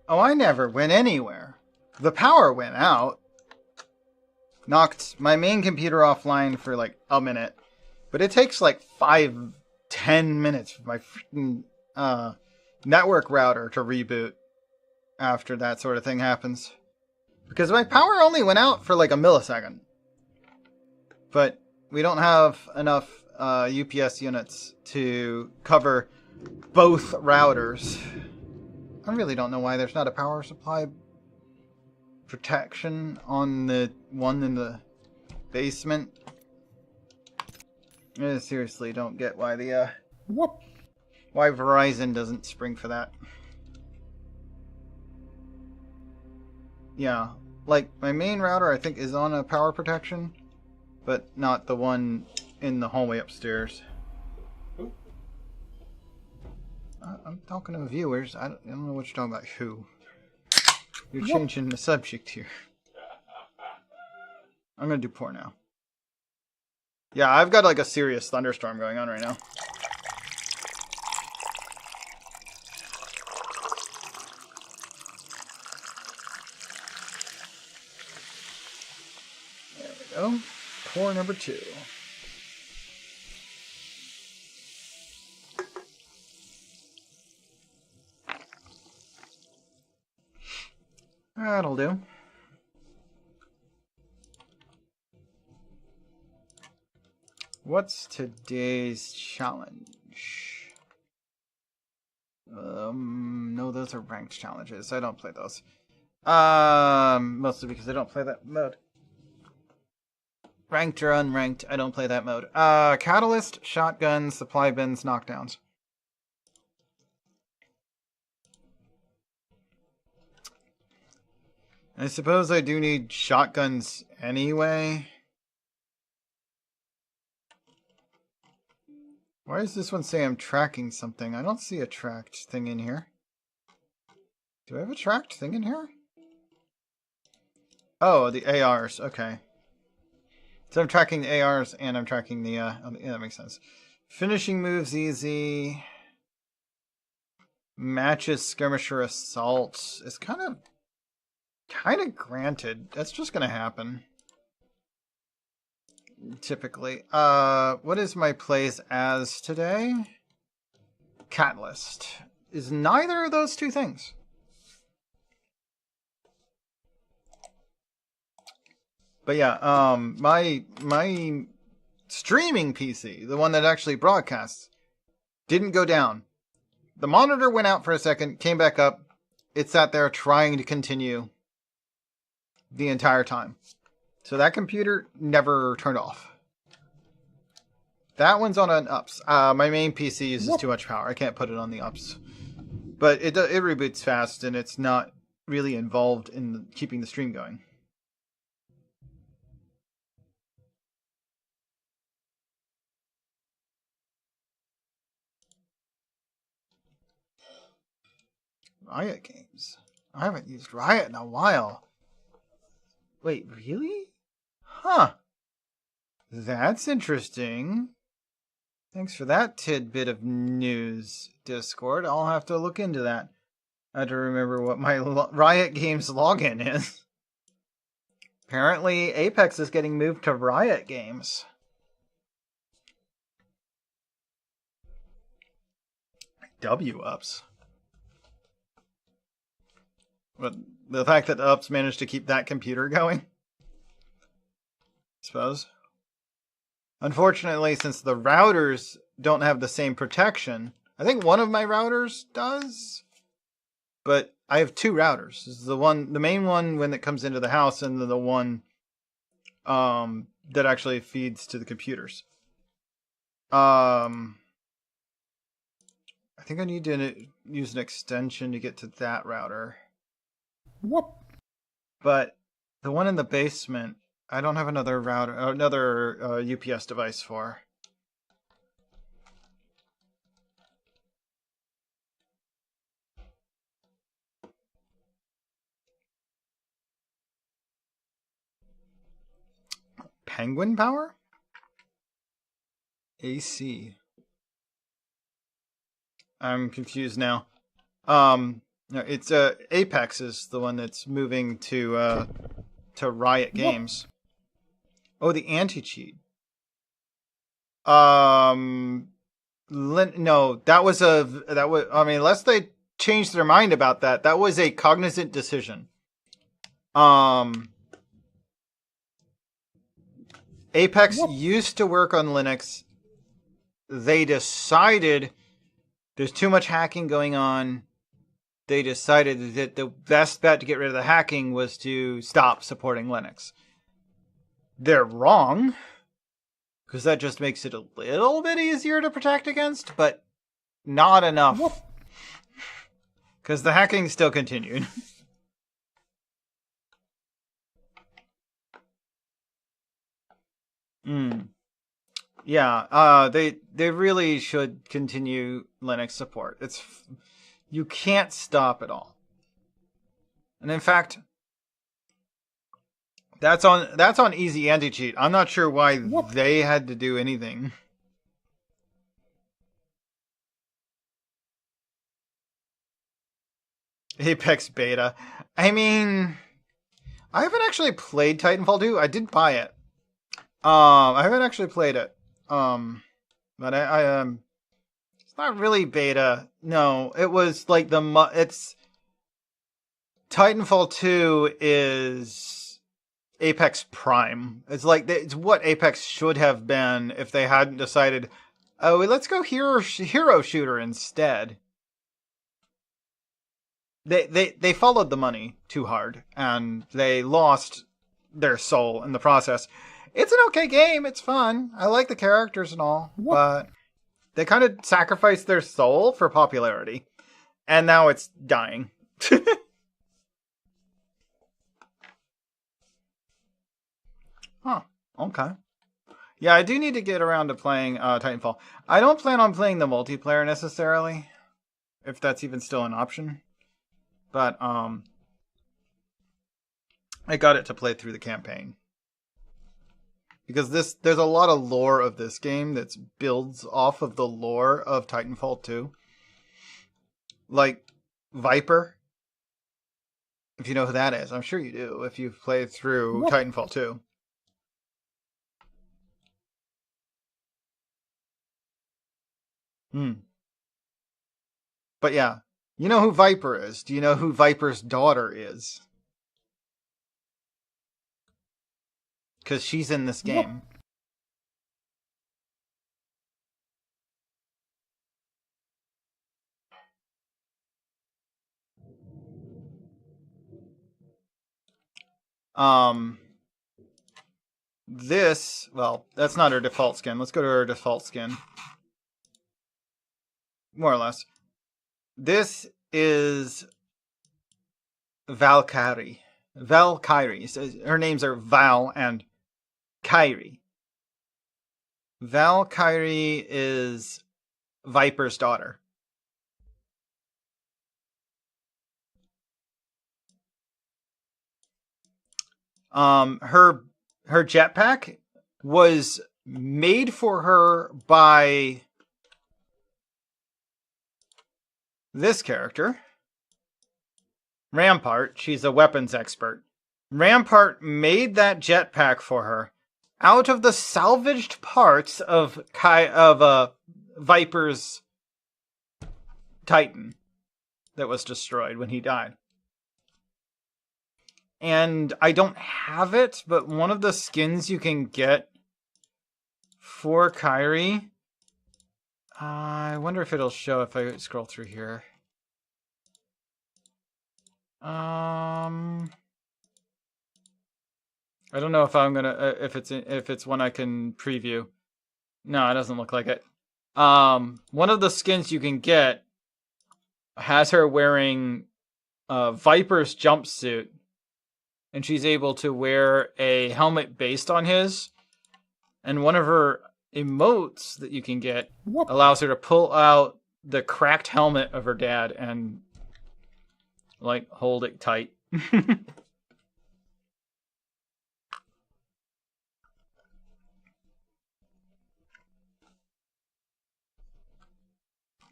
Oh, I never went anywhere. The power went out. Knocked my main computer offline for like a minute. But it takes like 5-10 minutes for my freaking network router to reboot after that sort of thing happens. Because my power only went out for like a millisecond. But we don't have enough UPS units to cover both routers. I really don't know why there's not a power supply protection on the one in the basement. I seriously don't get why the why Verizon doesn't spring for that. Yeah, like my main router I think is on a power protection, but not the one in the hallway upstairs. I'm talking to viewers. I don't know what you're talking about. Who? You're changing the subject here. I'm gonna do poor now. Yeah, I've got like a serious thunderstorm going on right now. There we go. Pour number 2. That'll do. What's today's challenge? No, those are ranked challenges. I don't play those. Mostly because I don't play that mode. Ranked or unranked, I don't play that mode. Catalyst, shotguns, supply bins, knockdowns. I suppose I do need shotguns anyway. Why does this one say I'm tracking something? I don't see a tracked thing in here. Do I have a tracked thing in here? Oh, the ARs. Okay. So I'm tracking the ARs and I'm tracking the... yeah, that makes sense. Finishing moves easy. Matches, skirmisher, assaults. It's kind of granted. That's just going to happen. Typically. What is my plays as today? Catalyst. Is neither of those two things. But yeah, my streaming PC, the one that actually broadcasts, didn't go down. The monitor went out for a second, came back up. It sat there trying to continue the entire time. So that computer never turned off. That one's on an ups. My main PC uses too much power. I can't put it on the ups. But it reboots fast, and it's not really involved in keeping the stream going. Riot games. I haven't used Riot in a while. Wait, really? Huh. That's interesting. Thanks for that tidbit of news, Discord. I'll have to look into that. I have to remember what my Riot Games login is. Apparently, Apex is getting moved to Riot Games. W-ups. But the fact that Ups managed to keep that computer going, I suppose. Unfortunately, since the routers don't have the same protection, I think one of my routers does, but I have 2 routers. This is the main one when it comes into the house, and the one that actually feeds to the computers. I think I need to use an extension to get to that router. Whoop. But the one in the basement, I don't have another router, another UPS device for. Penguin power? AC. I'm confused now. No, it's Apex is the one that's moving to Riot Games. Oh, the anti-cheat. No, that was I mean, unless they changed their mind about that, that was a cognizant decision. Apex used to work on Linux. They decided there's too much hacking going on. They decided that the best bet to get rid of the hacking was to stop supporting Linux. They're wrong, because that just makes it a little bit easier to protect against, but not enough. Because the hacking still continued. Yeah, they really should continue Linux support. You can't stop it all. And in fact, that's on easy anti-cheat. I'm not sure why they had to do anything. Apex beta. I mean, I haven't actually played Titanfall 2. I did buy it. I haven't actually played it. But I it's not really beta. No, it was like it's Titanfall 2 is Apex Prime. It's like it's what Apex should have been if they hadn't decided, oh, let's go hero shooter instead. They followed the money too hard and they lost their soul in the process. It's an okay game. It's fun. I like the characters and all, but they kind of sacrificed their soul for popularity, and now it's dying. Huh. Okay. Yeah, I do need to get around to playing Titanfall. I don't plan on playing the multiplayer necessarily, if that's even still an option. But I got it to play through the campaign. Because there's a lot of lore of this game that builds off of the lore of Titanfall 2. Like Viper. If you know who that is. I'm sure you do if you've played through Titanfall 2. But yeah. You know who Viper is. Do you know who Viper's daughter is? Because she's in this game. This, well, that's not her default skin. Let's go to her default skin. More or less. This is Valkyrie. Valkyrie. So her names are Val and Kyrie. Valkyrie is Viper's daughter. Her jetpack was made for her by this character, Rampart. She's a weapons expert. Rampart made that jetpack for her out of the salvaged parts of Viper's Titan that was destroyed when he died. And I don't have it, but one of the skins you can get for Kyrie, I wonder if it'll show if I scroll through here. I don't know if I'm gonna if it's one I can preview. No, it doesn't look like it. One of the skins you can get has her wearing Viper's jumpsuit, and she's able to wear a helmet based on his. And one of her emotes that you can get allows her to pull out the cracked helmet of her dad and like hold it tight.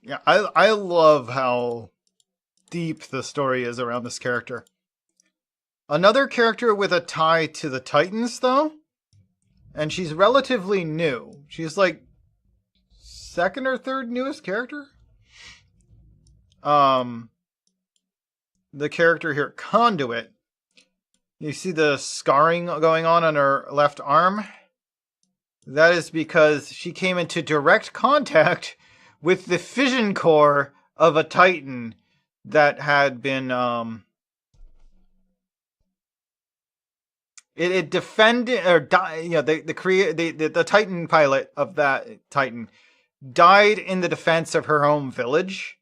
Yeah, I love how deep the story is around this character. Another character with a tie to the Titans, though, and she's relatively new. She's like second or third newest character. The character here, Conduit. You see the scarring going on her left arm? That is because she came into direct contact with the fission core of a Titan that had been it defended or died. You know, the Titan pilot of that Titan died in the defense of her home village.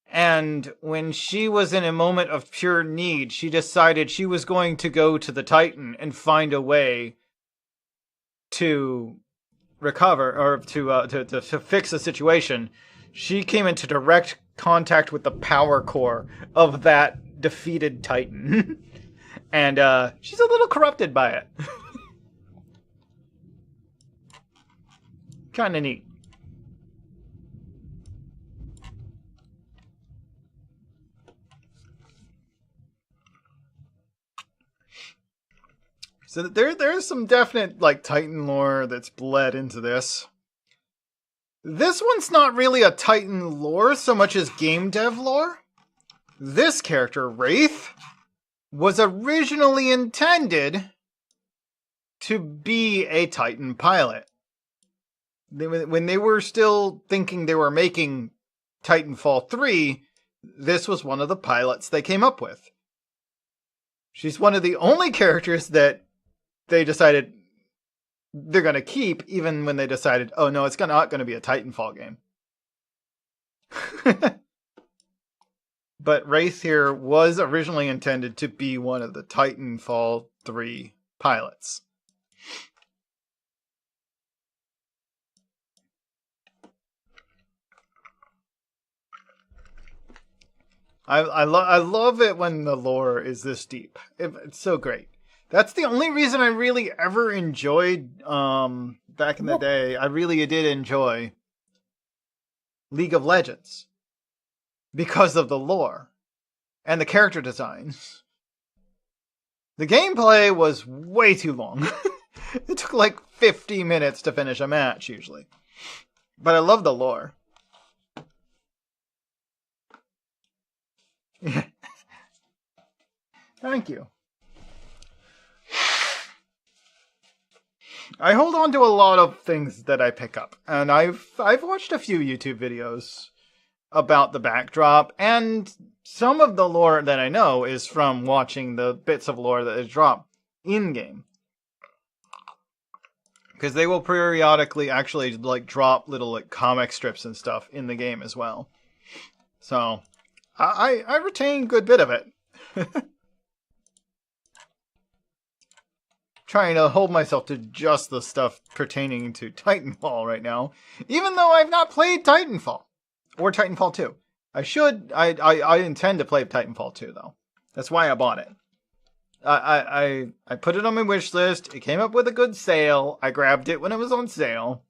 And when she was in a moment of pure need, she decided she was going to go to the Titan and find a way to recover or to fix the situation. She came into direct contact with the power core of that defeated Titan. And she's a little corrupted by it. Kind of neat. So there's some definite like Titan lore that's bled into this. This one's not really a Titan lore so much as game dev lore. This character, Wraith, was originally intended to be a Titan pilot. When they were still thinking they were making Titanfall 3, this was one of the pilots they came up with. She's one of the only characters that they decided they're going to keep, even when they decided, oh no, it's not going to be a Titanfall game. But Wraith here was originally intended to be one of the Titanfall 3 pilots. I love it when the lore is this deep. It's so great. That's the only reason I really ever enjoyed, back in the day, I really did enjoy League of Legends. Because of the lore. And the character designs. The gameplay was way too long. It took like 50 minutes to finish a match, usually. But I love the lore. Thank you. I hold on to a lot of things that I pick up, and I've watched a few YouTube videos about the backdrop, and some of the lore that I know is from watching the bits of lore that is dropped in-game. Because they will periodically actually like drop little like comic strips and stuff in the game as well. So I retain a good bit of it. Trying to hold myself to just the stuff pertaining to Titanfall right now, even though I've not played Titanfall or Titanfall 2. I intend to play Titanfall 2 though. That's why I bought it. I put it on my wish list. It came up with a good sale. I grabbed it when it was on sale.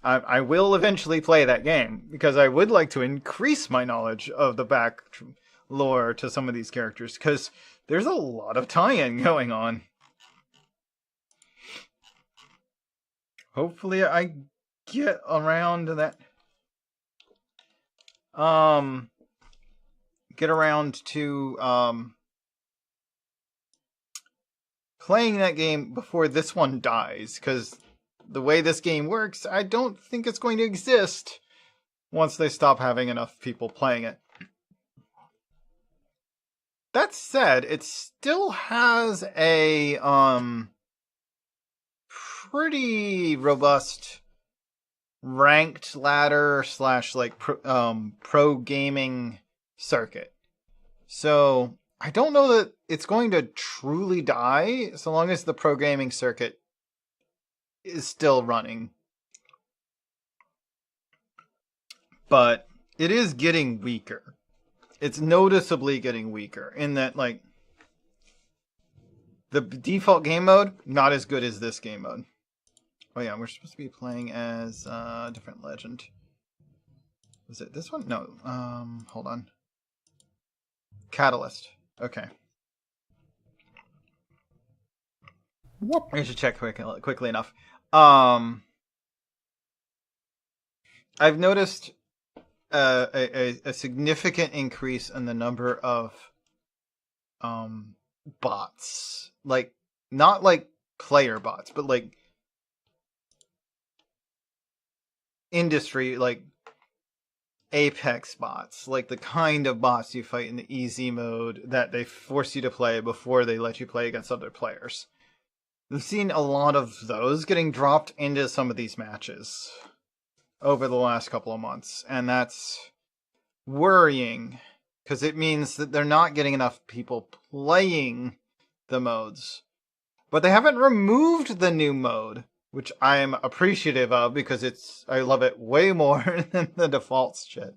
I will eventually play that game because I would like to increase my knowledge of the back lore to some of these characters because there's a lot of tie-in going on. Hopefully I get around to that. Get around to playing that game before this one dies, because the way this game works, I don't think it's going to exist once they stop having enough people playing it. That said, it still has a pretty robust ranked ladder / like pro gaming circuit. So I don't know that it's going to truly die so long as the pro gaming circuit is still running. But it is getting weaker. It's noticeably getting weaker in that, like, the default game mode, not as good as this game mode. Oh yeah, we're supposed to be playing as a different legend. Was it this one? No. Hold on. Catalyst. Okay. Whoop. I should check quickly enough. I've noticed a significant increase in the number of bots. Like, not like player bots, but like industry, like Apex bots, like the kind of bots you fight in the easy mode that they force you to play before they let you play against other players. We've seen a lot of those getting dropped into some of these matches over the last couple of months, and that's worrying because it means that they're not getting enough people playing the modes. But they haven't removed the new mode, which I'm appreciative of because I love it way more than the default shit.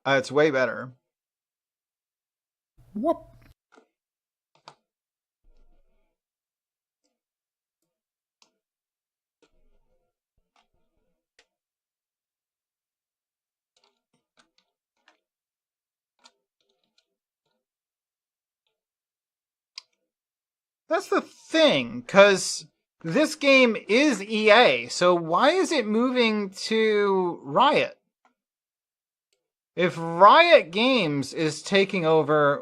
It's way better. Whoop. That's the thing, because this game is EA, so why is it moving to Riot? If Riot Games is taking over,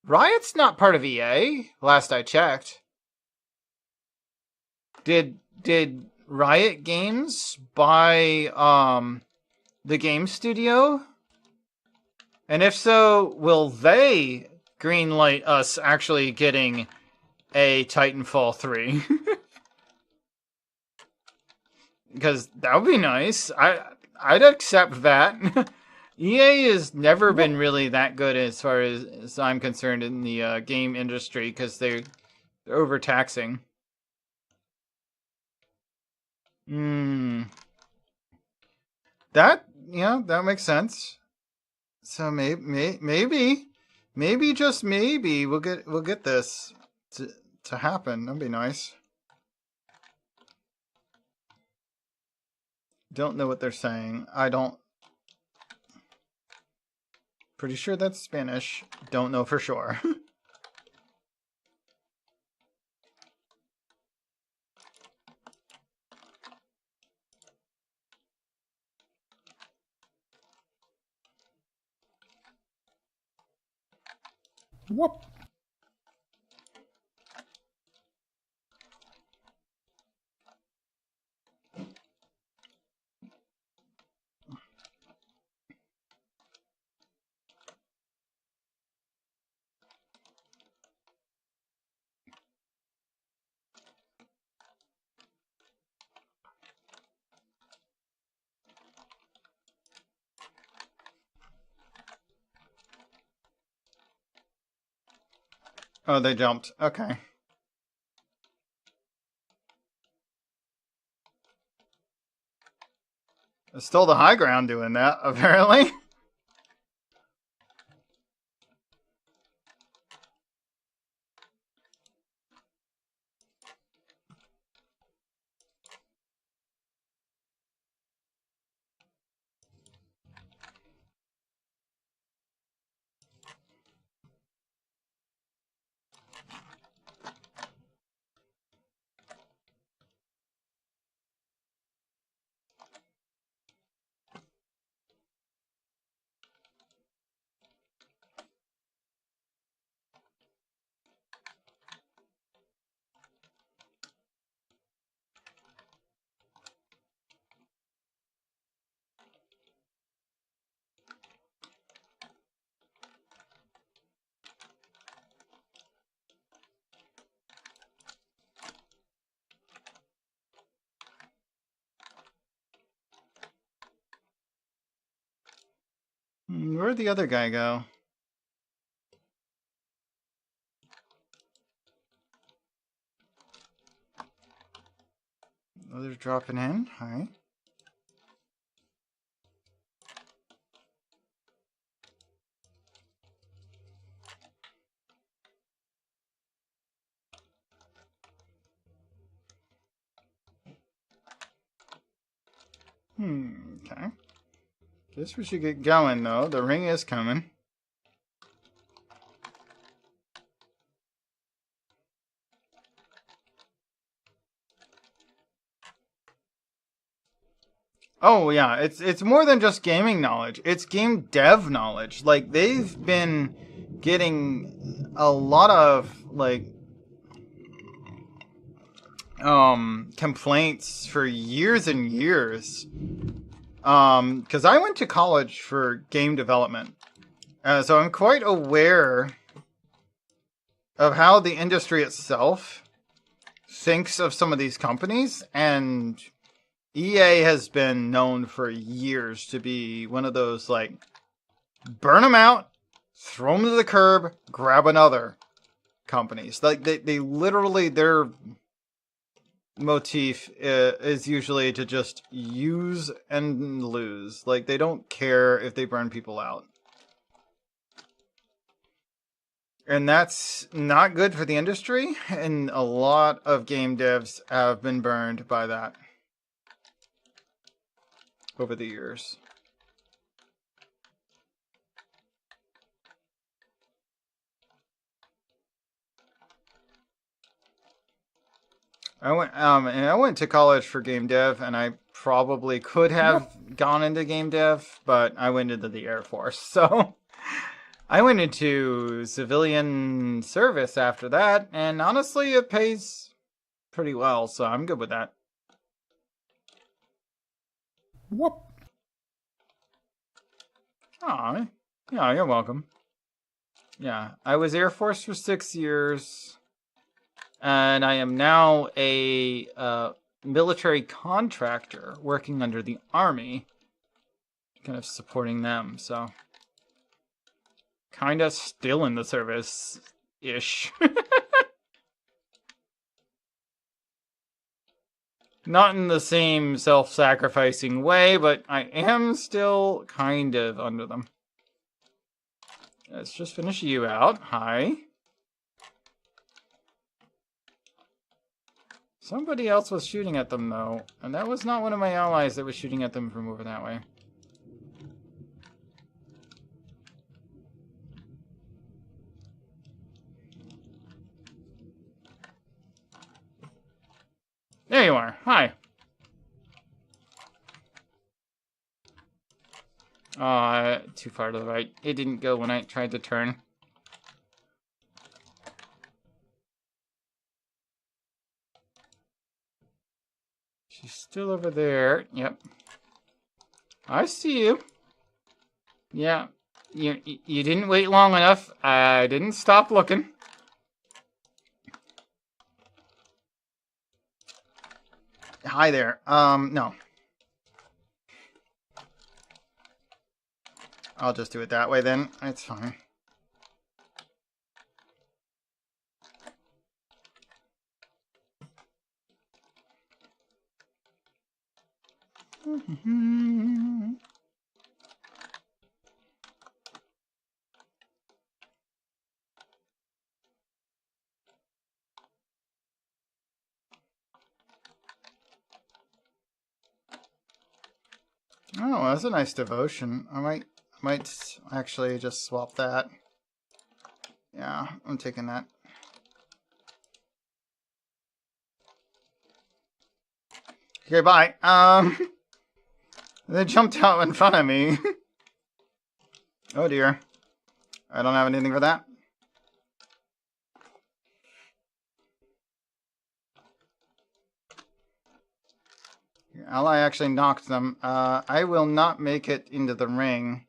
Riot's not part of EA, last I checked. Did Riot Games buy the game studio? And if so, will they greenlight us actually getting a Titanfall 3? Because that would be nice. I'd accept that. EA has never been really that good as far as I'm concerned in the game industry because they're overtaxing. That makes sense. So maybe just maybe we'll get this to happen. That'd be nice. Don't know what they're saying. I don't. Pretty sure that's Spanish. Don't know for sure. Whoop. Oh, they jumped. Okay. It's still the high ground doing that, apparently. Where'd the other guy go? Oh, they're dropping in. All right. Okay. Guess we should get going, though. The ring is coming. Oh yeah, it's more than just gaming knowledge. It's game dev knowledge. Like they've been getting a lot of like complaints for years and years. Because I went to college for game development, so I'm quite aware of how the industry itself thinks of some of these companies, and EA has been known for years to be one of those, like, burn them out, throw them to the curb, grab another companies. Like, they literally, their motif is usually to just use and lose. Like, they don't care if they burn people out. And that's not good for the industry, and a lot of game devs have been burned by that over the years. I went to college for game dev, and I probably could have gone into game dev, but I went into the Air Force, so I went into civilian service after that, and honestly, it pays pretty well, so I'm good with that. Whoop. Aw, yeah, you're welcome. Yeah, I was Air Force for 6 years, and I am now a military contractor working under the Army, kind of supporting them, so kind of still in the service-ish. Not in the same self-sacrificing way, but I am still kind of under them. Let's just finish you out. Hi. Somebody else was shooting at them, though, and that was not one of my allies that was shooting at them from over that way. There you are. Hi. Too far to the right. It didn't go when I tried to turn. She's still over there. Yep. I see you. Yeah. You didn't wait long enough. I didn't stop looking. Hi there. No. I'll just do it that way then. It's fine. Oh, that's a nice devotion. I might actually just swap that. Yeah, I'm taking that. Okay, bye. They jumped out in front of me. Oh dear. I don't have anything for that. Your ally actually knocked them. I will not make it into the ring.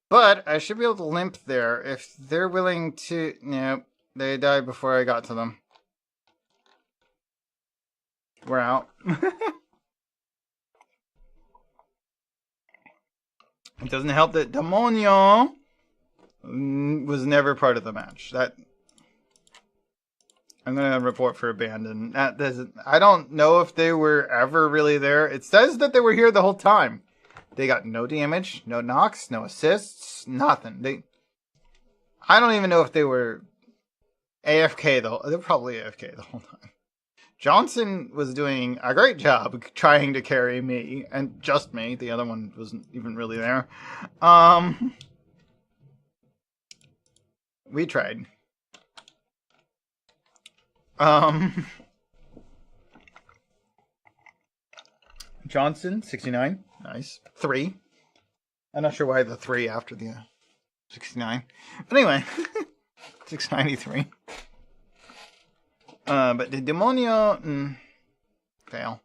But I should be able to limp there if they're willing to... Nope. They died before I got to them. We're out. It doesn't help that Demonio was never part of the match. That I'm gonna report for abandon. That doesn't. I don't know if they were ever really there. It says that they were here the whole time. They got no damage, no knocks, no assists, nothing. I don't even know if they were AFK though. They're probably AFK the whole time. Johnson was doing a great job trying to carry me, and just me. The other one wasn't even really there. We tried. Johnson, 69. Nice. 3. I'm not sure why the 3 after the 69. But anyway, 693. But the Demonio, fail.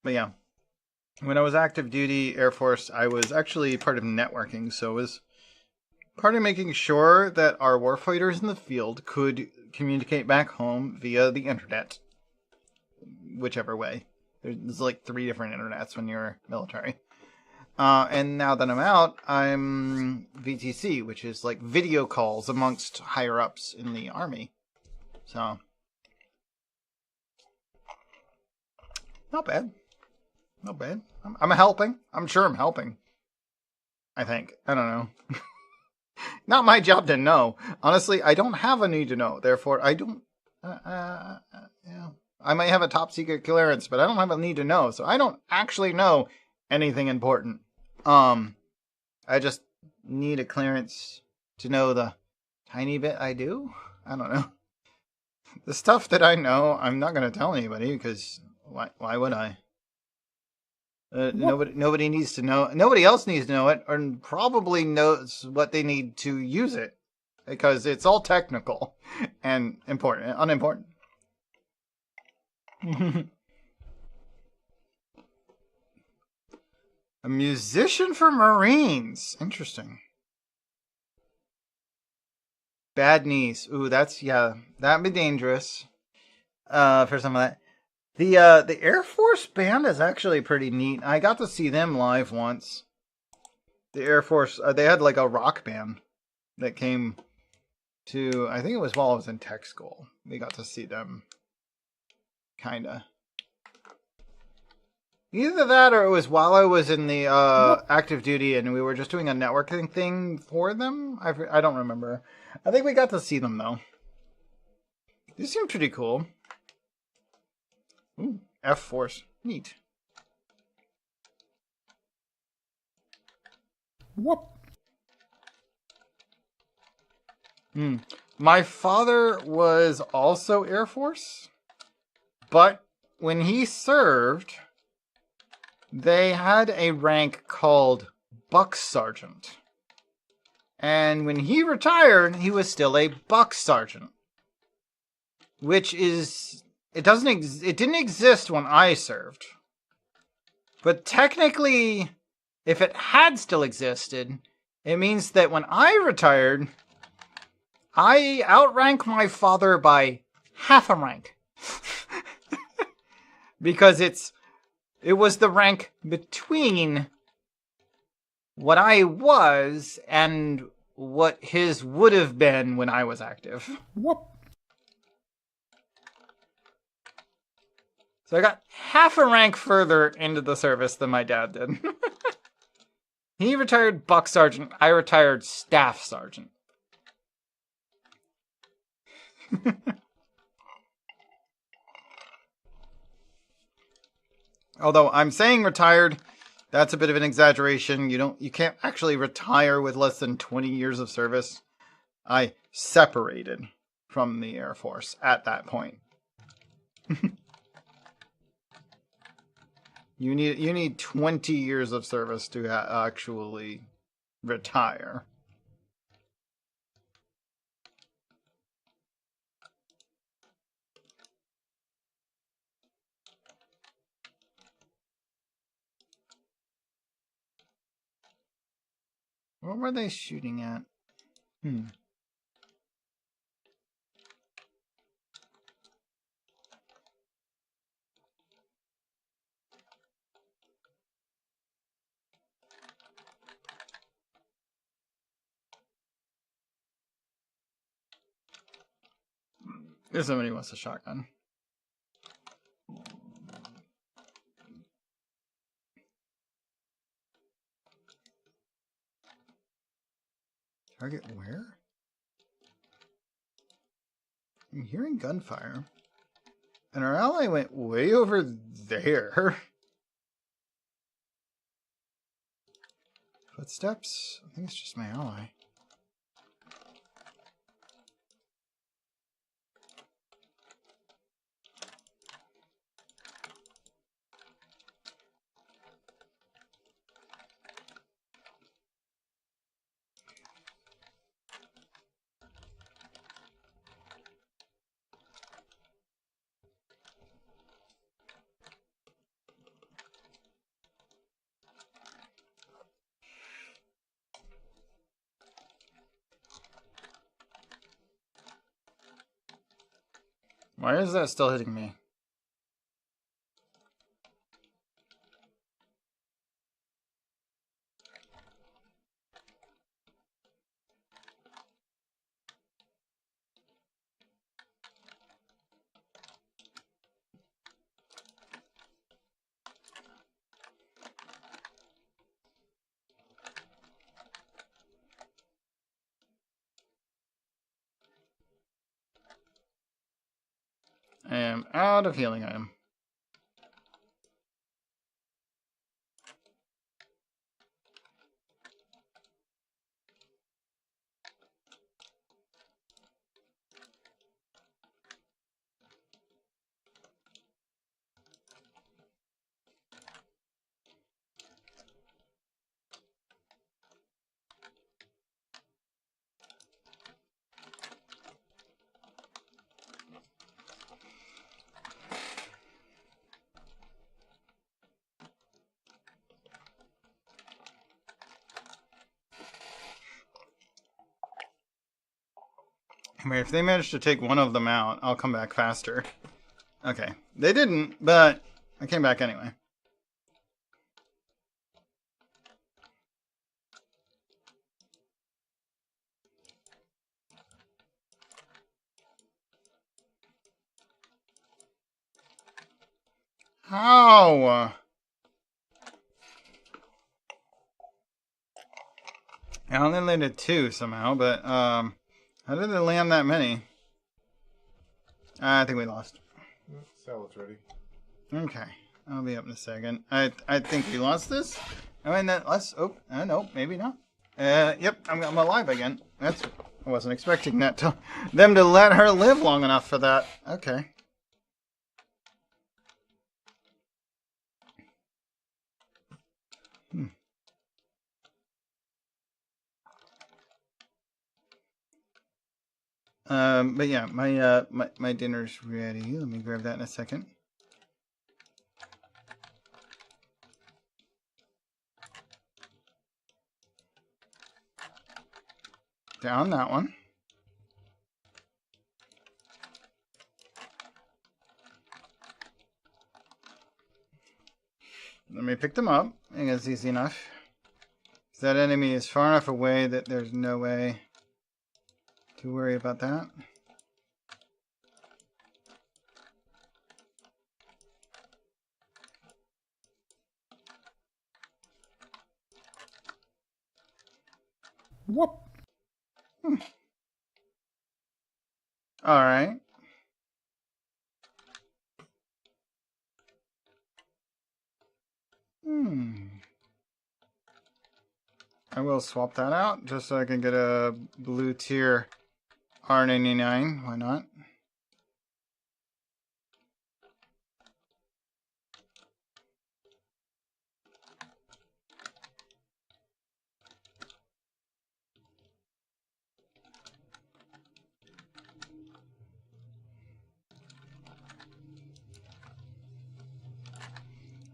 But yeah, when I was active duty Air Force, I was actually part of networking, so it was part of making sure that our warfighters in the field could communicate back home via the internet, whichever way. There's like 3 different internets when you're military. And now that I'm out, I'm VTC, which is like video calls amongst higher ups in the army. So, not bad. Not bad. I'm helping. I'm sure I'm helping. I think. I don't know. Not my job to know. Honestly, I don't have a need to know. Therefore, I don't. Yeah. I might have a top secret clearance, but I don't have a need to know. So I don't actually know anything important. I just need a clearance to know the tiny bit I do. I don't know. The stuff that I know, I'm not going to tell anybody because why would I? Nobody needs to know. Nobody else needs to know it, or probably knows what they need to use it, because it's all technical and unimportant. A musician for Marines. Interesting. Bad knees. Ooh, that'd be dangerous. For some of that. The Air Force band is actually pretty neat. I got to see them live once. The Air Force, they had like a rock band that came to, I think it was while I was in tech school. We got to see them. Kinda. Either that or it was while I was in the active duty and we were just doing a networking thing for them. I don't remember. I think we got to see them though. They seem pretty cool. Ooh, F-Force. Neat. Whoop. My father was also Air Force, but when he served, they had a rank called Buck Sergeant. And when he retired, he was still a Buck Sergeant. Which is... It didn't exist when I served. But technically, if it had still existed, it means that when I retired, I outrank my father by half a rank. Because it was the rank between what I was and what his would have been when I was active. Whoop. So I got half a rank further into the service than my dad did. He retired Buck Sergeant. I retired Staff Sergeant. Although I'm saying retired, that's a bit of an exaggeration. You can't actually retire with less than 20 years of service. I separated from the Air Force at that point. You need 20 years of service to actually retire. What were they shooting at? If somebody wants a shotgun. Target where? I'm hearing gunfire. And our ally went way over there. Footsteps? I think it's just my ally. Why is that still hitting me? I am out of healing item. I mean, if they manage to take one of them out, I'll come back faster. Okay. They didn't, but I came back anyway. How? I only landed 2 somehow, but how did they land that many? I think we lost. Salad's ready. Okay, I'll be up in a second. I think we lost this. I mean, let's. Oh, no, maybe not. Yep, I'm alive again. I wasn't expecting that them to let her live long enough for that. Okay. But yeah, my dinner's ready. Let me grab that in a second. Down that one. Let me pick them up. I think it's easy enough. That enemy is far enough away that there's no way to worry about that. Whoop. All right. I will swap that out just so I can get a blue tier R99. Why not?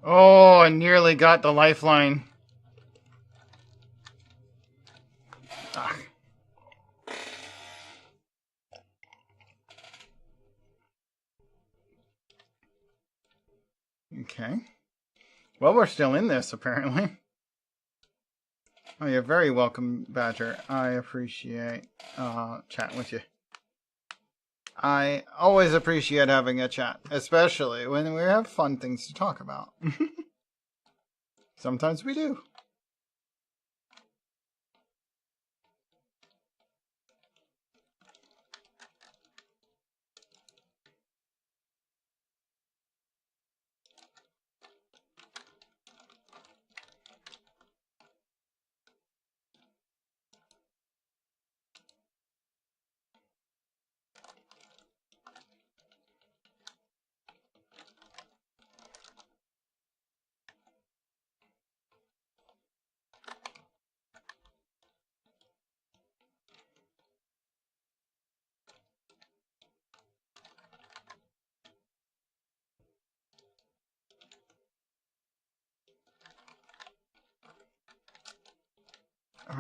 Oh, I nearly got the lifeline. Ah. Okay. Well, we're still in this, apparently. Oh, you're very welcome, Badger. I appreciate chatting with you. I always appreciate having a chat, especially when we have fun things to talk about. Sometimes we do.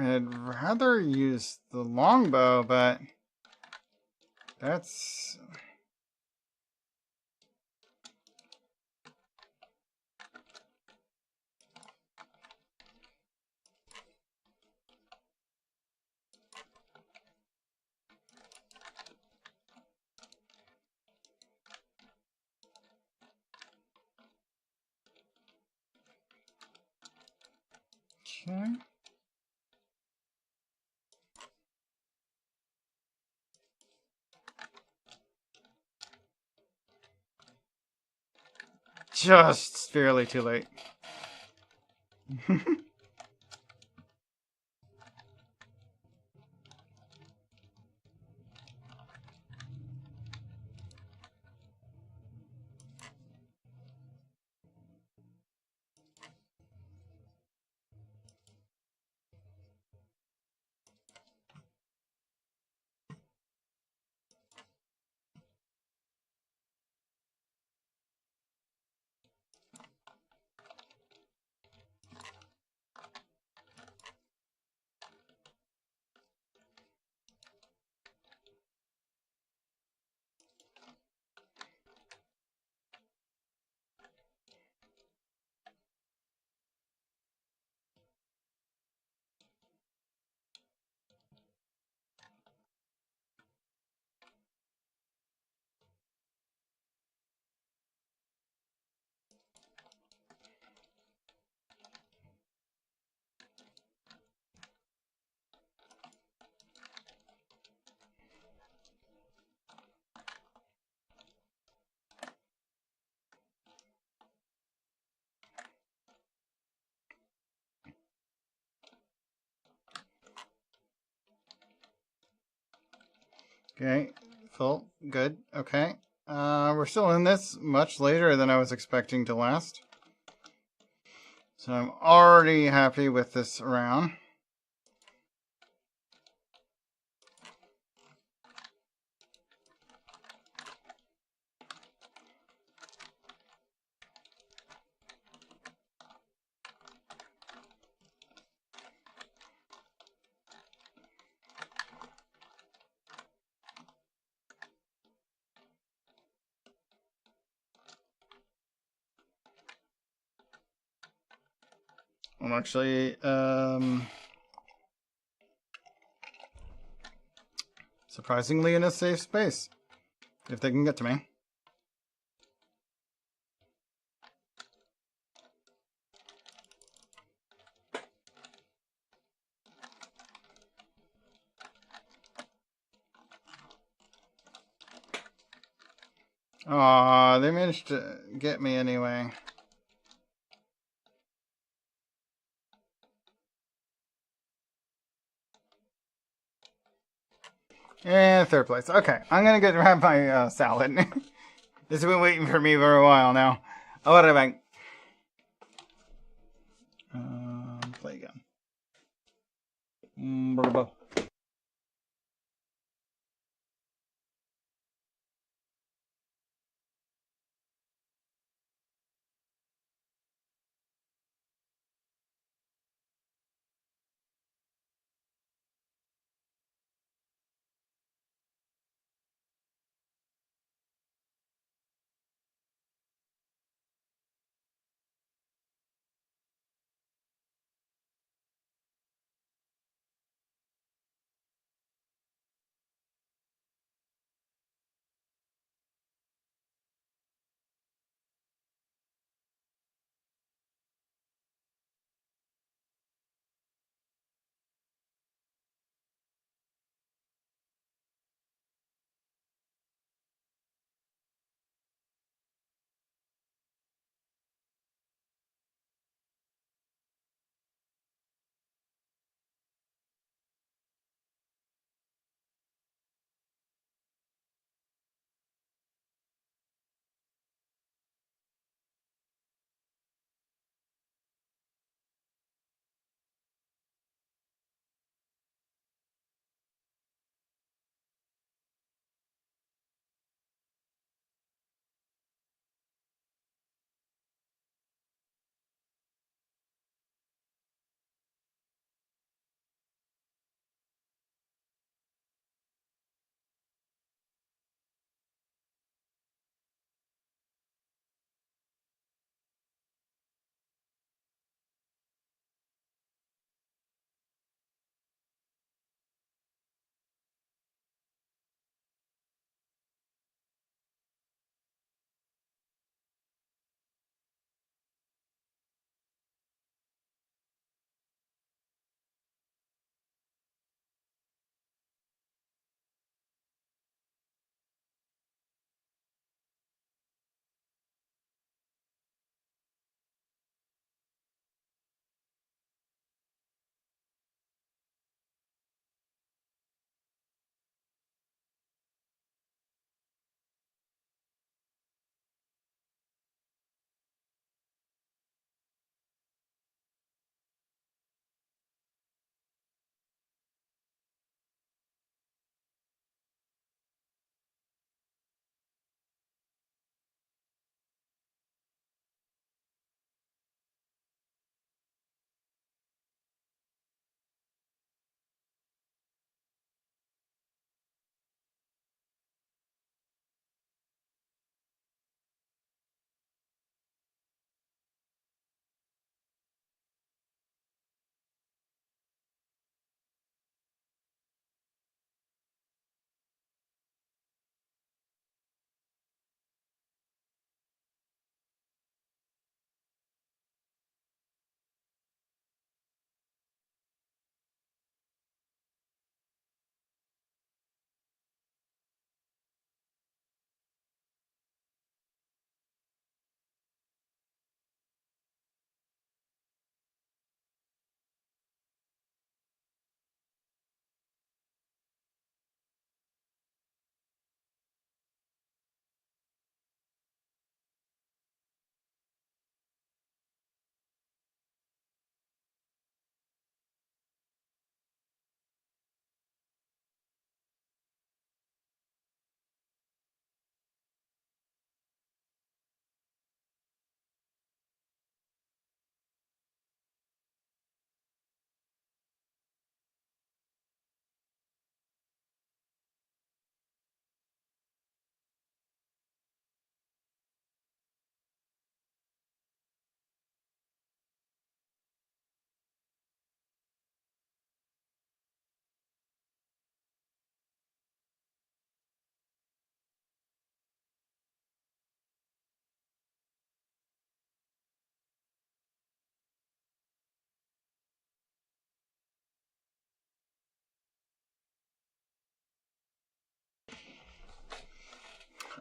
I'd rather use the longbow, but that's... Okay. Just barely too late. Okay, full, good, okay. We're still in this much later than I was expecting to last. So I'm already happy with this round. I'm actually, surprisingly in a safe space, if they can get to me. Aw, they managed to get me anyway. And third place. Okay, I'm gonna go grab my salad. This has been waiting for me for a while now. I'll be right back. Play again.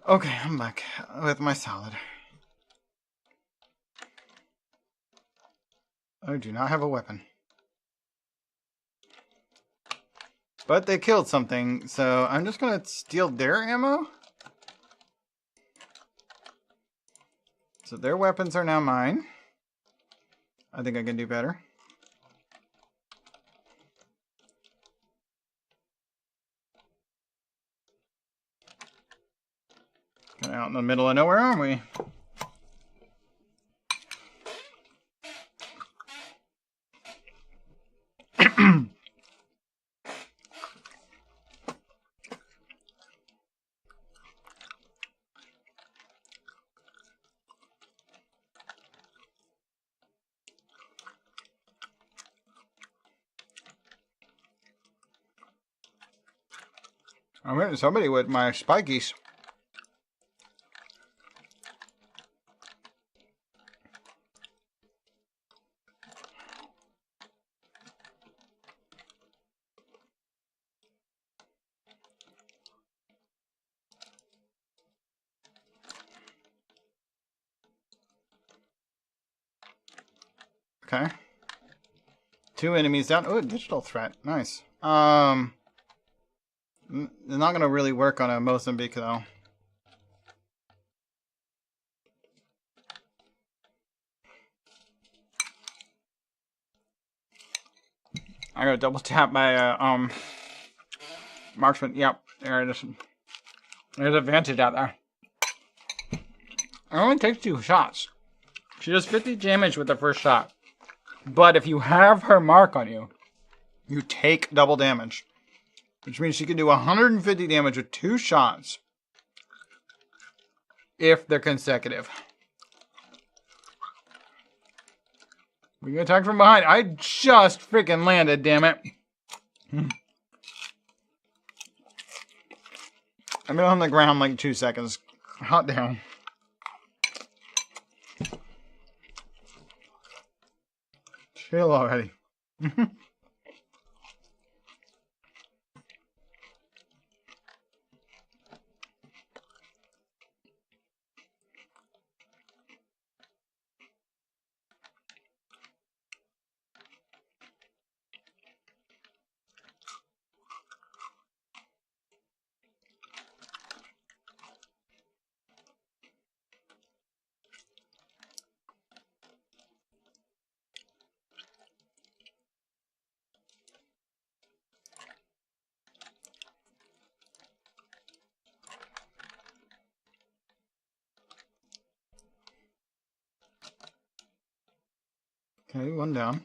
Okay, I'm back with my salad. I do not have a weapon. But they killed something, so I'm just gonna steal their ammo. So their weapons are now mine. I think I can do better. Kind of out in the middle of nowhere, aren't we? I'm hitting somebody with my spikies. Okay. 2 enemies down. Oh, digital threat. Nice. They're not gonna really work on a Mozambique though. I gotta double tap my marksman. Yep, there it is. There's advantage out there. It only takes 2 shots. She does 50 damage with the first shot. But if you have her mark on you, you take double damage. Which means she can do 150 damage with 2 shots. If they're consecutive. We get attacked from behind. I just freaking landed, damn it. I've been on the ground like 2 seconds. Hot damn. Chill already. Okay, 1 down.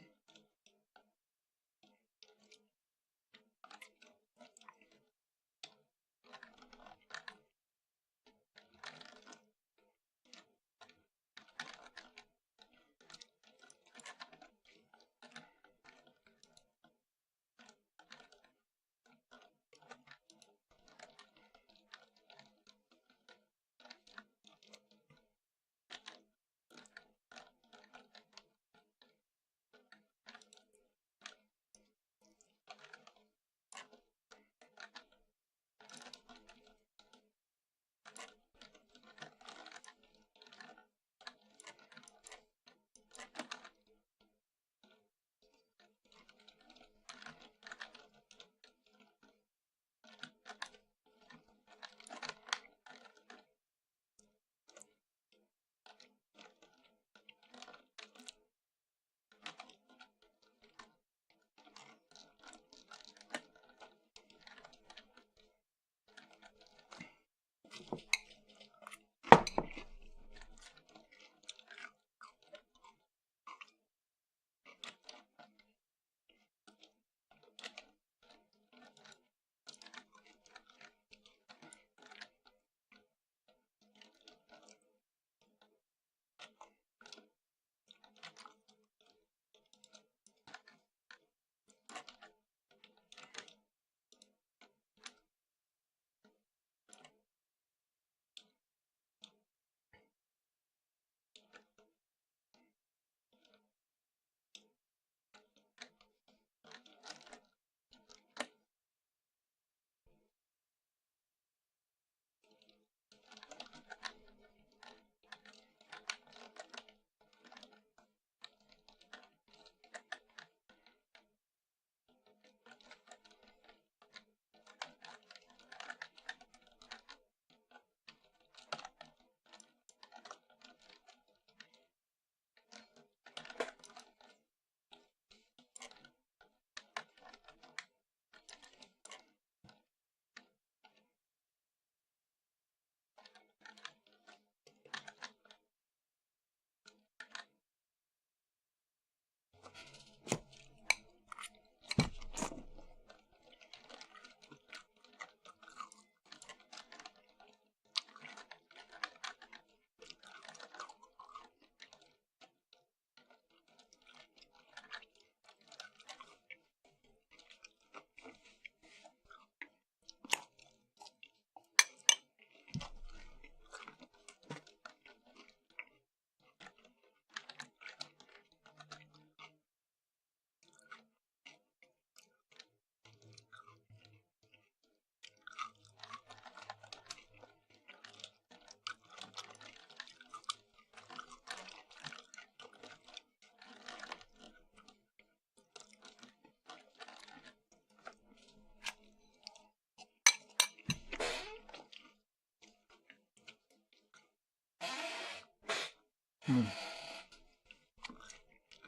And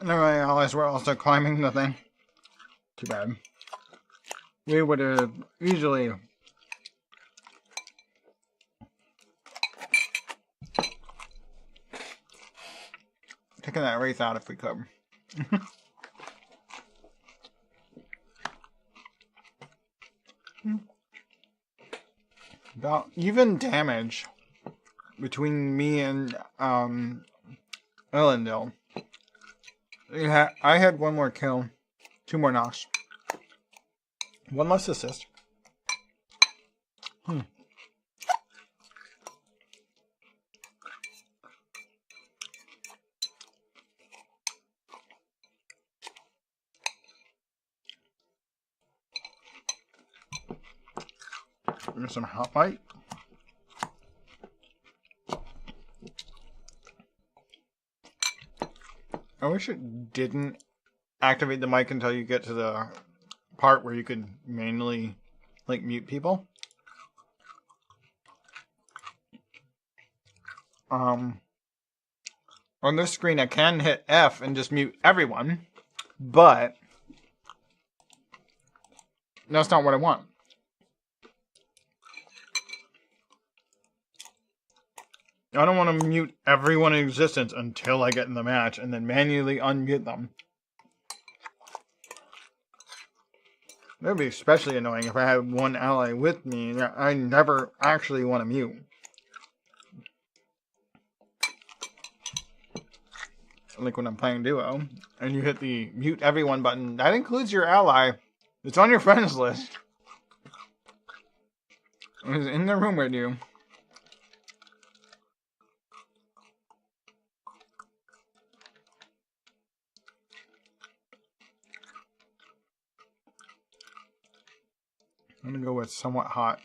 then my allies were also climbing the thing. Too bad. We would have easily taken that wraith out if we could. About even damage between me and Ellendale. I had one more kill, 2 more knocks, 1 less assist. Here's some hot light. I wish it didn't activate the mic until you get to the part where you could manually, like, mute people. On this screen, I can hit F and just mute everyone, but that's not what I want. I don't want to mute everyone in existence until I get in the match and then manually unmute them. That would be especially annoying if I had one ally with me that I never actually want to mute. Like when I'm playing duo, and you hit the mute everyone button, that includes your ally. It's on your friends list. It's in the room with you. I'm gonna go with somewhat hot.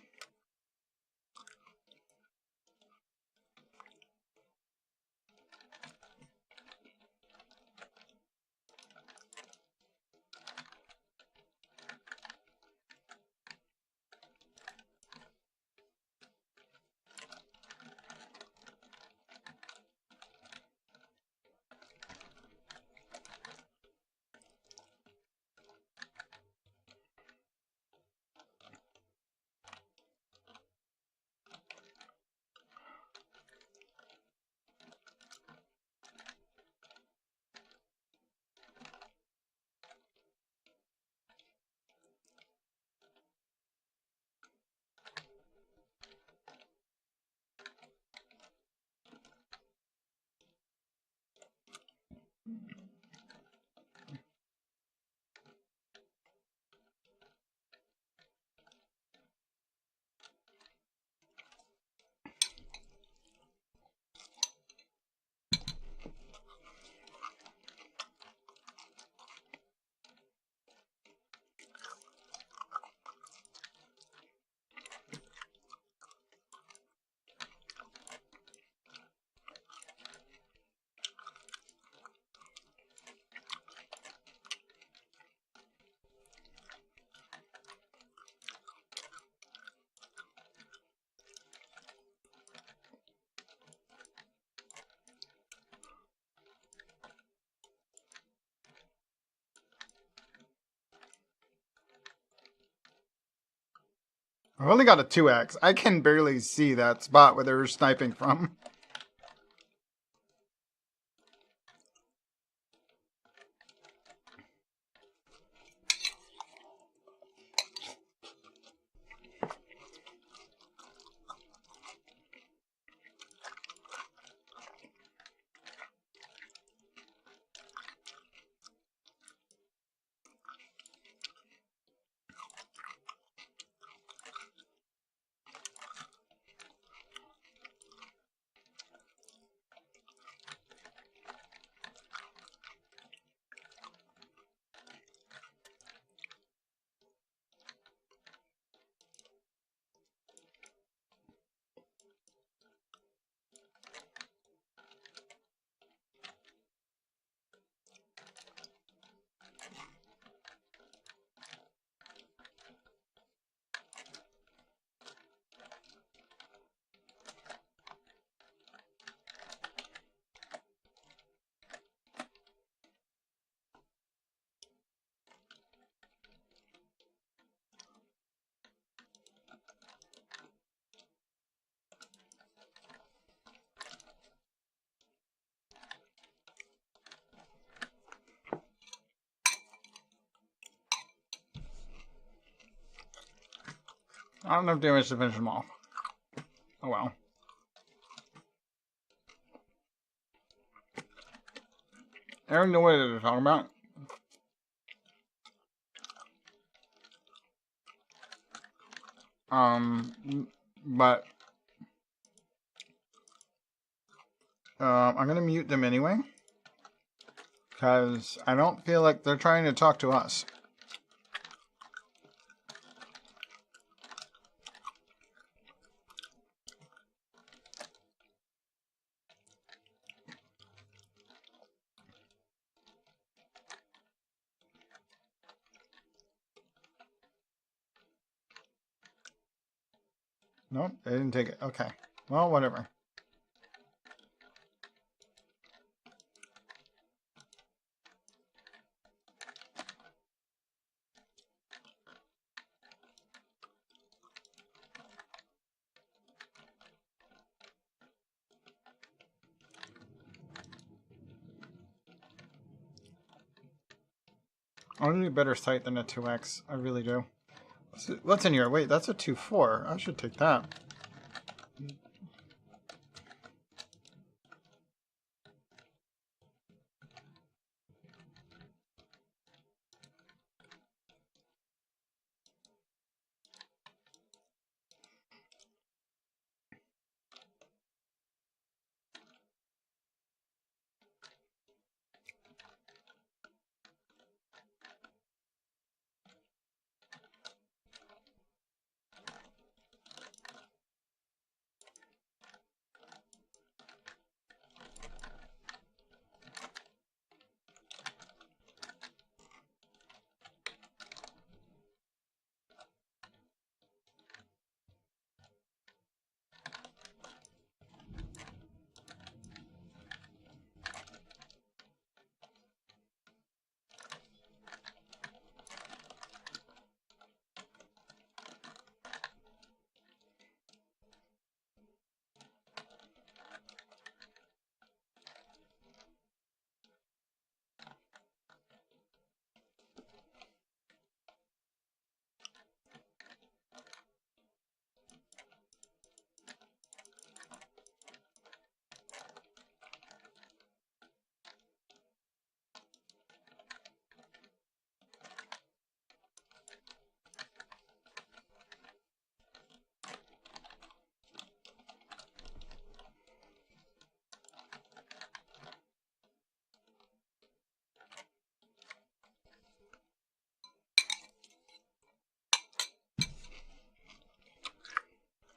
I've only got a 2x. I can barely see that spot where they're sniping from. I don't have damage to finish them off. Oh well. I don't know what they're talking about. But I'm gonna mute them anyway, because I don't feel like they're trying to talk to us. Nope, they didn't take it. Okay. Well, whatever. I need a better sight than a 2x. I really do. What's in here? Wait, that's a 2-4. I should take that.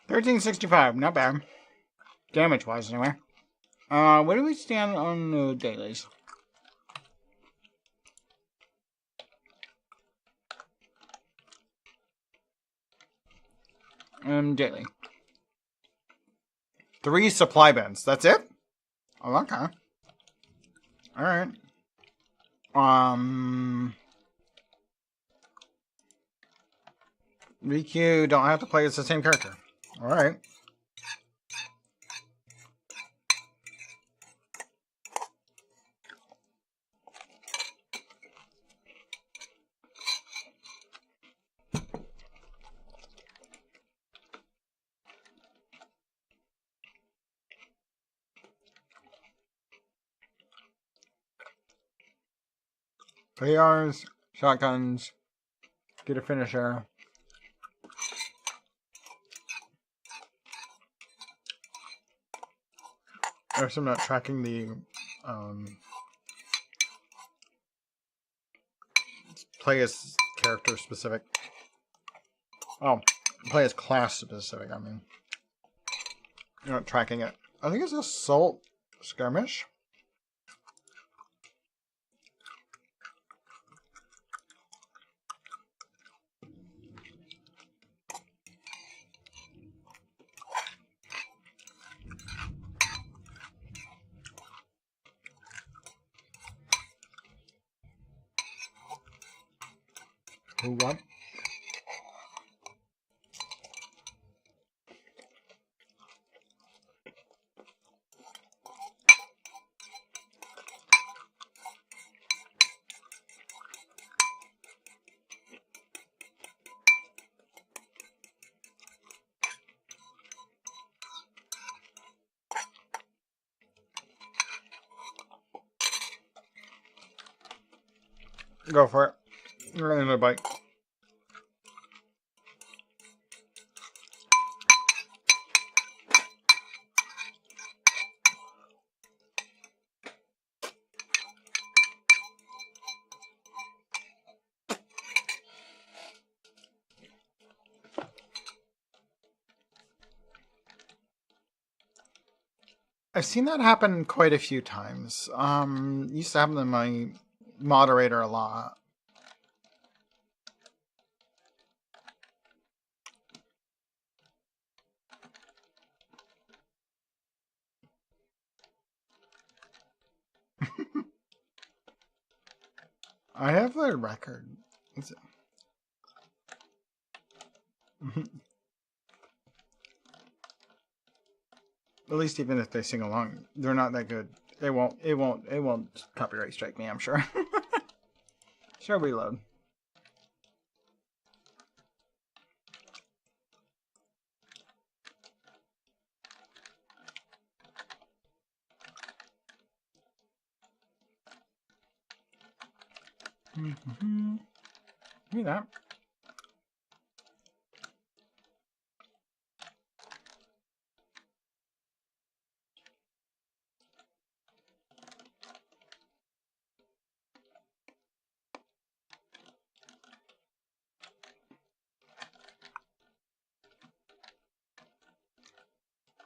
$13.65, not bad. Damage-wise, anyway. Where do we stand on the dailies? Daily. 3 supply bins. That's it? Oh, okay. Alright. Riku don't have to play as the same character. Alright. ARs, shotguns, get a finisher. I guess I'm not tracking the play as character specific. Oh, play as class specific, I mean. You're not tracking it. I think it's Assault Skirmish. Who what? Go for it. You're in a bite. I've seen that happen quite a few times. Used to happen to my moderator a lot. I have a record. At least even if they sing along, they're not that good. It won't copyright strike me, I'm sure. Sure, reload. Mm-hmm. Give me that.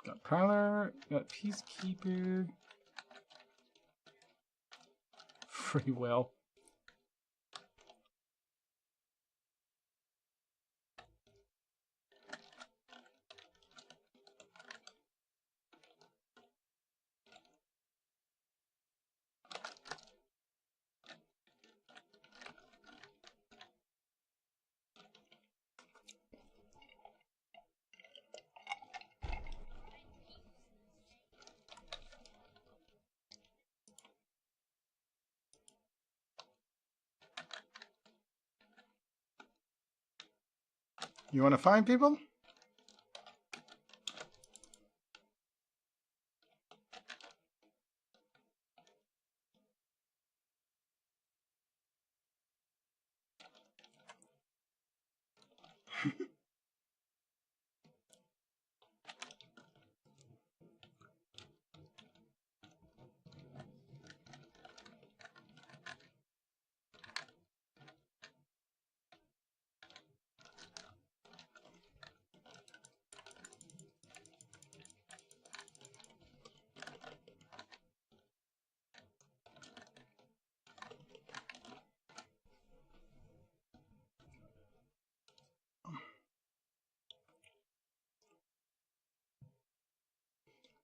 Got Prowler, got Peacekeeper. Free will. You want to find people?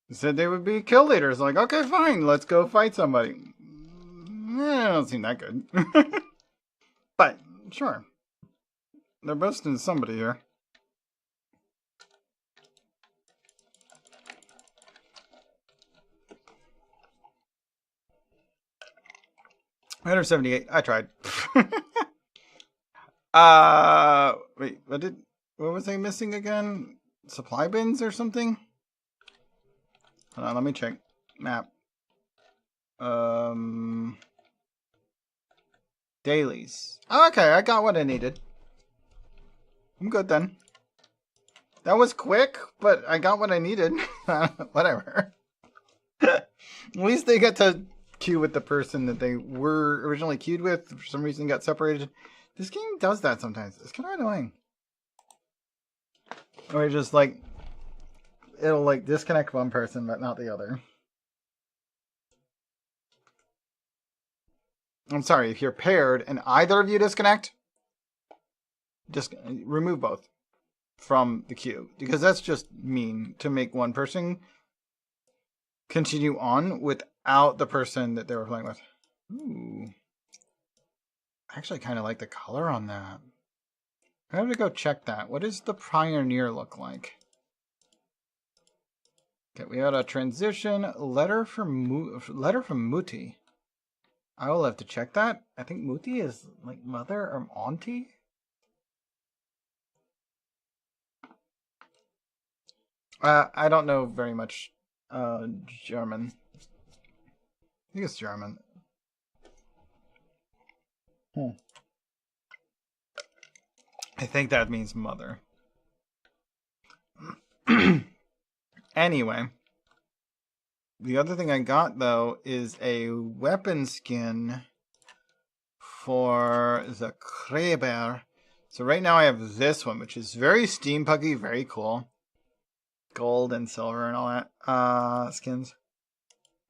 They said they would be kill leaders. Like, okay, fine, let's go fight somebody. I don't seem that good. But, sure. They're boasting somebody here. $178. I tried. Wait, what was I missing again? Supply bins or something? Hold on, let me check. Map. Dailies. Oh, okay, I got what I needed. I'm good then. That was quick, but I got what I needed. Whatever. At least they get to queue with the person that they were originally queued with. For some reason got separated. This game does that sometimes. It's kind of annoying. Or just like, it'll like disconnect one person but not the other. I'm sorry, if you're paired and either of you disconnect, just remove both from the queue. Because that's just mean to make one person continue on without the person that they were playing with. Ooh. I actually kind of like the color on that. I have to go check that. What does the Pioneer look like? Okay, we got a transition letter from Muti. I will have to check that. I think Muti is like mother or auntie. I don't know very much German. I think it's German. I think that means mother. Anyway. The other thing I got, though, is a weapon skin for the Kraber. So right now I have this one, which is very steampunky, very cool. Gold and silver and all that skins.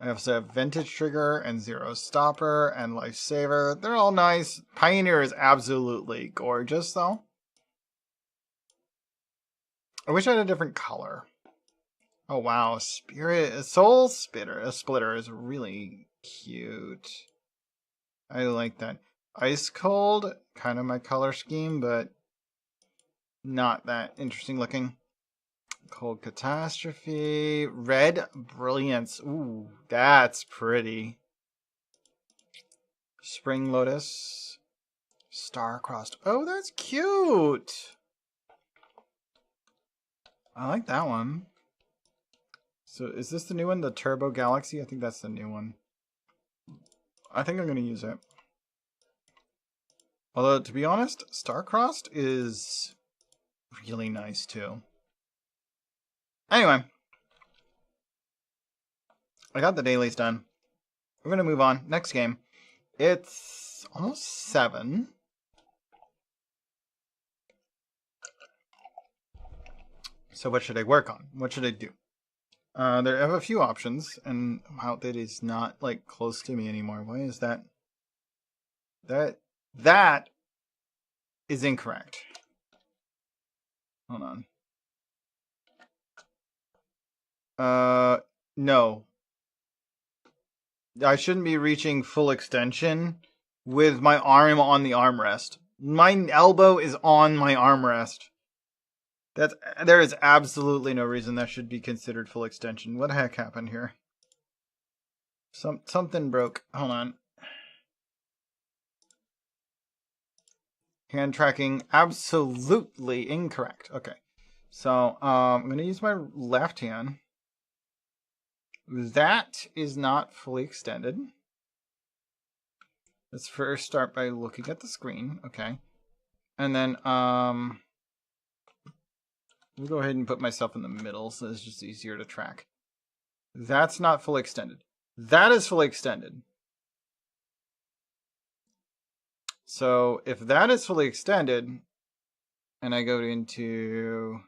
I also have Vintage Trigger and Zero Stopper and Lifesaver. They're all nice. Pioneer is absolutely gorgeous, though. I wish I had a different color. Oh wow, Soul Splitter is really cute. I like that. Ice Cold, kind of my color scheme, but not that interesting looking. Cold Catastrophe, Red Brilliance. Ooh, that's pretty. Spring Lotus, Star-Crossed. Oh, that's cute. I like that one. So is this the new one, the Turbo Galaxy? I think that's the new one. I think I'm going to use it. Although, to be honest, Star-Crossed is really nice, too. Anyway. I got the dailies done. We're going to move on. Next game. It's almost 7. So what should I work on? What should I do? There have a few options, and wow, that is not like close to me anymore. Why is that? That is incorrect. Hold on. No. I shouldn't be reaching full extension with my arm on the armrest. My elbow is on my armrest. There is absolutely no reason that should be considered full extension. What the heck happened here? Something broke. Hold on. Hand tracking absolutely incorrect. Okay. So, I'm going to use my left hand. That is not fully extended. Let's first start by looking at the screen. Okay. And then, we'll go ahead and put myself in the middle so it's just easier to track. That's not fully extended. That is fully extended. So if that is fully extended, and I go into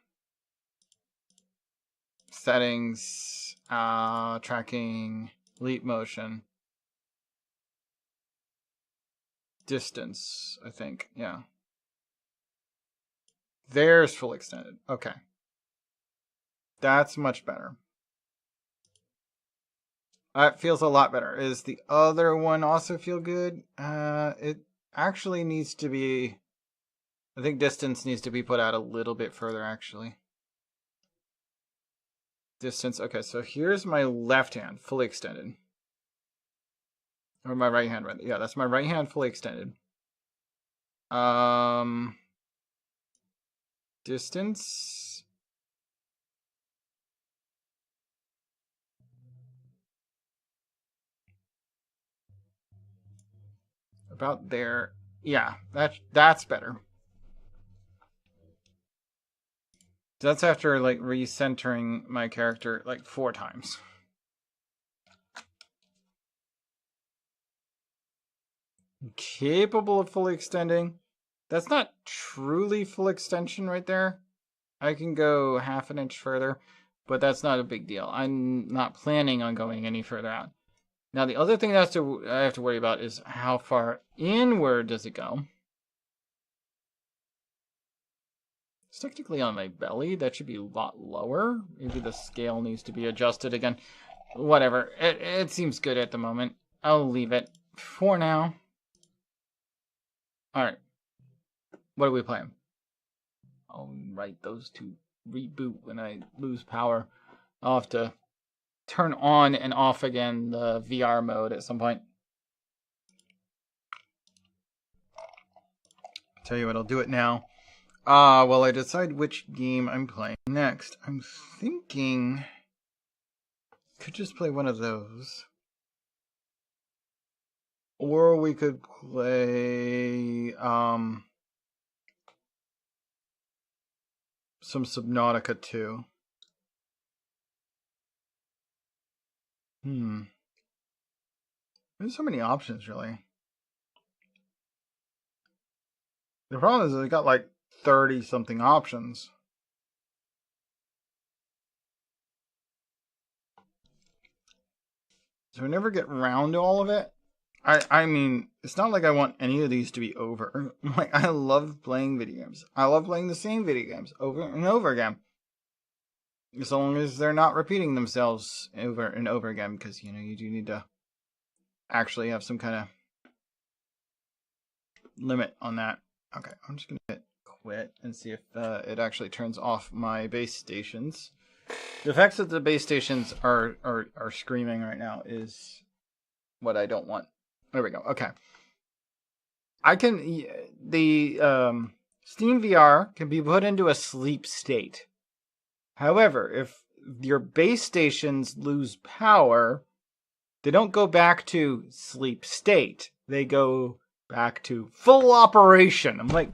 settings, tracking, leap motion, distance, I think, yeah. There's full extended. Okay. That's much better. That feels a lot better. Is the other one also feel good? It actually needs to be... I think distance needs to be put out a little bit further, actually. Distance. Okay, so here's my left hand, fully extended. Or my right hand, right? Yeah, that's my right hand fully extended. Distance. About there. Yeah, that's better. That's after like recentering my character like 4 times. Capable of fully extending. That's not truly full extension right there. I can go half an inch further, but that's not a big deal. I'm not planning on going any further out. Now, the other thing that I have to worry about is how far inward does it go? It's technically on my belly. That should be a lot lower. Maybe the scale needs to be adjusted again. Whatever. It seems good at the moment. I'll leave it for now. Alright. What are we playing? I'll write those to reboot when I lose power. I'll have to turn on and off again the VR mode at some point. Tell you what, I'll do it now. While I decide which game I'm playing next. I'm thinking... could just play one of those. Or we could play some Subnautica too. There's so many options, really. The problem is we got like 30 something options. So we never get around to all of it. I mean, it's not like I want any of these to be over. Like, I love playing video games. I love playing the same video games over and over again. As long as they're not repeating themselves over and over again, because, you know, you do need to actually have some kind of limit on that. Okay, I'm just going to hit quit and see if it actually turns off my base stations. The fact that the base stations are screaming right now is what I don't want. There we go. Okay. The Steam VR can be put into a sleep state. However, if your base stations lose power, they don't go back to sleep state. They go back to full operation. I'm like,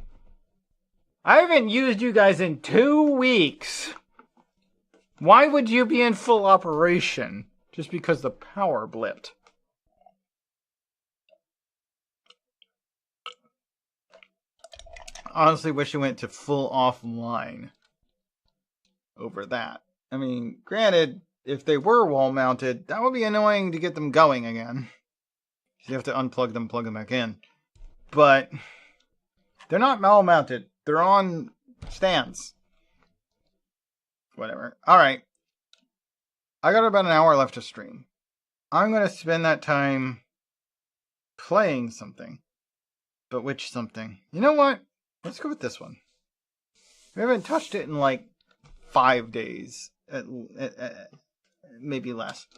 I haven't used you guys in 2 weeks. Why would you be in full operation just because the power blipped? Honestly wish you went to full offline over that. I mean, granted, if they were wall mounted, that would be annoying to get them going again. You have to unplug them, plug them back in. But they're not wall mounted. They're on stands. Whatever. Alright. I got about an hour left to stream. I'm going to spend that time playing something. But which something? You know what? Let's go with this one. We haven't touched it in like 5 days. Maybe less.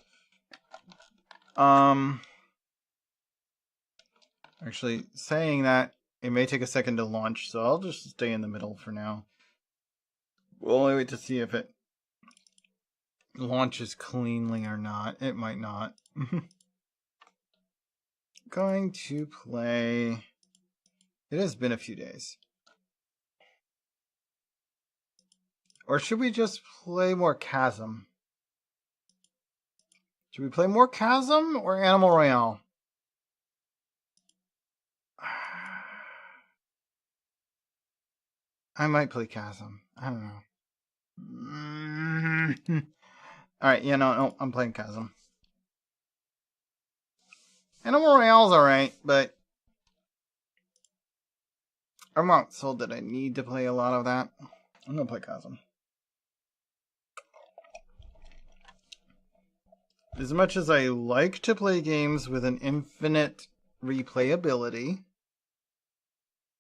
Actually, saying that, it may take a second to launch, so I'll just stay in the middle for now. We'll only wait to see if it launches cleanly or not. It might not. Going to play... It has been a few days. Or should we just play more Chasm? Should we play more Chasm or Animal Royale? I might play Chasm. I don't know. Alright, yeah, no, I'm playing Chasm. Animal Royale's alright, but I'm not sold that I need to play a lot of that. I'm gonna play Chasm. As much as I like to play games with an infinite replayability,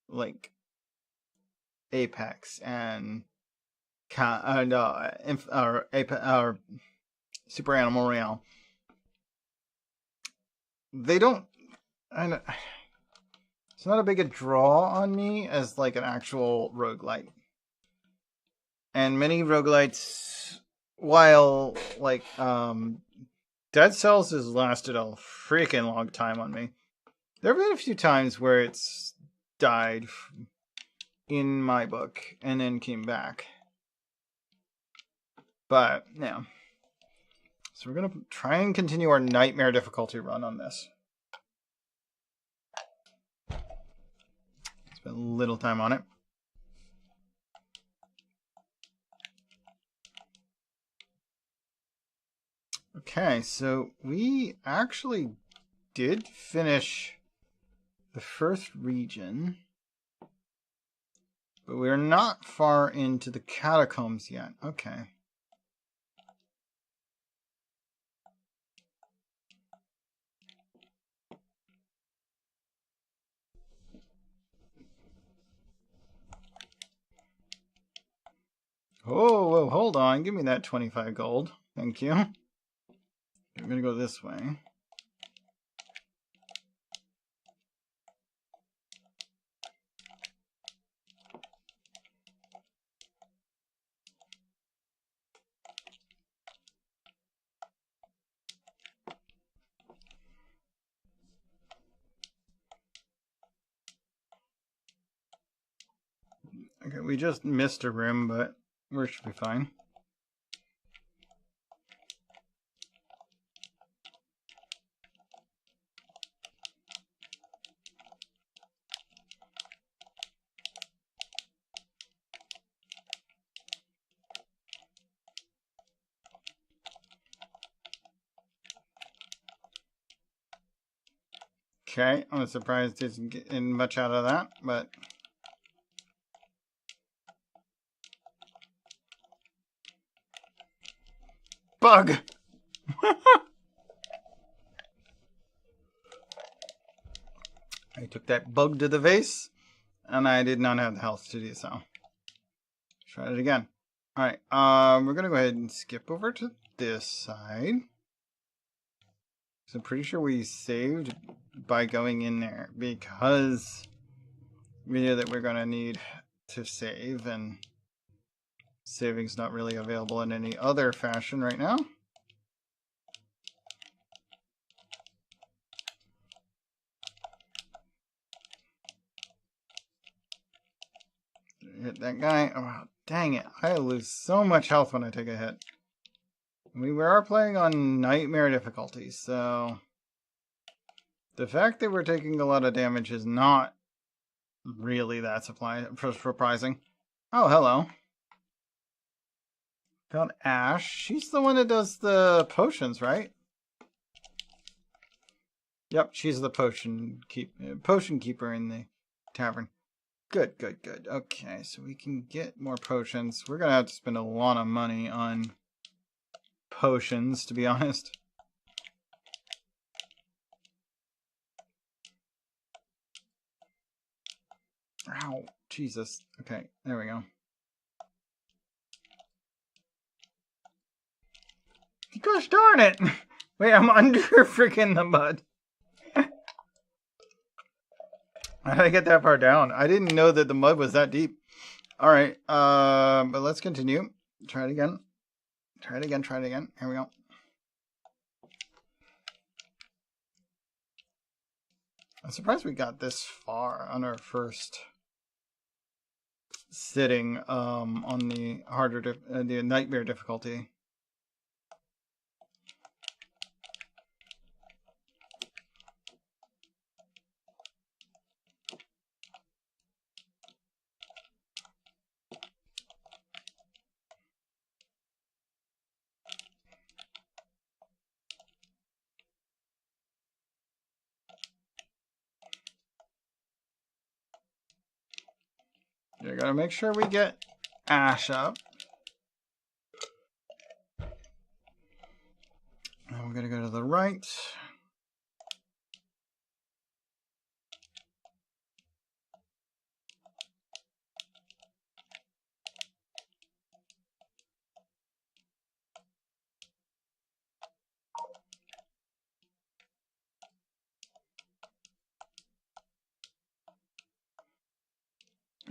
like Apex and Super Animal Royale, they don't. It's not a big a draw on me as like an actual roguelite. And many roguelites, while like Dead Cells has lasted a freaking long time on me. There have been a few times where it's died in my book and then came back. But, yeah. So we're going to try and continue our nightmare difficulty run on this. Spent a little time on it. Okay, so we actually did finish the first region, but we're not far into the catacombs yet. Okay. Oh, whoa, hold on. Give me that 25 gold. Thank you. I'm going to go this way. We just missed a room, but we should be fine. Okay, I'm surprised he isn't getting much out of that, but... Bug! I took that bug to the face, and I did not have the health to do so. Try it again. Alright, we're gonna go ahead and skip over to this side. So I'm pretty sure we saved by going in there, because we knew that we're gonna need to save, and saving's not really available in any other fashion right now. Hit that guy. Oh, dang it. I lose so much health when I take a hit. We are playing on nightmare difficulty, so the fact that we're taking a lot of damage is not really that surprising. Oh, hello. Found Ash. She's the one that does the potions, right? Yep, she's the potion keeper in the tavern. Good, good, good. Okay, so we can get more potions. We're gonna have to spend a lot of money on potions, to be honest. Ow, Jesus. Okay, there we go. Gosh darn it! Wait, I'm under freaking the mud. How did I get that far down? I didn't know that the mud was that deep. Alright, but let's continue. Try it again. Try it again, try it again. Here we go. I'm surprised we got this far on our first sitting on the the nightmare difficulty. You gotta make sure we get Ash up. And we're gonna go to the right.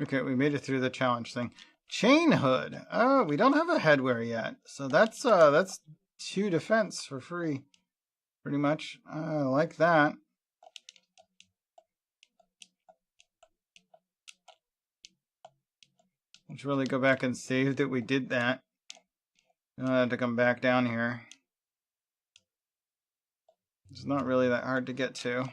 Okay, we made it through the challenge thing. Chain hood. Oh, we don't have a headwear yet. So that's 2 defense for free. Pretty much. I like that. Let's really go back and save that we did that. I don't have to come back down here. It's not really that hard to get to.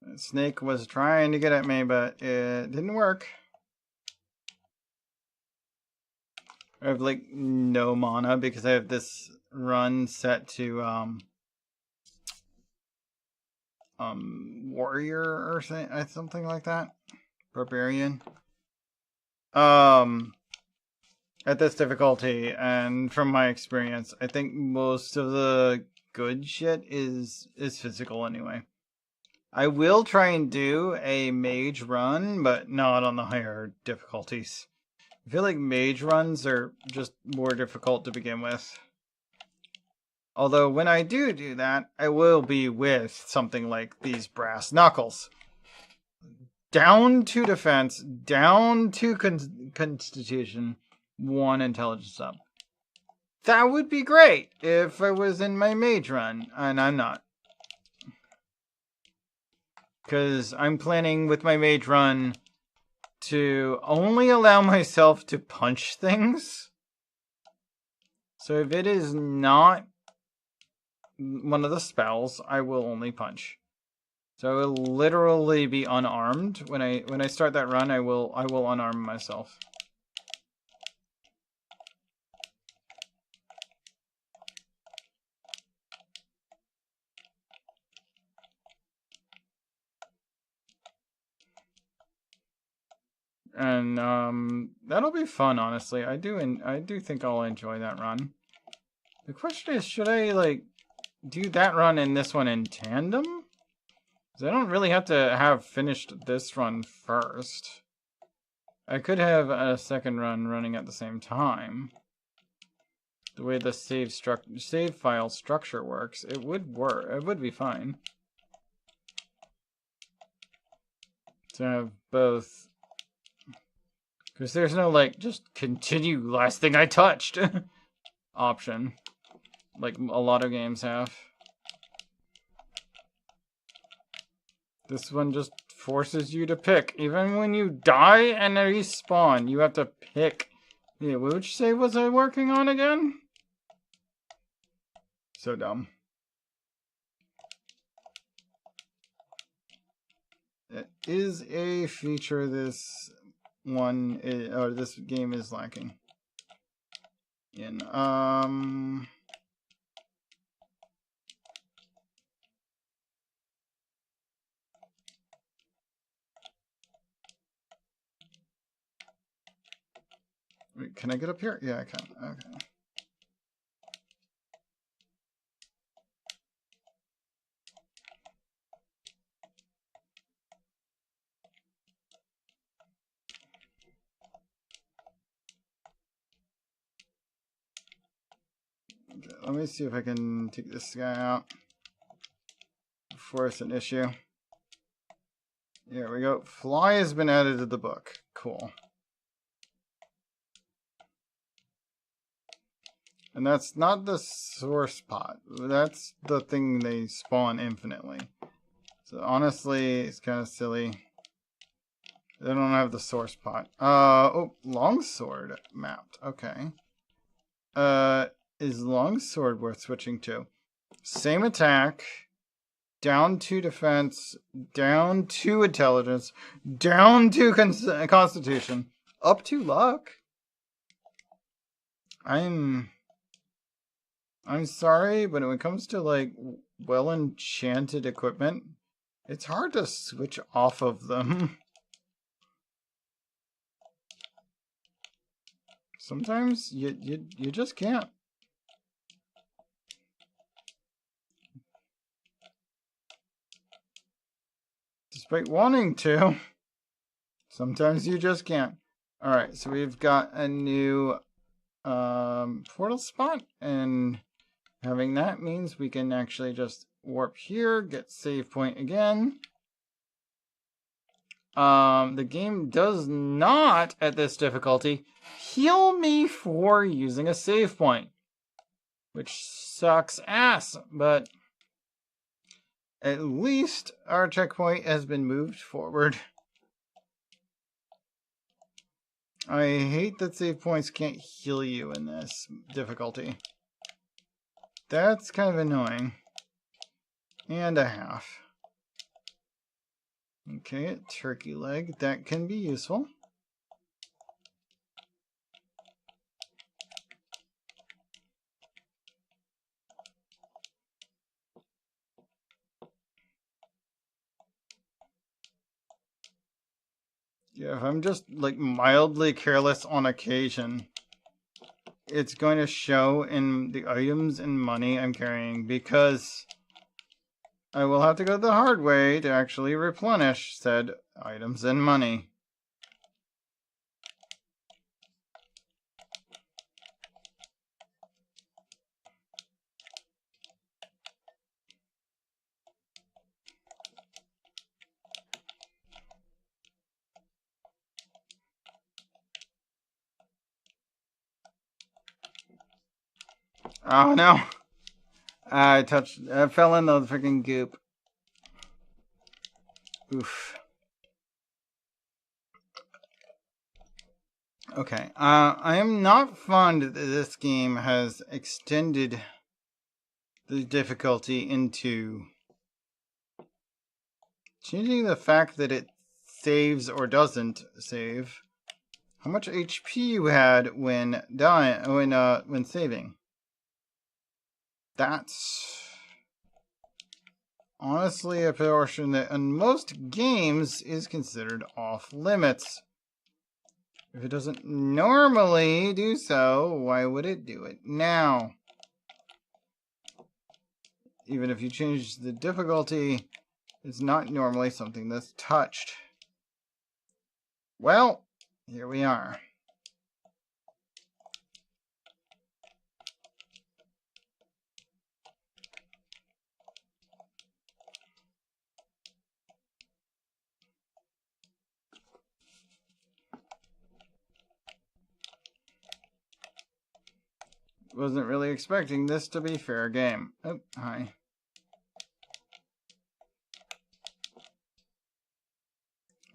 The snake was trying to get at me, but it didn't work. I have like no mana because I have this run set to warrior or something like that. Barbarian. At this difficulty, and from my experience, I think most of the good shit is physical anyway. I will try and do a mage run, but not on the higher difficulties. I feel like mage runs are just more difficult to begin with. Although when I do that, I will be with something like these brass knuckles. Down 2 defense, down 2 constitution, 1 intelligence up. That would be great if I was in my mage run, and I'm not. Because I'm planning with my mage run to only allow myself to punch things. So if it is not one of the spells, I will only punch. So I will literally be unarmed. When I start that run, I will unarm myself. And that'll be fun, honestly. I do think I'll enjoy that run. The question is, should I like do that run and this one in tandem? Because I don't really have to have finished this run first. I could have a second run running at the same time. The way the save file structure works, it would work. It would be fine to have both. Because there's no, like, just continue last thing I touched option. Like a lot of games have. This one just forces you to pick. Even when you die and respawn, you have to pick. Yeah, which save was I working on again? So dumb. It is a feature this one or this game is lacking in. Wait, can I get up here? Yeah, I can. Okay. Let me see if I can take this guy out before it's an issue. Here we go. Fly has been added to the book. Cool. And that's not the source pot. That's the thing they spawn infinitely. So honestly, it's kind of silly. They don't have the source pot. Oh, longsword mapped. Okay. Is longsword worth switching to? Same attack. Down 2 defense. Down 2 intelligence. Down 2 constitution. Up 2 luck. I'm sorry, but when it comes to like well enchanted equipment, it's hard to switch off of them. Sometimes you just can't. Despite wanting to, sometimes you just can't. Alright, so we've got a new portal spot, and having that means we can actually just warp here, get save point again. The game does not, at this difficulty, heal me for using a save point, which sucks ass, but at least our checkpoint has been moved forward. I hate that save points can't heal you in this difficulty. That's kind of annoying. And a half. Okay, turkey leg. That can be useful. Yeah, if I'm just like mildly careless on occasion, it's going to show in the items and money I'm carrying, because I will have to go the hard way to actually replenish said items and money. Oh no! I fell in the freaking goop. Oof. Okay. I am not fond that this game has extended the difficulty into changing the fact that it saves or doesn't save. How much HP you had when when saving? That's honestly a portion that in most games is considered off limits. If it doesn't normally do so, why would it do it now? Even if you change the difficulty, it's not normally something that's touched. Well, here we are. Wasn't really expecting this to be fair game. Oh, hi.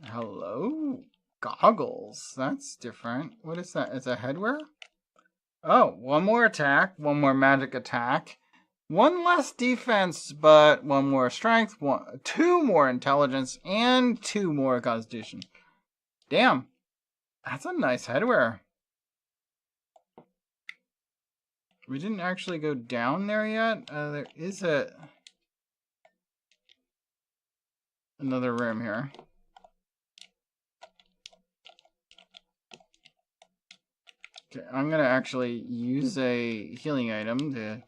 Hello? Goggles. That's different. What is that? Is that headwear? Oh, one more attack, one more magic attack, one less defense, but one more strength, two more intelligence, and two more constitution. Damn. That's a nice headwear. We didn't actually go down there yet. There is another room here. Okay, I'm gonna actually use a healing item to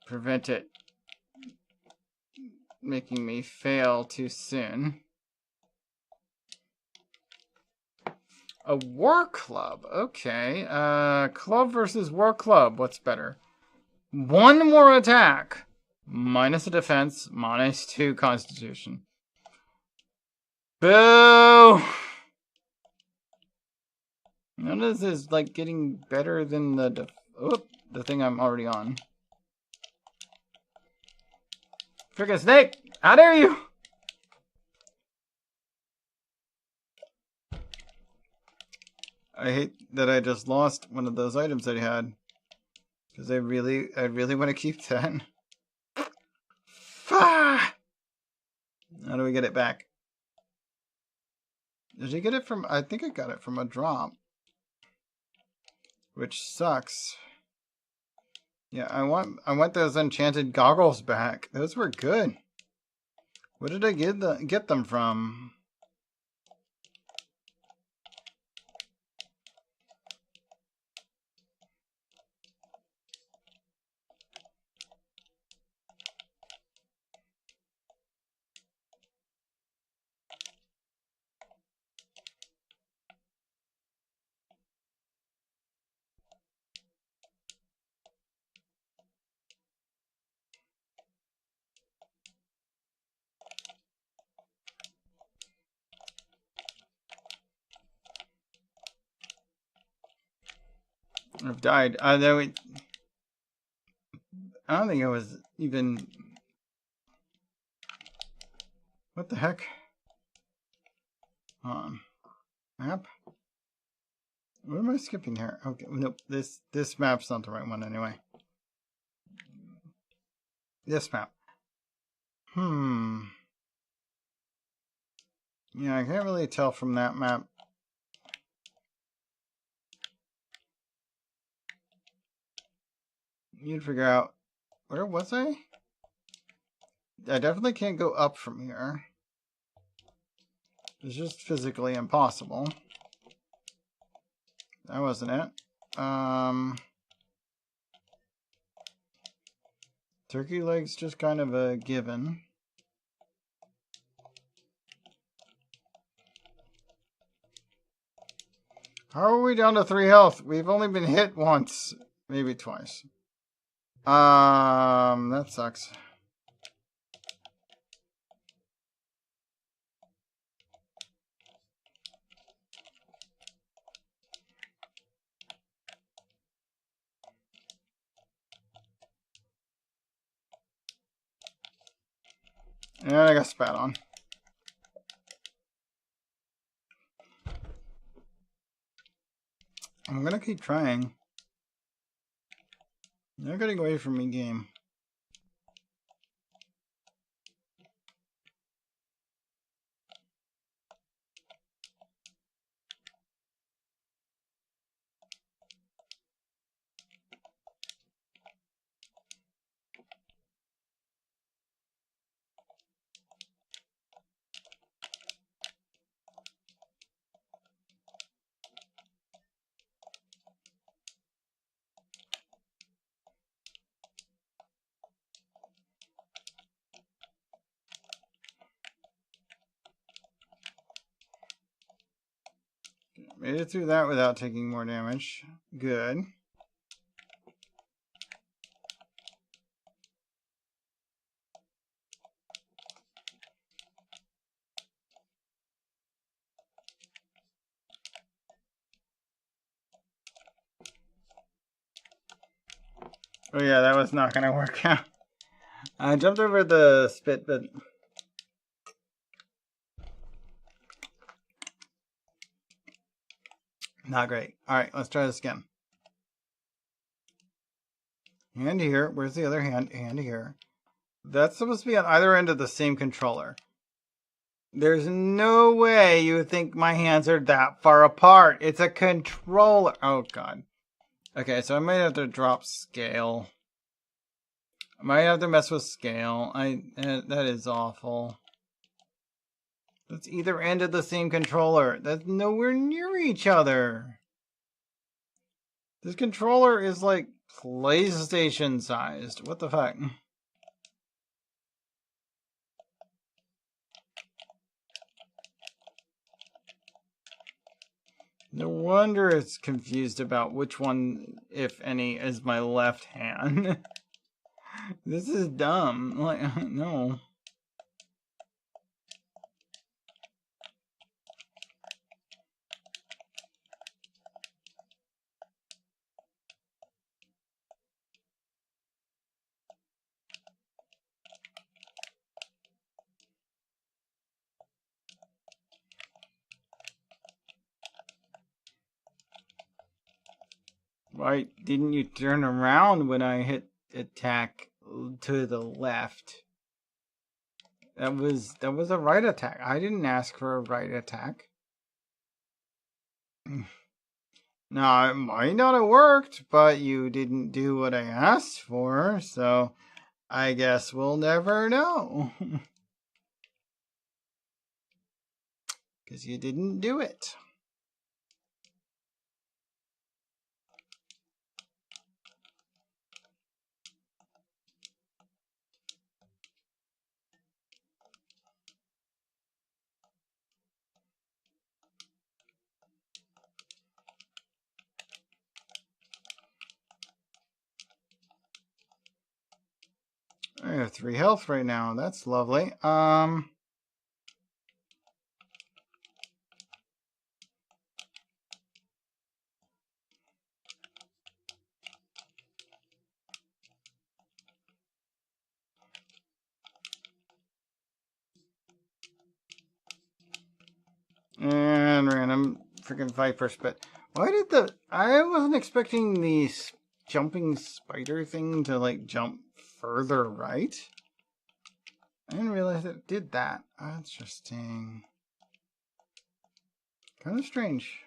prevent it making me fail too soon. A war club. Okay. Club versus war club. What's better? One more attack. Minus a defense. Minus 2 constitution. Boo! None of this is like getting better than the thing I'm already on. Frickin' snake! How dare you! I hate that I just lost one of those items I had. Because I really want to keep that. How do we get it back? Did I get it from... I think I got it from a drop. Which sucks. Yeah, I want those enchanted goggles back. Those were good. What did I get them from? I've died. I don't think it was even... What the heck? Map? What am I skipping here? Okay, nope. This map's not the right one anyway. This map. Yeah, I can't really tell from that map. You'd figure out... Where was I? I definitely can't go up from here. It's just physically impossible. That wasn't it. Turkey leg's just kind of a given. How are we down to 3 health? We've only been hit once. Maybe twice. That sucks. And I got spat on. I'm gonna keep trying. You're getting away from me, game. Made it through that without taking more damage. Good. Oh yeah, that was not gonna work out. I jumped over the spit, but not great. Alright, let's try this again. Hand here. Where's the other hand? Hand here. That's supposed to be on either end of the same controller. There's no way you would think my hands are that far apart. It's a controller. Oh, God. Okay, so I might have to drop scale. I might have to mess with scale. That is awful. That's either end of the same controller. That's nowhere near each other. This controller is like PlayStation sized. What the fuck? No wonder it's confused about which one, if any, is my left hand. This is dumb. Like, no. Why didn't you turn around when I hit attack to the left? That was a right attack. I didn't ask for a right attack. Now, it might not have worked, but you didn't do what I asked for, so I guess we'll never know. Because you didn't do it. I have 3 health right now. That's lovely. And random freaking Viper Spit. Why did I wasn't expecting the jumping spider thing to like jump further right. I didn't realize it did that. Interesting. Kind of strange.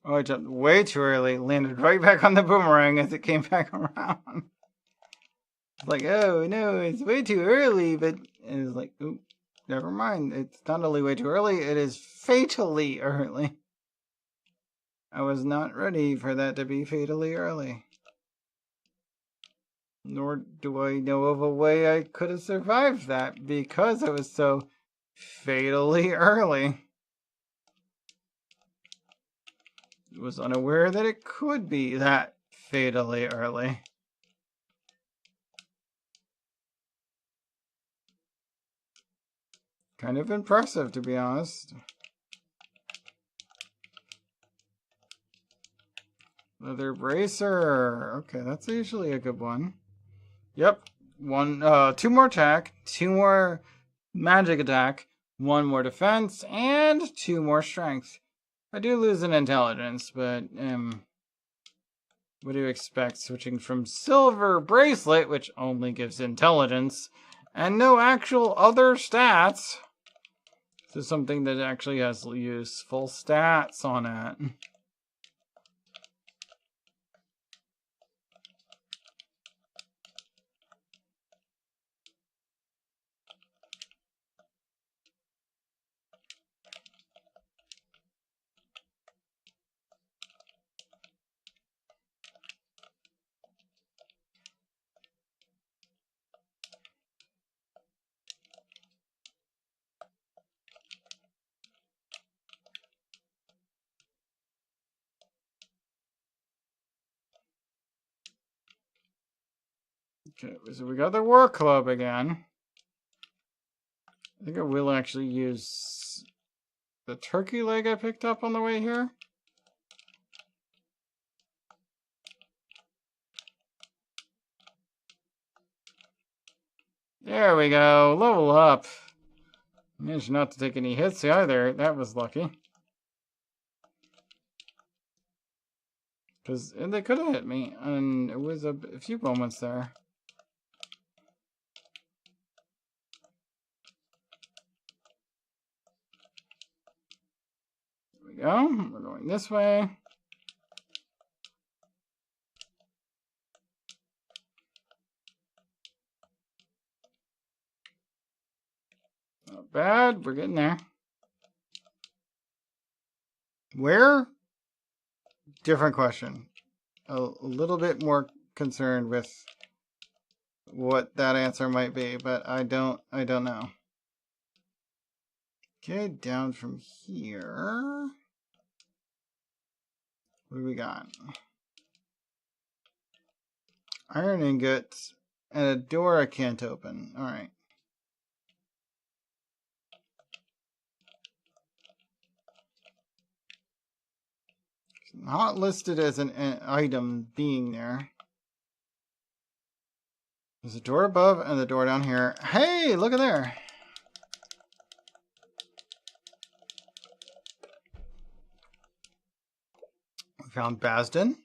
Oh, I jumped way too early. Landed right back on the boomerang as it came back around. It's like, oh no, it's way too early. But it's like, oop, never mind. It's not only way too early, it is fatally early. I was not ready for that to be fatally early. Nor do I know of a way I could have survived that because I was so fatally early. I was unaware that it could be that fatally early. Kind of impressive, to be honest. Leather bracer. Okay, that's usually a good one. Yep. Two more attack, 2 more magic attack, 1 more defense, and 2 more strength. I do lose an intelligence, but what do you expect? Switching from silver bracelet, which only gives intelligence, and no actual other stats, to something that actually has useful stats on it. Okay, so we got the war club again. I think I will actually use the turkey leg I picked up on the way here. There we go. Level up. Managed not to take any hits either. That was lucky. Because they could have hit me. And it was a few moments there. There we go. We're going this way. Not bad. We're getting there. Where? Different question. A little bit more concerned with what that answer might be, but I don't know. Okay, down from here. What do we got? Iron ingots and a door I can't open. Alright. Not listed as an item being there. There's a door above and the door down here. Hey, look at there. We found Basden.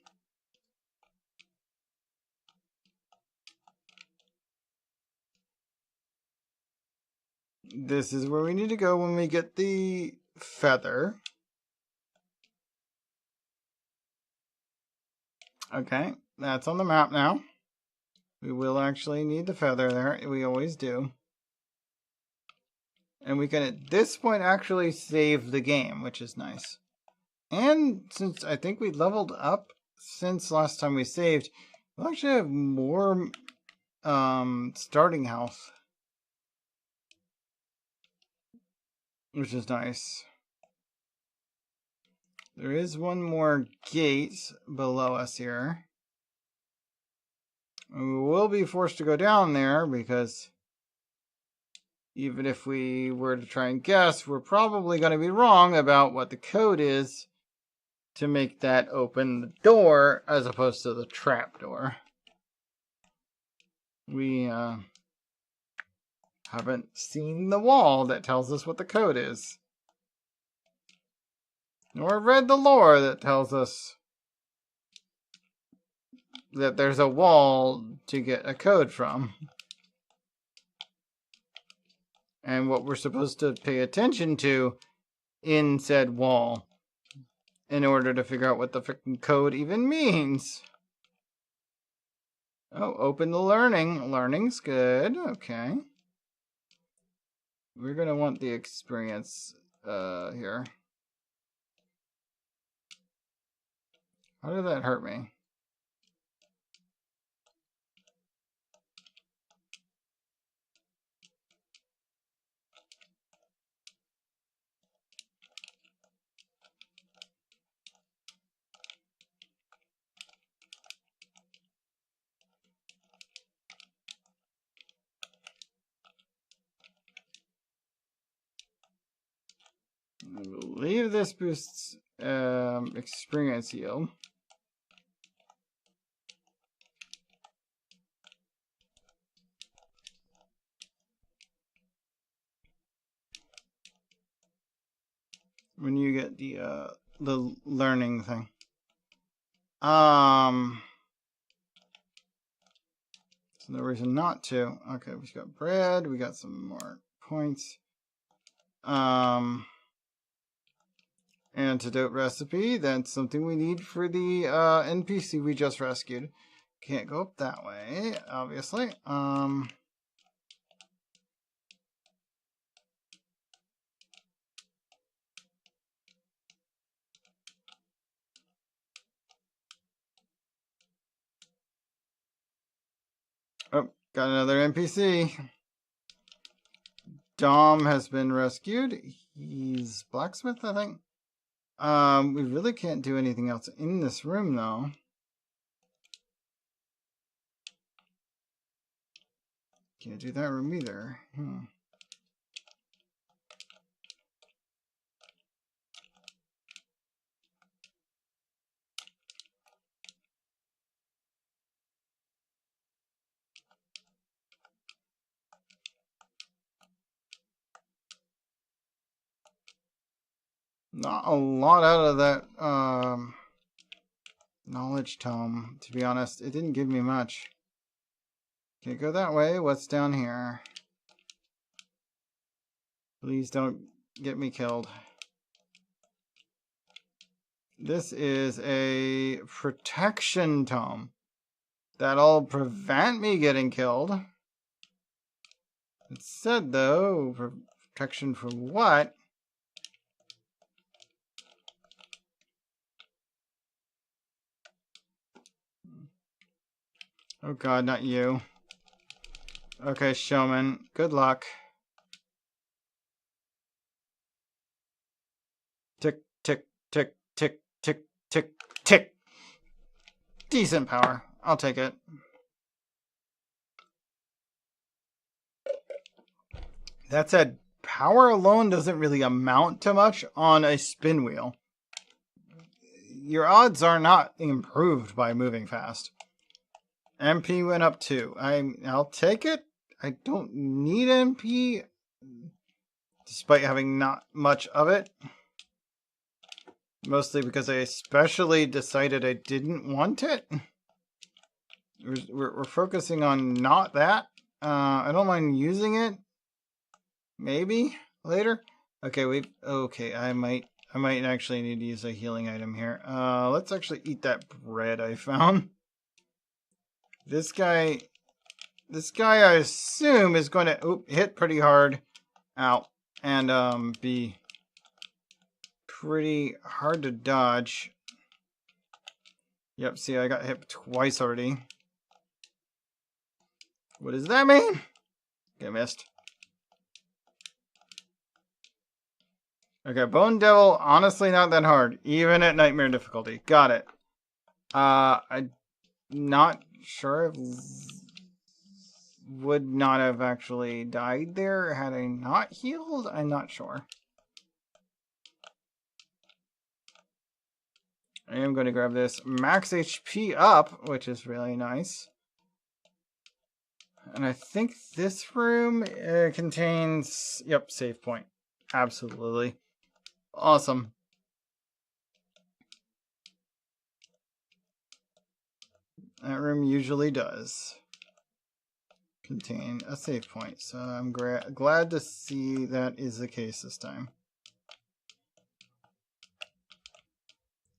This is where we need to go when we get the feather. Okay, that's on the map now. We will actually need the feather there. We always do. And we can, at this point, actually save the game, which is nice. And since I think we leveled up since last time we saved, we'll actually have more starting health, which is nice. There is one more gate below us here. We will be forced to go down there because even if we were to try and guess, we're probably going to be wrong about what the code is to make that open the door as opposed to the trap door. We haven't seen the wall that tells us what the code is, nor read the lore that tells us that there's a wall to get a code from. And what we're supposed to pay attention to in said wall in order to figure out what the freaking code even means. Oh, open the learning. Learning's good. Okay. We're going to want the experience here. How did that hurt me? I believe this boosts experience yield. When you get the learning thing. There's no reason not to. Okay, we've got bread, we got some more points. Antidote recipe, that's something we need for the NPC we just rescued. Can't go up that way, obviously. Oh, got another NPC. Dom has been rescued. He's blacksmith, I think. We really can't do anything else in this room, though. Can't do that room either. Not a lot out of that knowledge tome, to be honest. It didn't give me much. Can't go that way. What's down here? Please don't get me killed. This is a protection tome. That'll prevent me getting killed. It said, though, protection for what? Oh god, not you. Okay, showman. Good luck. Tick, tick, tick, tick, tick, tick, tick. Decent power. I'll take it. That said, power alone doesn't really amount to much on a spin wheel. Your odds are not improved by moving fast. MP went up too. I'll take it. I don't need MP, despite having not much of it. Mostly because I especially decided I didn't want it. We're focusing on not that. I don't mind using it. Maybe later. Okay, I might actually need to use a healing item here. Let's actually eat that bread I found. This guy I assume is going to hit pretty hard out and be pretty hard to dodge. Yep, see, I got hit twice already. What does that mean? Okay, missed. Okay, Bone Devil, honestly not that hard, even at nightmare difficulty. Got it. I'm not sure if would not have actually died there had I not healed. I'm not sure. I am going to grab this max HP up, which is really nice. And I think this room contains, yep, save point. Absolutely. Awesome. That room usually does contain a save point, so I'm glad to see that is the case this time.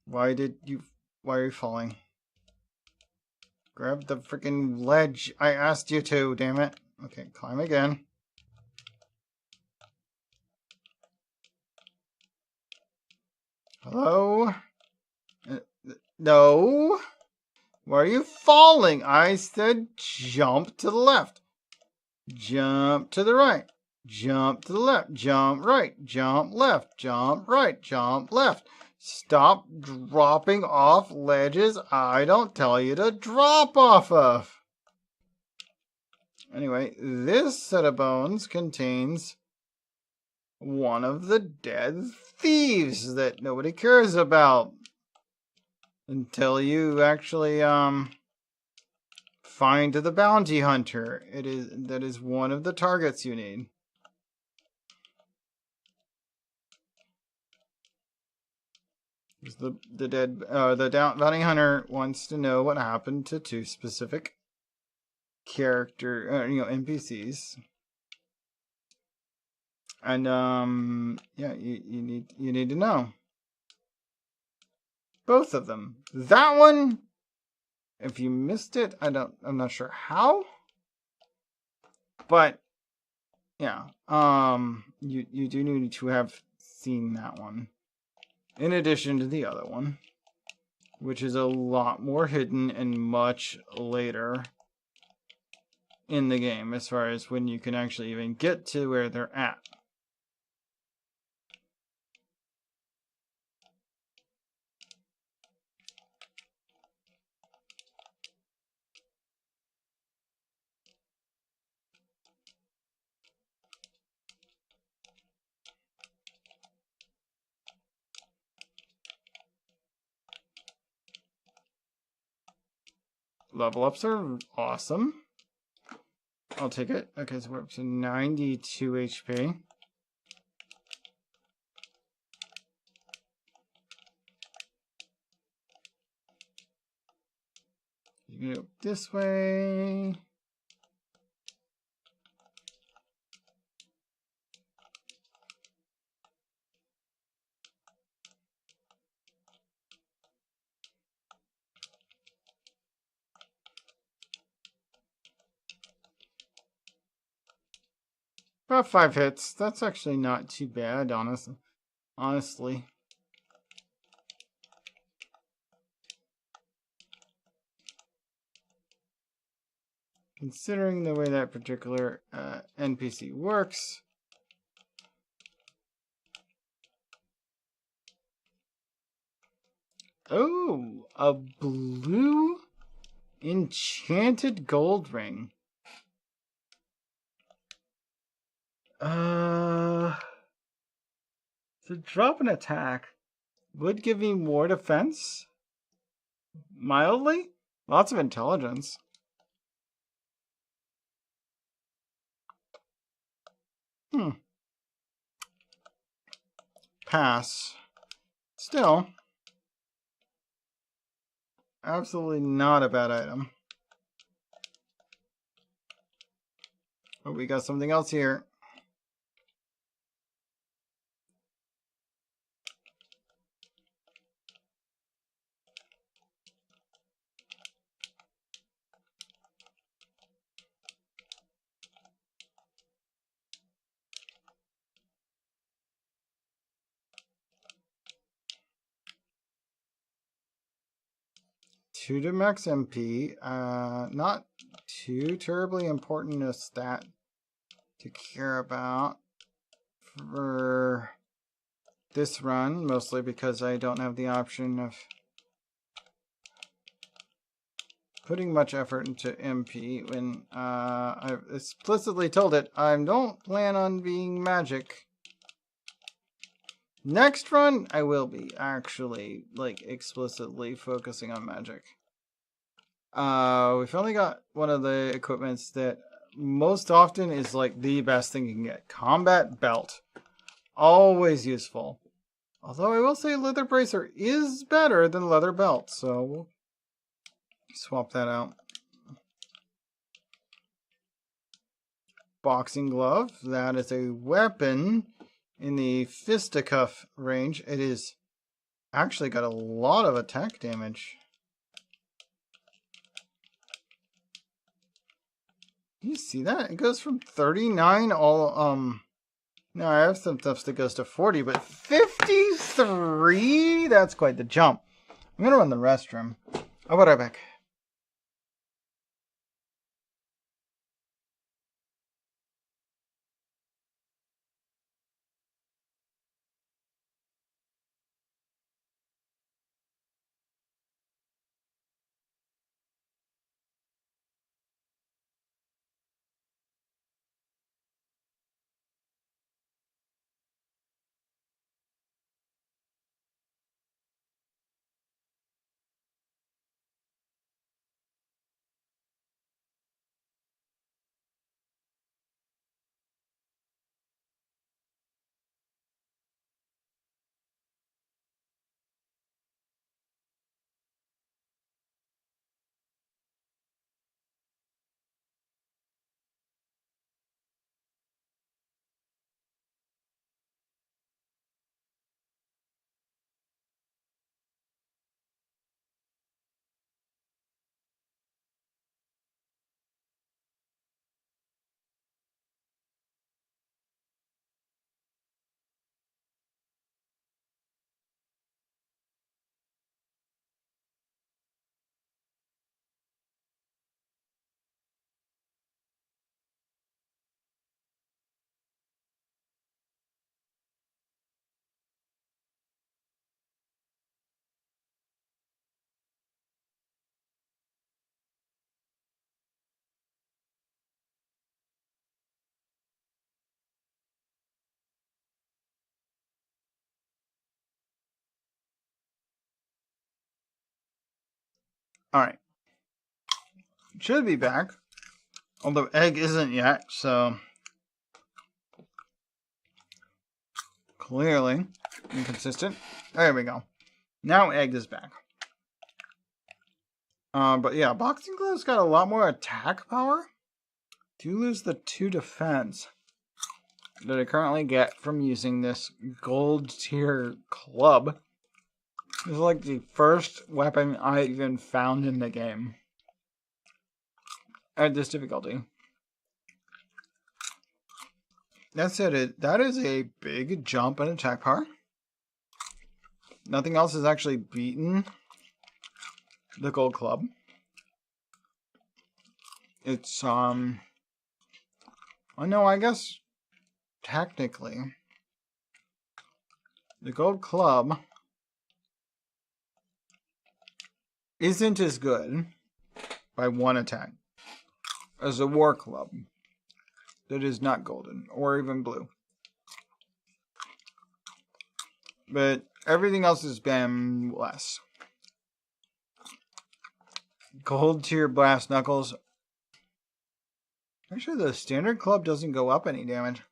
Why are you falling? Grab the freaking ledge. I asked you to, damn it. Okay, climb again. Hello? No. Why are you falling? I said jump to the left. Jump to the right. Jump to the left. Jump right. Jump left. Jump right. Jump left. Stop dropping off ledges I don't tell you to drop off of. Anyway, this set of bones contains one of the dead thieves that nobody cares about until you actually find the bounty hunter. That is one of the targets you need. The bounty hunter wants to know what happened to two specific NPCs. And yeah, you need to know both of them. That one, if you missed it, I'm not sure how, but yeah, you do need to have seen that one in addition to the other one, which is a lot more hidden and much later in the game as far as when you can actually even get to where they're at. Level ups are awesome. I'll take it. Okay, so we're up to 92 HP. You can go this way. About 5 hits. That's actually not too bad, honestly. Considering the way that particular NPC works. Oh, a blue enchanted gold ring. To drop an attack would give me more defense. Mildly? Lots of intelligence. Pass. Still, absolutely not a bad item. Oh, we got something else here. Two to max MP. Not too terribly important a stat to care about for this run, mostly because I don't have the option of putting much effort into MP when I've explicitly told it I don't plan on being magic. Next run, I will be actually explicitly focusing on magic. We've only got one of the equipments that most often is the best thing you can get. Combat belt. Always useful. Although I will say leather bracer is better than leather belt, so we'll swap that out. Boxing glove. That is a weapon in the fisticuff range. It is actually got a lot of attack damage. You see that? It goes from 39 all now I have some stuff that goes to 40, but 53? That's quite the jump. I'm gonna run the restroom. I'll be right back. Alright. Should be back. Although egg isn't yet, so clearly inconsistent. There we go. Now egg is back. But yeah, Boxing Glove's got a lot more attack power. Do lose the 2 defense that I currently get from using this gold tier club. This is like the first weapon I even found in the game at this difficulty. That said, that is a big jump in attack power. Nothing else has actually beaten the gold club. It's, oh no, I guess technically the gold club isn't as good by 1 attack as a war club that is not golden or even blue. But everything else has been less. Gold tier brass knuckles. Actually, the standard club doesn't go up any damage.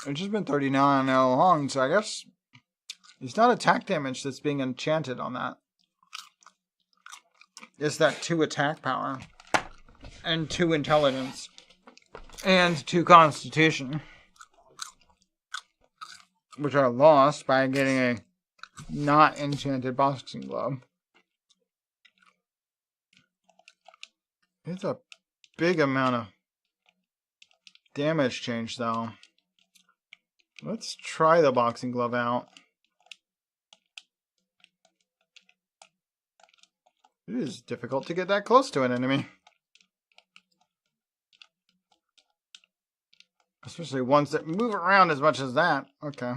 It's just been 39 now long, so I guess it's not attack damage that's being enchanted on that. It's that 2 attack power, and 2 intelligence, and 2 constitution, which are lost by getting a not enchanted boxing glove. It's a big amount of damage change, though. Let's try the boxing glove out. It is difficult to get that close to an enemy. Especially ones that move around as much as that. Okay.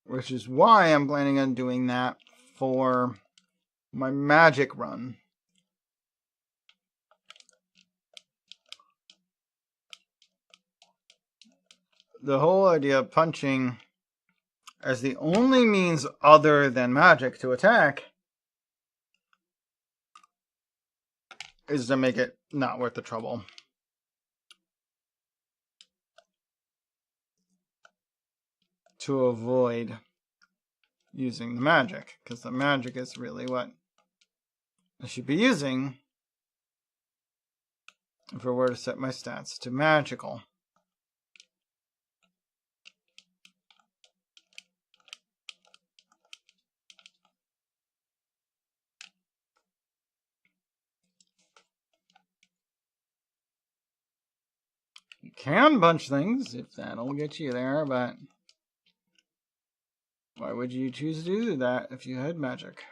Which is why I'm planning on doing that for my magic run. The whole idea of punching as the only means other than magic to attack is to make it not worth the trouble. To avoid using the magic, because the magic is really what I should be using if I were to set my stats to magical. You can punch things if that'll get you there, but why would you choose to do that if you had magic?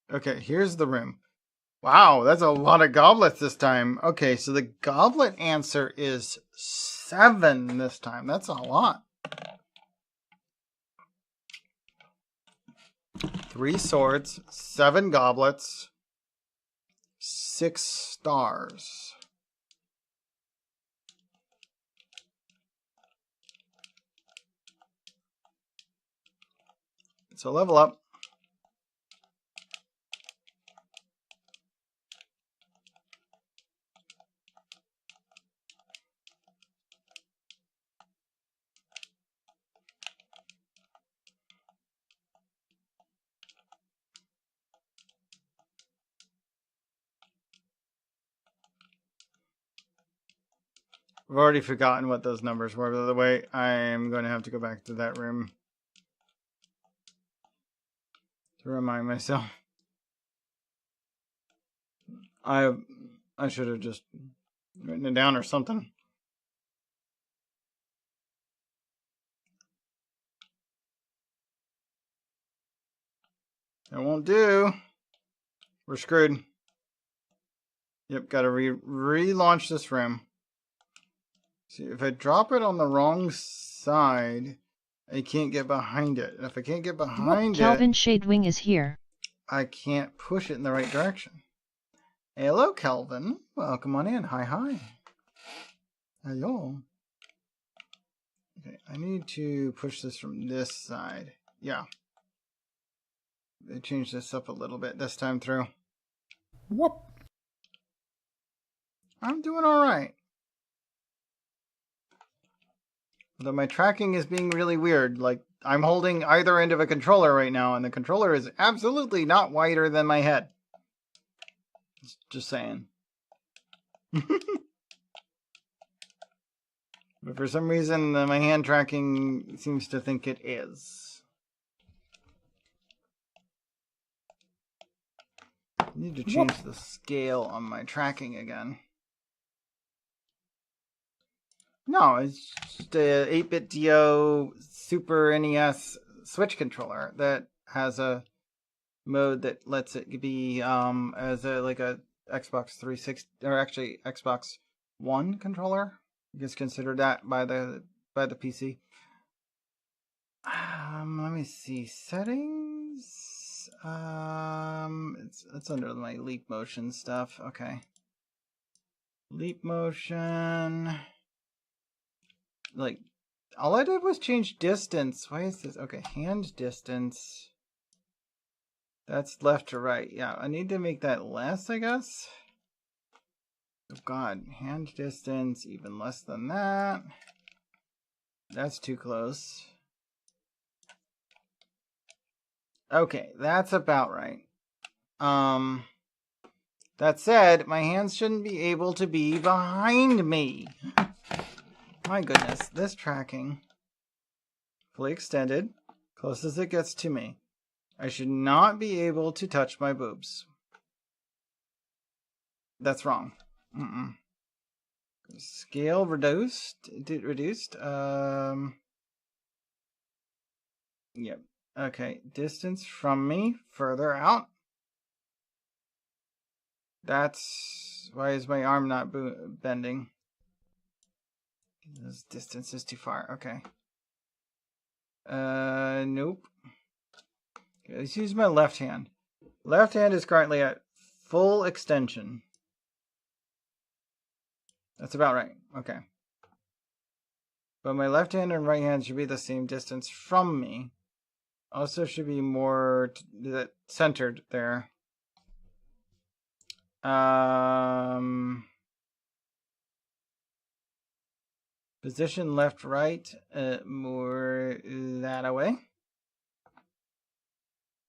Okay, here's the room. Wow, that's a lot of goblets this time. Okay, so the goblet answer is 7 this time. That's a lot. 3 swords, 7 goblets, 6 stars. It's a level up. I've already forgotten what those numbers were. By the way, I am going to have to go back to that room to remind myself. I should have just written it down or something. That won't do. We're screwed. Yep, gotta relaunch this room. See, if I drop it on the wrong side, I can't get behind it. And if I can't get behind Kelvin it, Shadewing is here. I can't push it in the right direction. Hello, Kelvin. Welcome on in. Hi, hi. Hello. Okay, I need to push this from this side. Yeah. They changed this up a little bit this time through. Whoop. I'm doing alright. Although my tracking is being really weird. Like, I'm holding either end of a controller right now, and the controller is absolutely not wider than my head. Just saying. But for some reason, my hand tracking seems to think it is. I need to change the scale on my tracking again. No, it's just a 8-bit DO Super NES Switch controller that has a mode that lets it be as a Xbox 360 or actually Xbox One controller. You guys consider that by the PC. Let me see settings. It's under my leap motion stuff. Okay, leap motion. Like, all I did was change distance. Why is this? Okay, hand distance. That's left to right. Yeah, I need to make that less, I guess. Oh god, hand distance, even less than that. That's too close. Okay, that's about right. That said, my hands shouldn't be able to be behind me. My goodness, this tracking. Fully extended, close as it gets to me. I should not be able to touch my boobs. That's wrong. Scale reduced. Yep. Okay. Distance from me, further out. That's why is my arm not bending? This distance is too far. Okay. Nope. Okay, let's use my left hand. Left hand is currently at full extension. That's about right. Okay. But my left hand and right hand should be the same distance from me. Also should be more centered there. Position left, right, more that away.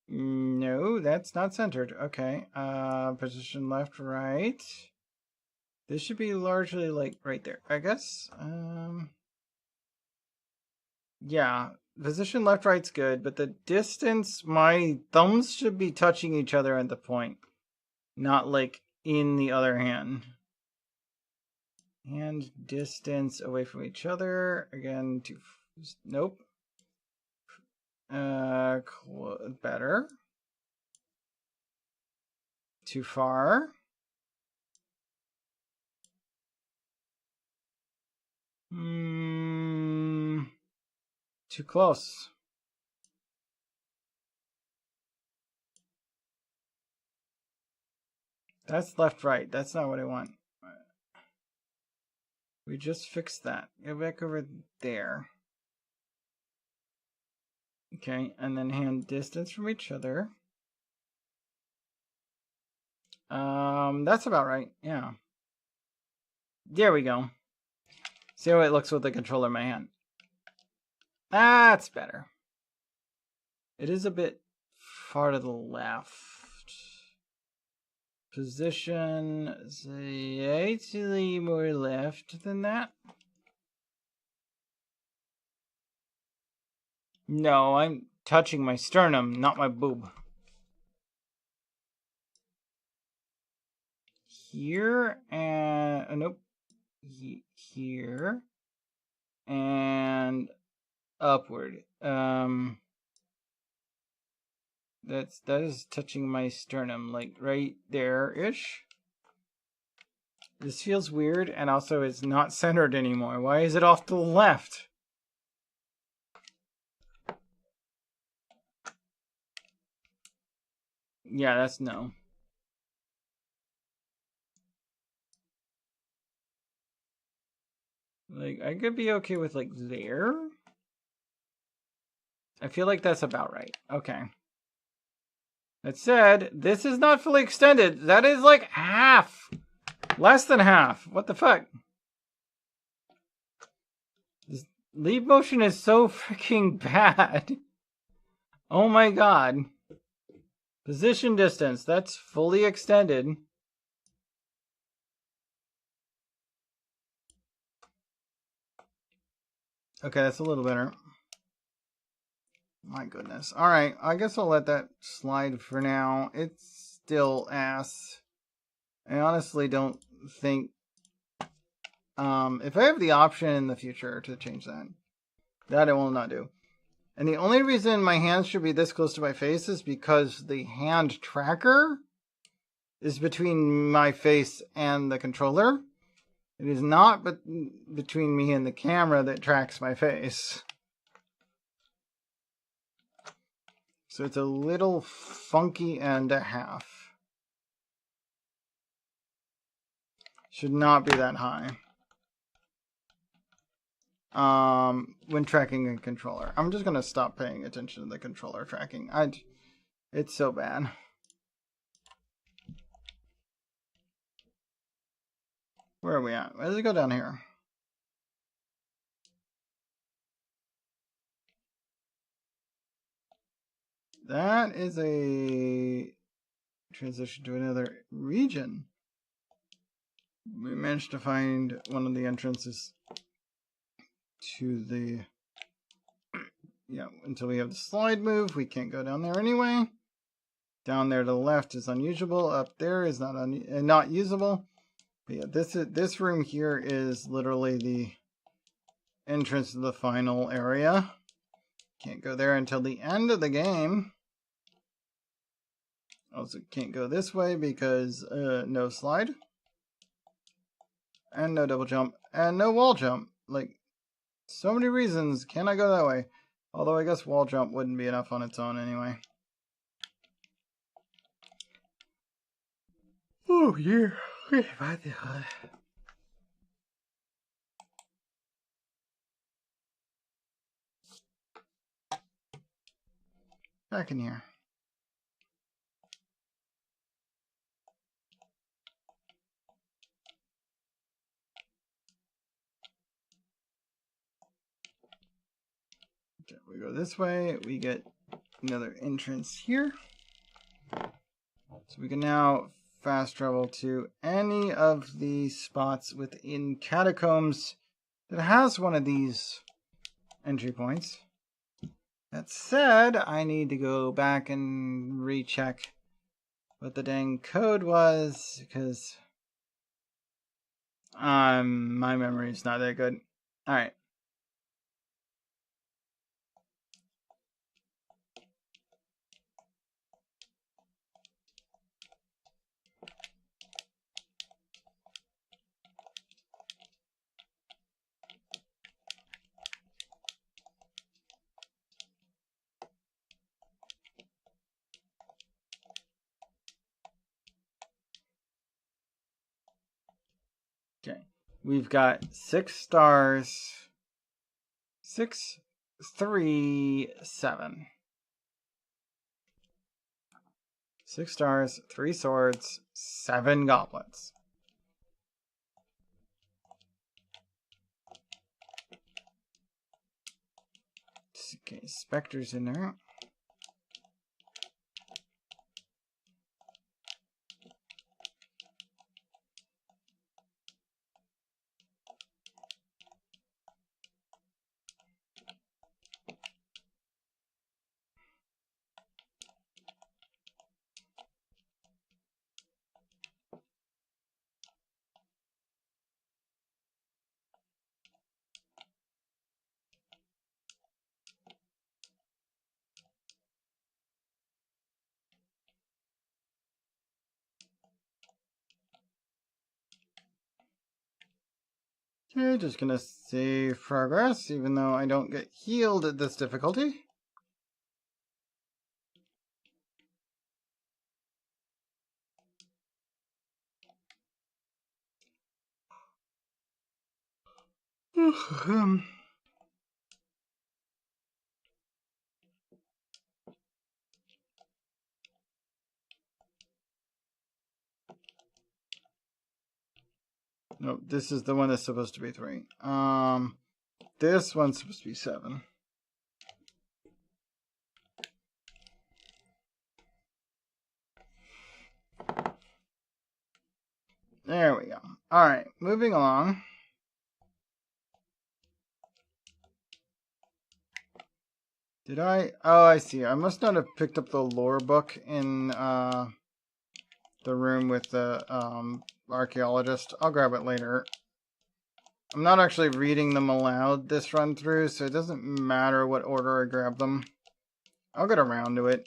No, that's not centered. Okay. Position left, right. This should be largely like right there, I guess. Yeah, position left, right's good, but the distance, my thumbs should be touching each other at the point, not like in the other hand. Hand distance away from each other. Again, nope. Better. Too far. Too close. That's left, right. That's not what I want. We just fixed that. Go back over there. Okay, and then hand distance from each other. That's about right. Yeah. There we go. See how it looks with the controller in my hand. That's better. It is a bit far to the left. Position slightly more left than that. No, I'm touching my sternum, not my boob. Here and nope. Here and upward. That is touching my sternum, like right there-ish. This feels weird, and also it's not centered anymore. Why is it off to the left? Yeah, that's no. Like, I could be okay with, like, there. I feel like that's about right. Okay. That said, this is not fully extended. That is, like, half. Less than half. What the fuck? This leap motion is so freaking bad. Oh my god. Position distance. That's fully extended. Okay, that's a little better. My goodness. Alright, I guess I'll let that slide for now. It's still ass. I honestly don't think... if I have the option in the future to change that I will not do. And the only reason my hands should be this close to my face is because the hand tracker is between my face and the controller. It is not between me and the camera that tracks my face. So it's a little funky and a half. Should not be that high. When tracking a controller. I'm just going to stop paying attention to the controller tracking. It's so bad. Where are we at? Where does it go down here? That is a transition to another region. We managed to find one of the entrances to the... Yeah, until we have the slide move, we can't go down there anyway. Down there to the left is unusable. Up there is not usable. But yeah, this room here is literally the entrance to the final area. Can't go there until the end of the game. Also can't go this way because no slide. And no double jump. And no wall jump. Like, so many reasons can I go that way. Although I guess wall jump wouldn't be enough on its own anyway. Oh yeah. Back in here. Okay, we go this way. We get another entrance here. So we can now fast travel to any of the spots within Catacombs that has one of these entry points. That said, I need to go back and recheck what the dang code was, because my memory is not that good. Alright. Okay. We've got 6 stars. 6, 3, 7. 6 stars, 3 swords, 7 goblets. Okay, specters in there. Okay, just gonna save progress, even though I don't get healed at this difficulty. No, this is the one that's supposed to be 3. This one's supposed to be 7. There we go. Alright, moving along. Did I? Oh, I see. I must not have picked up the lore book in the room with the archaeologist. I'll grab it later. I'm not actually reading them aloud this run through, so it doesn't matter what order I grab them. I'll get around to it.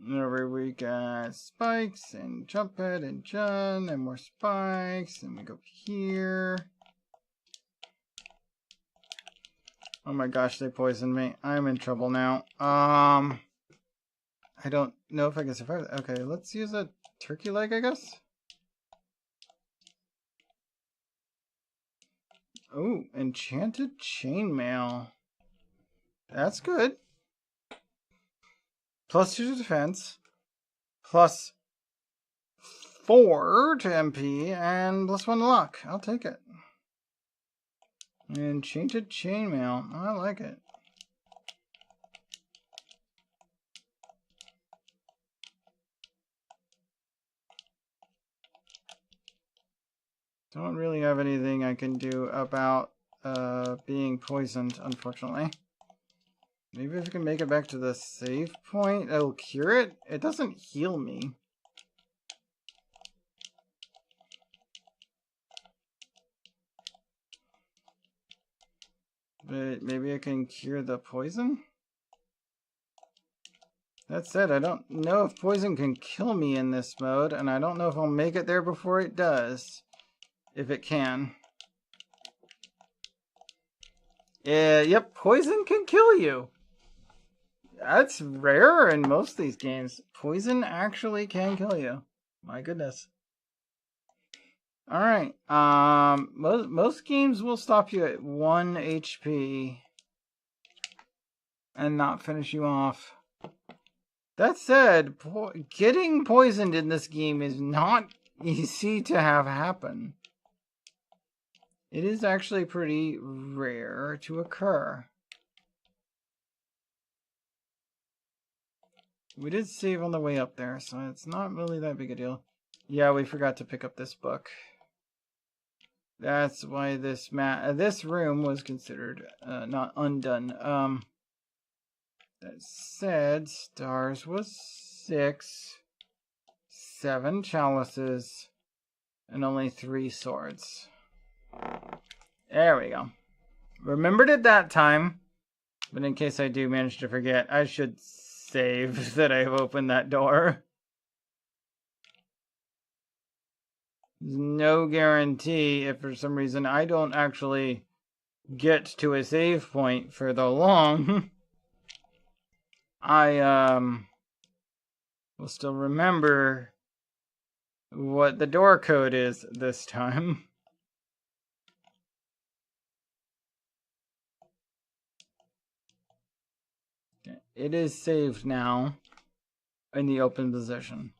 Over we got spikes and jump it and John and more spikes, and we go here. Oh my gosh, they poisoned me. I'm in trouble now. I don't know if I can survive that. Okay, let's use a turkey leg, I guess. Oh, enchanted chainmail. That's good. +2 to defense. +4 to MP. And +1 to luck. I'll take it. Enchanted chainmail. I like it. Don't really have anything I can do about being poisoned, unfortunately. Maybe if I can make it back to the save point, it'll cure it. It doesn't heal me. But maybe I can cure the poison? That said, I don't know if poison can kill me in this mode, and I don't know if I'll make it there before it does. If it can. Yep, poison can kill you. That's rare in most of these games. Poison actually can kill you. My goodness. Alright, most games will stop you at 1 HP and not finish you off. That said, getting poisoned in this game is not easy to have happen. It is actually pretty rare to occur. We did save on the way up there, so it's not really that big a deal. Yeah, we forgot to pick up this book. That's why this room was considered not undone. That said, stars was 6, 7 chalices, and only 3 swords. There we go. Remembered it that time, but in case I do manage to forget, I should save that I've opened that door. There's no guarantee if for some reason I don't actually get to a save point for the long. I will still remember what the door code is this time. Okay. It is saved now in the open position.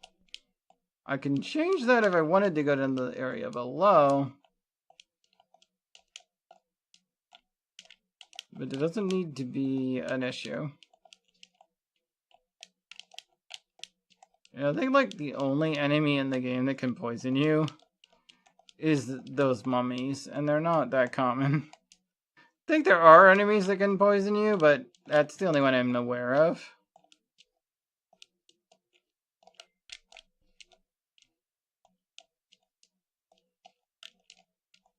I can change that if I wanted to go to the area below. But it doesn't need to be an issue. Yeah, I think like the only enemy in the game that can poison you is those mummies, and they're not that common. I think there are enemies that can poison you, but that's the only one I'm aware of.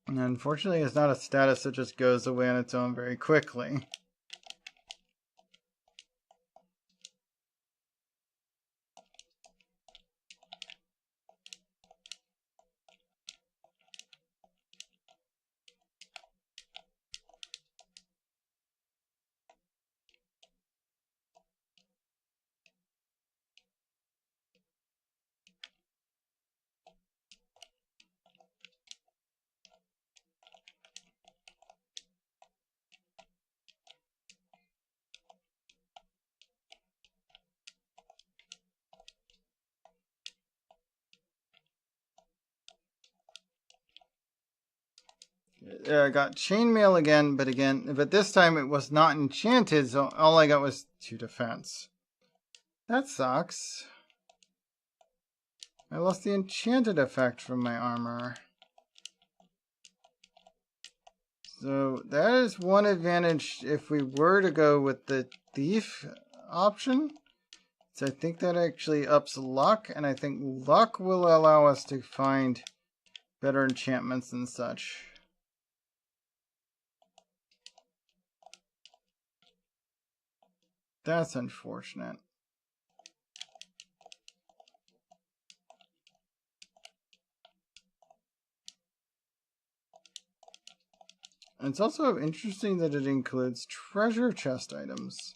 And unfortunately, it's not a status that just goes away on its own very quickly. I got chainmail again, but this time it was not enchanted, so all I got was 2 defense. That sucks. I lost the enchanted effect from my armor. So that is one advantage if we were to go with the thief option. So I think that actually ups luck, and I think luck will allow us to find better enchantments and such. That's unfortunate. And it's also interesting that it includes treasure chest items.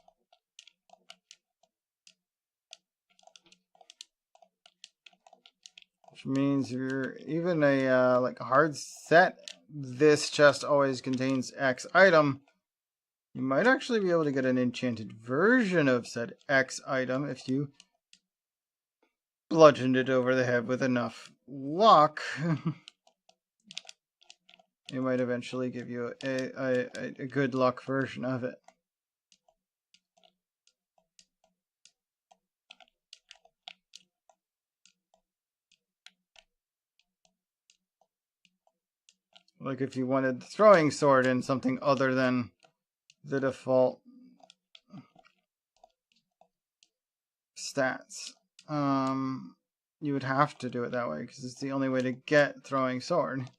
Which means you're even a like hard set, this chest always contains X item. You might actually be able to get an enchanted version of said X item if you bludgeoned it over the head with enough luck. It might eventually give you a good luck version of it. Like if you wanted the throwing sword in something other than the default stats. You would have to do it that way because it's the only way to get throwing sword.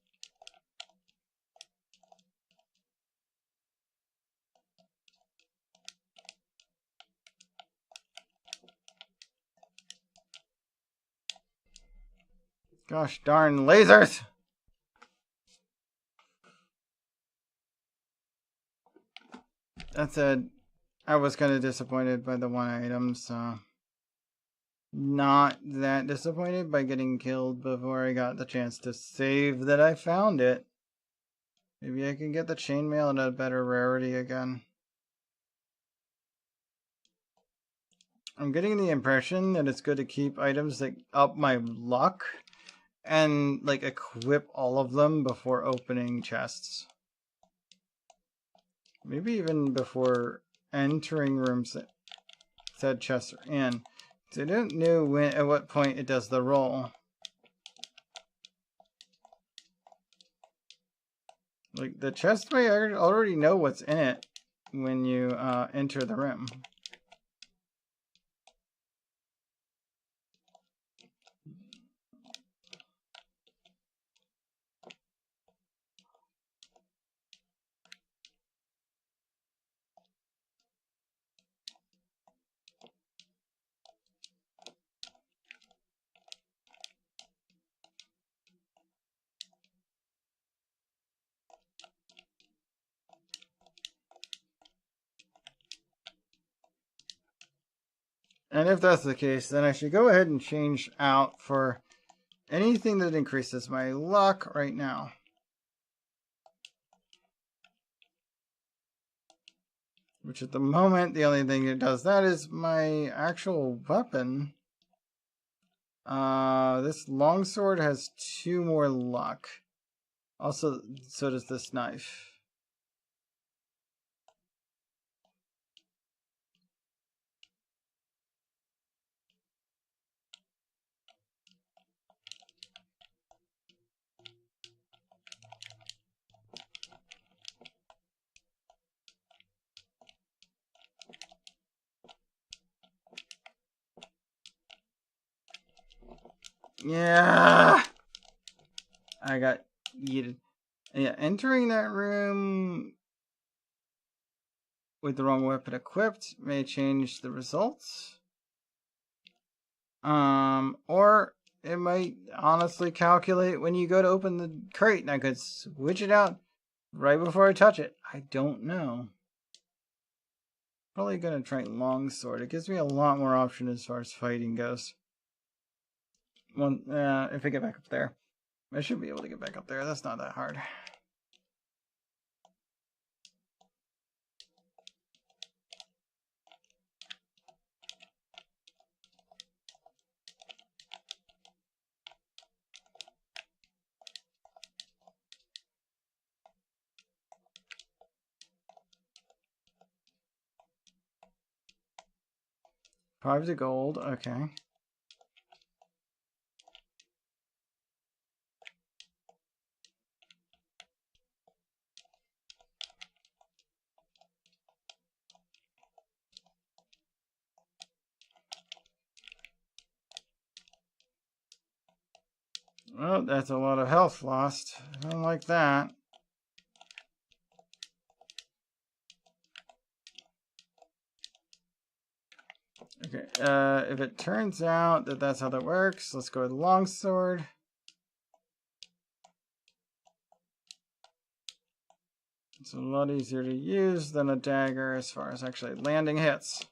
Gosh darn lasers! That said, I was kind of disappointed by the one item, so not that disappointed by getting killed before I got the chance to save that I found it. Maybe I can get the chainmail at a better rarity again. I'm getting the impression that it's good to keep items that up my luck and like equip all of them before opening chests. Maybe even before entering rooms that said chests are in. So I don't know when at what point it does the roll. Like the chest may already know what's in it when you enter the room. And if that's the case, then I should go ahead and change out for anything that increases my luck right now. Which at the moment, the only thing that does that is my actual weapon. This longsword has 2 more luck. Also, so does this knife. Yeah. I got yeeted. Yeah, entering that room with the wrong weapon equipped may change the results. Or it might honestly calculate when you go to open the crate, and I could switch it out right before I touch it. I don't know. Probably gonna try longsword. It gives me a lot more option as far as fighting goes. Well, if I get back up there, I should be able to get back up there. That's not that hard. $5 to gold. Okay. Well, that's a lot of health lost. I don't like that. Okay, if it turns out that that's how that works, let's go with longsword. It's a lot easier to use than a dagger as far as actually landing hits.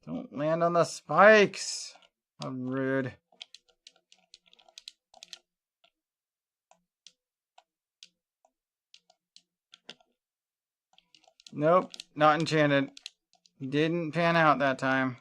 Don't land on the spikes! How rude. Nope, not enchanted. Didn't pan out that time.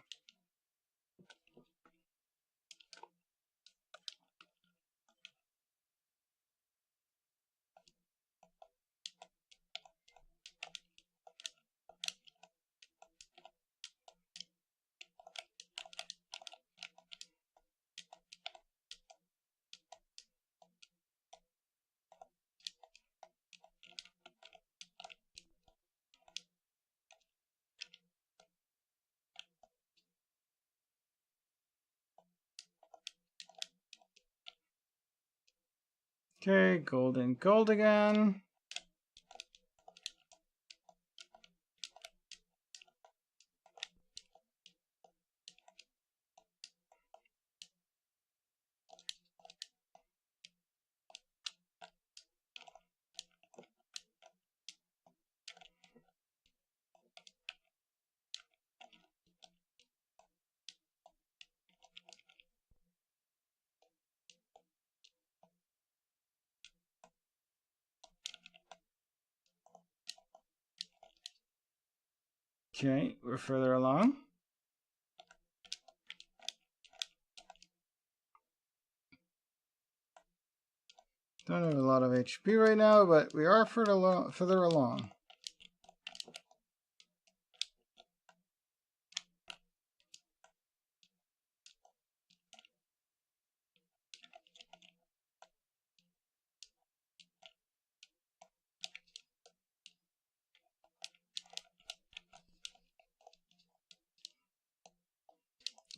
Okay, gold and gold again. Okay, we're further along. Don't have a lot of HP right now, but we are further along.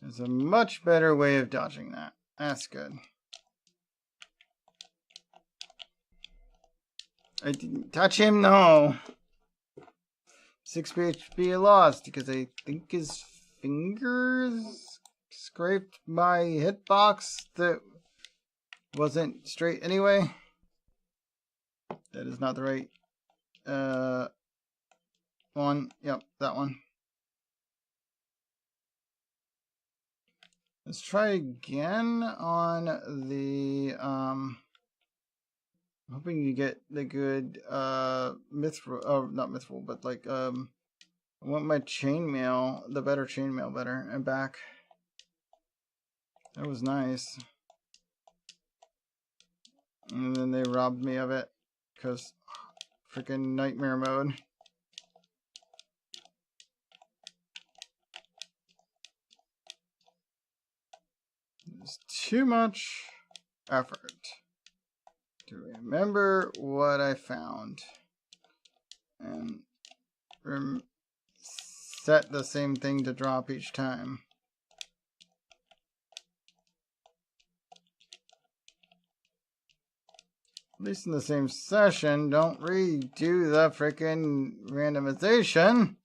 There's a much better way of dodging that. That's good. I didn't touch him, no. 6 HP lost because I think his fingers scraped my hitbox that wasn't straight anyway. That is not the right one. Yep, that one. Let's try again on the hoping you get the good mithril, oh, not mithril, but like I want my chainmail, the better chainmail better, and back. That was nice. And then they robbed me of it because freaking nightmare mode. There's too much effort to remember what I found and set the same thing to drop each time. At least in the same session. Don't redo the freaking randomization.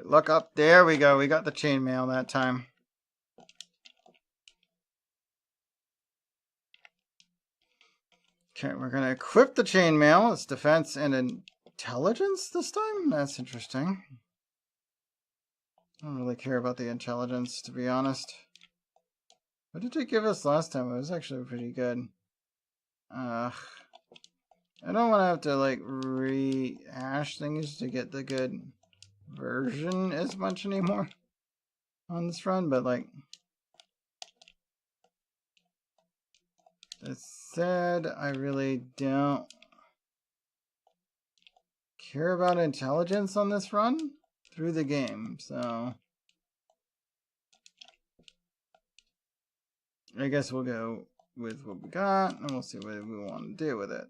Look up. There we go. We got the chainmail that time. Okay, we're going to equip the chainmail. It's defense and intelligence this time? That's interesting. I don't really care about the intelligence, to be honest. What did it give us last time? It was actually pretty good. I don't want to have to, like, rehash things to get the good version as much anymore on this run, but, like, that said, I really don't care about intelligence on this run through the game, so I guess we'll go with what we got and we'll see what we want to do with it.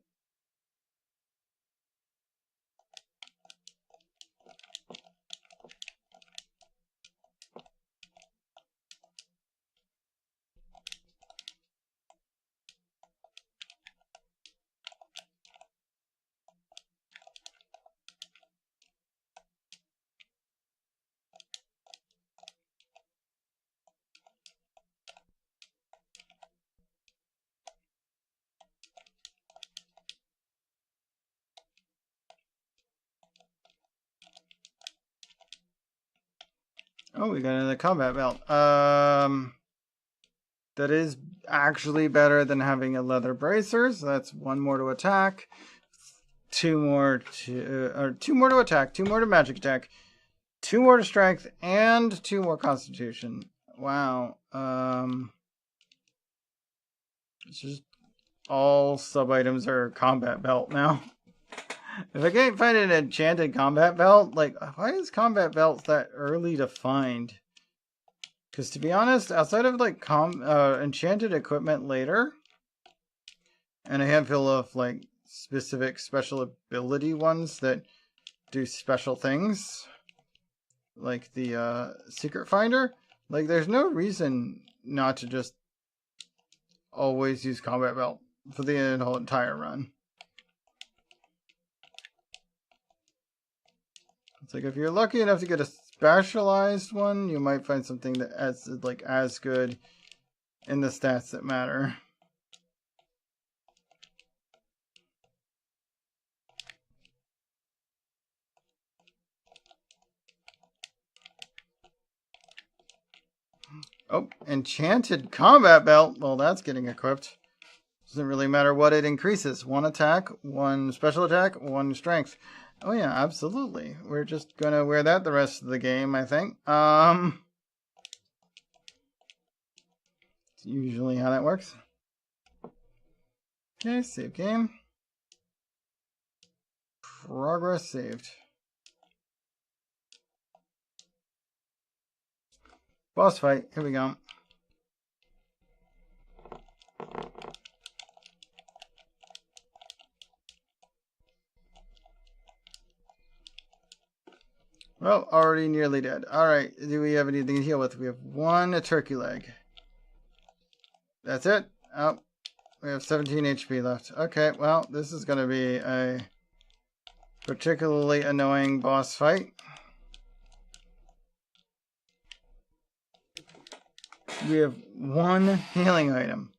Oh, we got another combat belt. That is actually better than having a leather bracer. So that's one more to attack, two more to attack, two more to magic attack, two more to strength, and two more constitution. Wow. It's just all sub items are combat belt now. If I can't find an enchanted combat belt, like, why is combat belts that early to find? Because to be honest, outside of like enchanted equipment later, and a handful of like specific special ability ones that do special things, like the secret finder, like there's no reason not to just always use combat belt for the entire run. It's like if you're lucky enough to get a specialized one, you might find something that as like as good in the stats that matter. Oh, enchanted combat belt. Well, that's getting equipped. Doesn't really matter what it increases. One attack, one special attack, one strength. Oh yeah, absolutely. We're just gonna wear that the rest of the game, I think. It's usually how that works. Okay, save game. Progress saved. Boss fight. Here we go. Well, already nearly dead. Alright, do we have anything to heal with? We have one turkey leg. That's it? Oh, we have 17 HP left. Okay, well, this is going to be a particularly annoying boss fight. We have one healing item.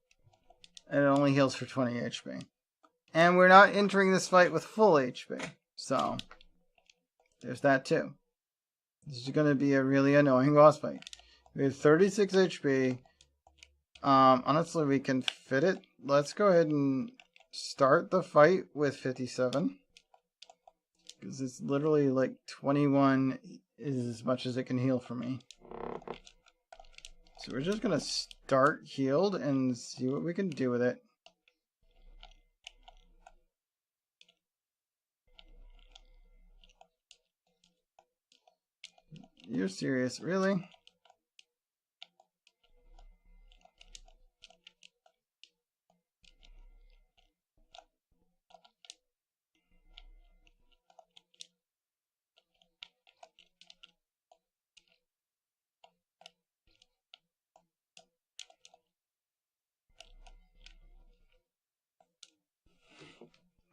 And it only heals for 20 HP. And we're not entering this fight with full HP. So, there's that too. This is going to be a really annoying boss fight. We have 36 HP. Honestly, we can fit it. Let's go ahead and start the fight with 57. Because it's literally like 21 is as much as it can heal for me. So we're just going to start healed and see what we can do with it. You're serious, really?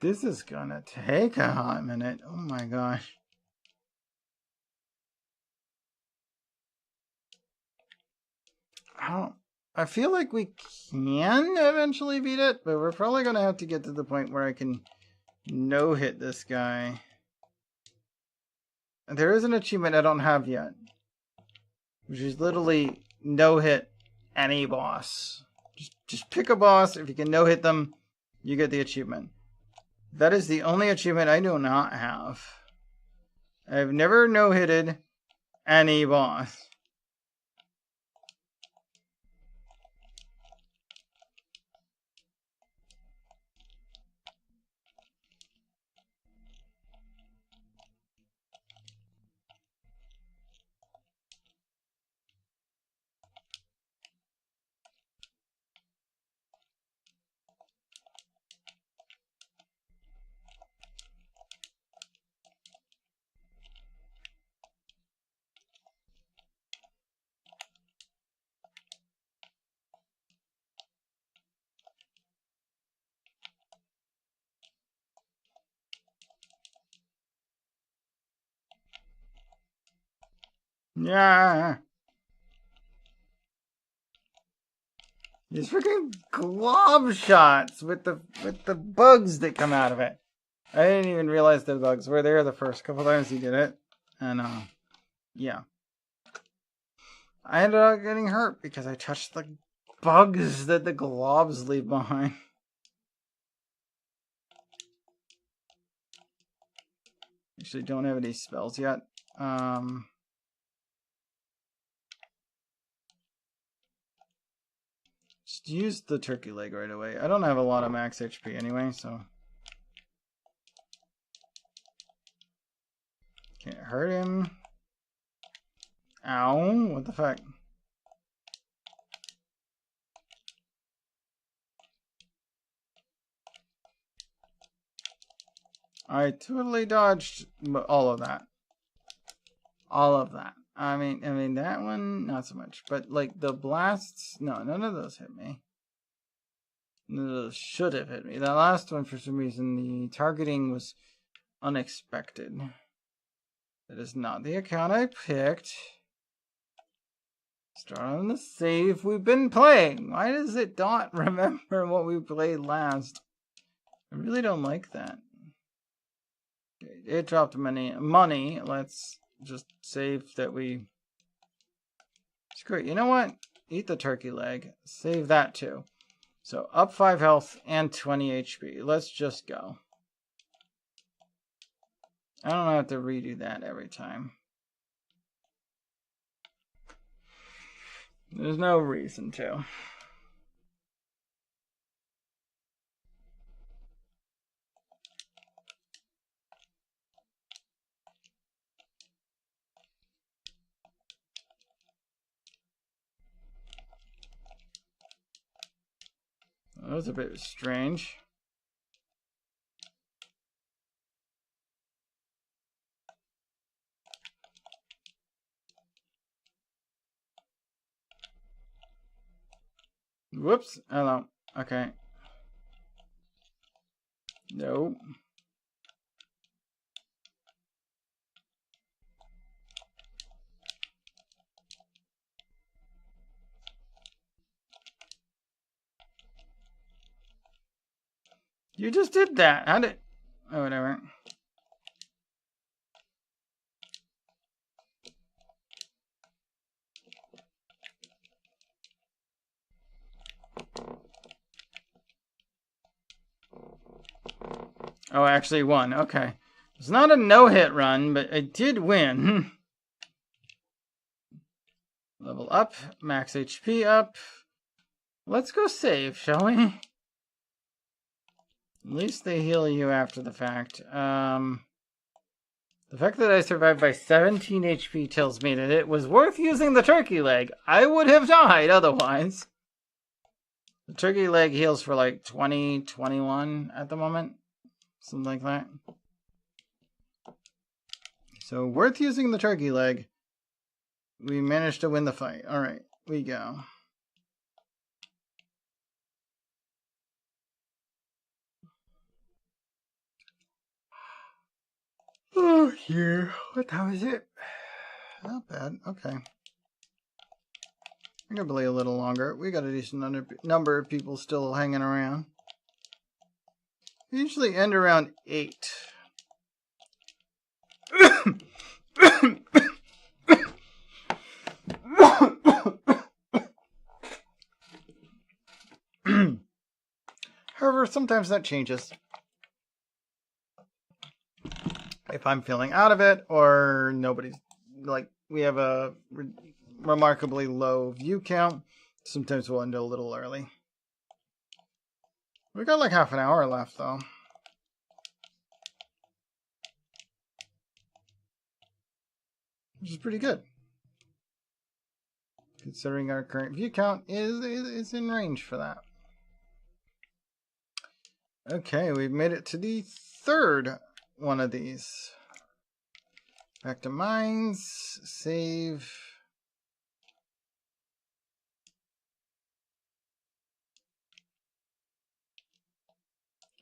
This is gonna take a hot minute. Oh my gosh. I feel like we can eventually beat it, but we're probably gonna have to get to the point where I can no-hit this guy. There is an achievement I don't have yet, which is literally no-hit any boss. Just pick a boss. If you can no-hit them, you get the achievement. That is the only achievement I do not have. I've never no-hitted any boss. Yeah. These freaking glob shots with the bugs that come out of it. I didn't even realize the bugs were there the first couple times he did it. And yeah. I ended up getting hurt because I touched the bugs that the globs leave behind. Actually don't have any spells yet. Just use the turkey leg right away. I don't have a lot of max HP anyway, so can't hurt him. Ow, what the fuck? I totally dodged all of that. All of that. I mean that one not so much, but like the blasts, no, none of those hit me. None of those should have hit me. That last one, for some reason, the targeting was unexpected. That is not the account I picked. Start on the save we've been playing. Why does it not remember what we played last? I really don't like that. It dropped money. Let's just save that we... Screw it. You know what? Eat the turkey leg. Save that too. So up 5 health and 20 HP. Let's just go. I don't have to redo that every time. There's no reason to. That was a bit strange. Whoops. Hello. Okay. No. You just did that. How did... Oh, whatever. Oh, I actually won. Okay. It's not a no-hit run, but I did win. Level up. Max HP up. Let's go save, shall we? At least they heal you after the fact. The fact that I survived by 17 HP tells me that it was worth using the turkey leg. I would have died otherwise. The turkey leg heals for like 20, 21 at the moment. Something like that. So worth using the turkey leg. We managed to win the fight. Alright, we go. Oh, here. What time is it? Not bad. Okay. I'm gonna play a little longer. We got a decent number of people still hanging around. We usually end around 8. However, sometimes that changes. If I'm feeling out of it, or nobody's, like, we have a remarkably low view count, sometimes we'll end a little early. We got like half an hour left, though. Which is pretty good. Considering our current view count is in range for that. Okay, we've made it to the third one of these. Back to mines, save.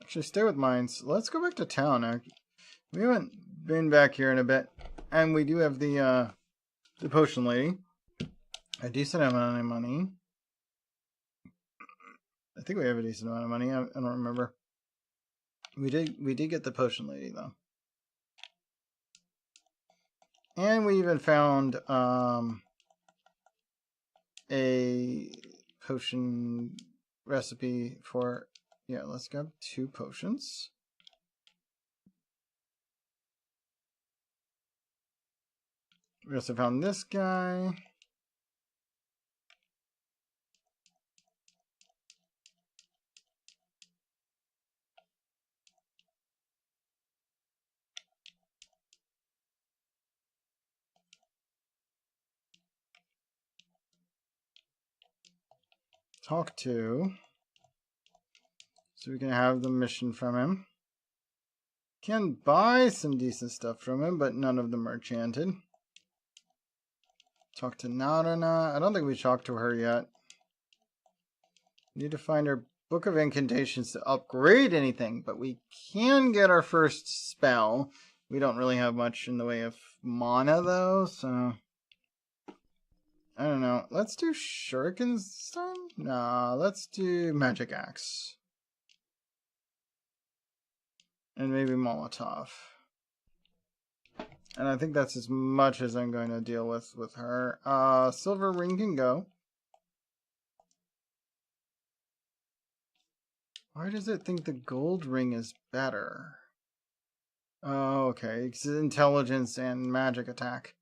Actually, stay with mines. Let's go back to town. We haven't been back here in a bit, and we do have the potion lady. A decent amount of money. I think we have a decent amount of money. I don't remember. We did get the potion lady though. And we even found a potion recipe for, yeah, let's grab 2 potions. We also found this guy. Talk to. So we can have the mission from him. Can buy some decent stuff from him, but none of them are enchanted. Talk to Narana. I don't think we talked to her yet. Need to find our Book of Incantations to upgrade anything, but we can get our first spell. We don't really have much in the way of mana, though, so I don't know. Let's do Shurikens this time? Nah, let's do Magic Axe. And maybe Molotov. And I think that's as much as I'm going to deal with her. Silver Ring can go. Why does it think the gold ring is better? Oh, okay. It's intelligence and magic attack.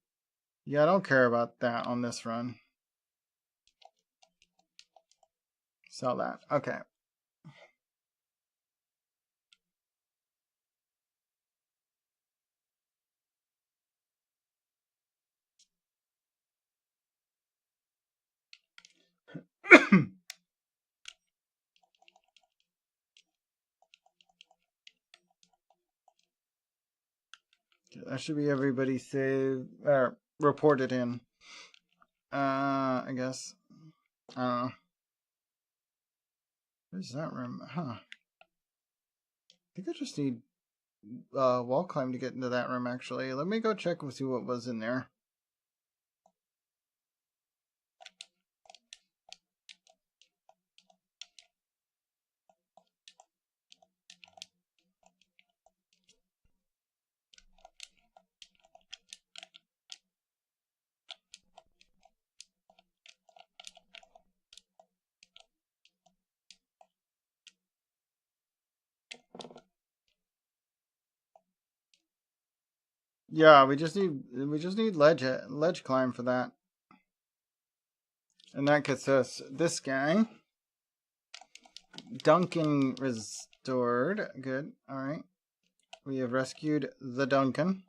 Yeah, I don't care about that on this run. Sell that. Okay. That should be everybody saved or reported in. I guess. I don't know. Where's that room? Huh. I think I just need wall climb to get into that room, actually. Let me go check and see what was in there. Yeah, we just need ledge climb for that. And that gets us this guy. Duncan restored. Good. Alright. We have rescued the Duncan.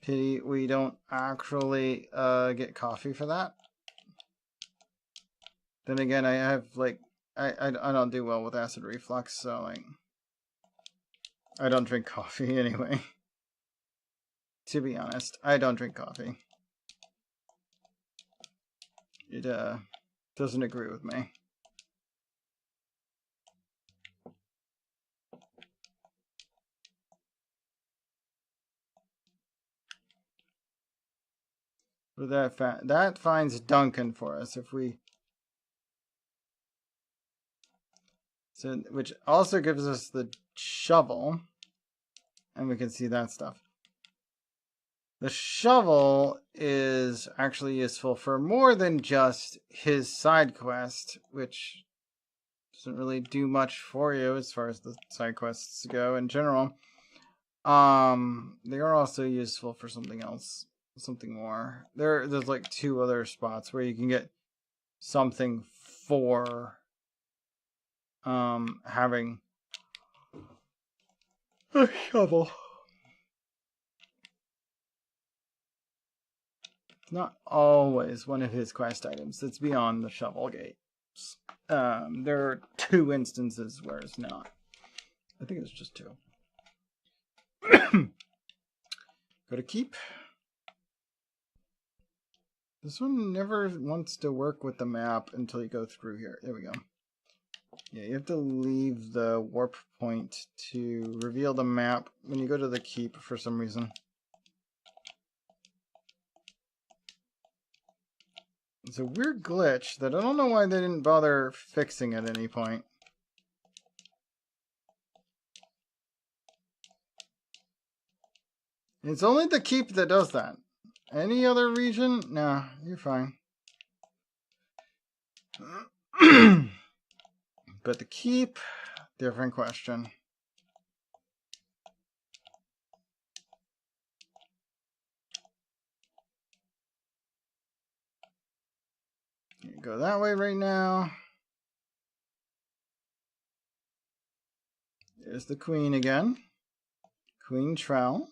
Pity we don't actually get coffee for that. Then again, I have like I don't do well with acid reflux, so like I don't drink coffee anyway. To be honest, I don't drink coffee. It doesn't agree with me. But that finds Duncan for us if we. So, which also gives us the shovel, and we can see that stuff. The shovel is actually useful for more than just his side quest, which doesn't really do much for you as far as the side quests go in general. They are also useful for something else, something more. There's like 2 other spots where you can get something for having a shovel. It's not always one of his quest items that's beyond the shovel gates. There are 2 instances where it's not. I think it's just 2. Go to keep. This one never wants to work with the map until you go through here. There we go. Yeah, you have to leave the warp point to reveal the map when you go to the keep for some reason. It's a weird glitch that I don't know why they didn't bother fixing at any point. It's only the keep that does that. Any other region? Nah, you're fine. But the keep, different question. You go that way right now. There's the queen again. Queen Trowel.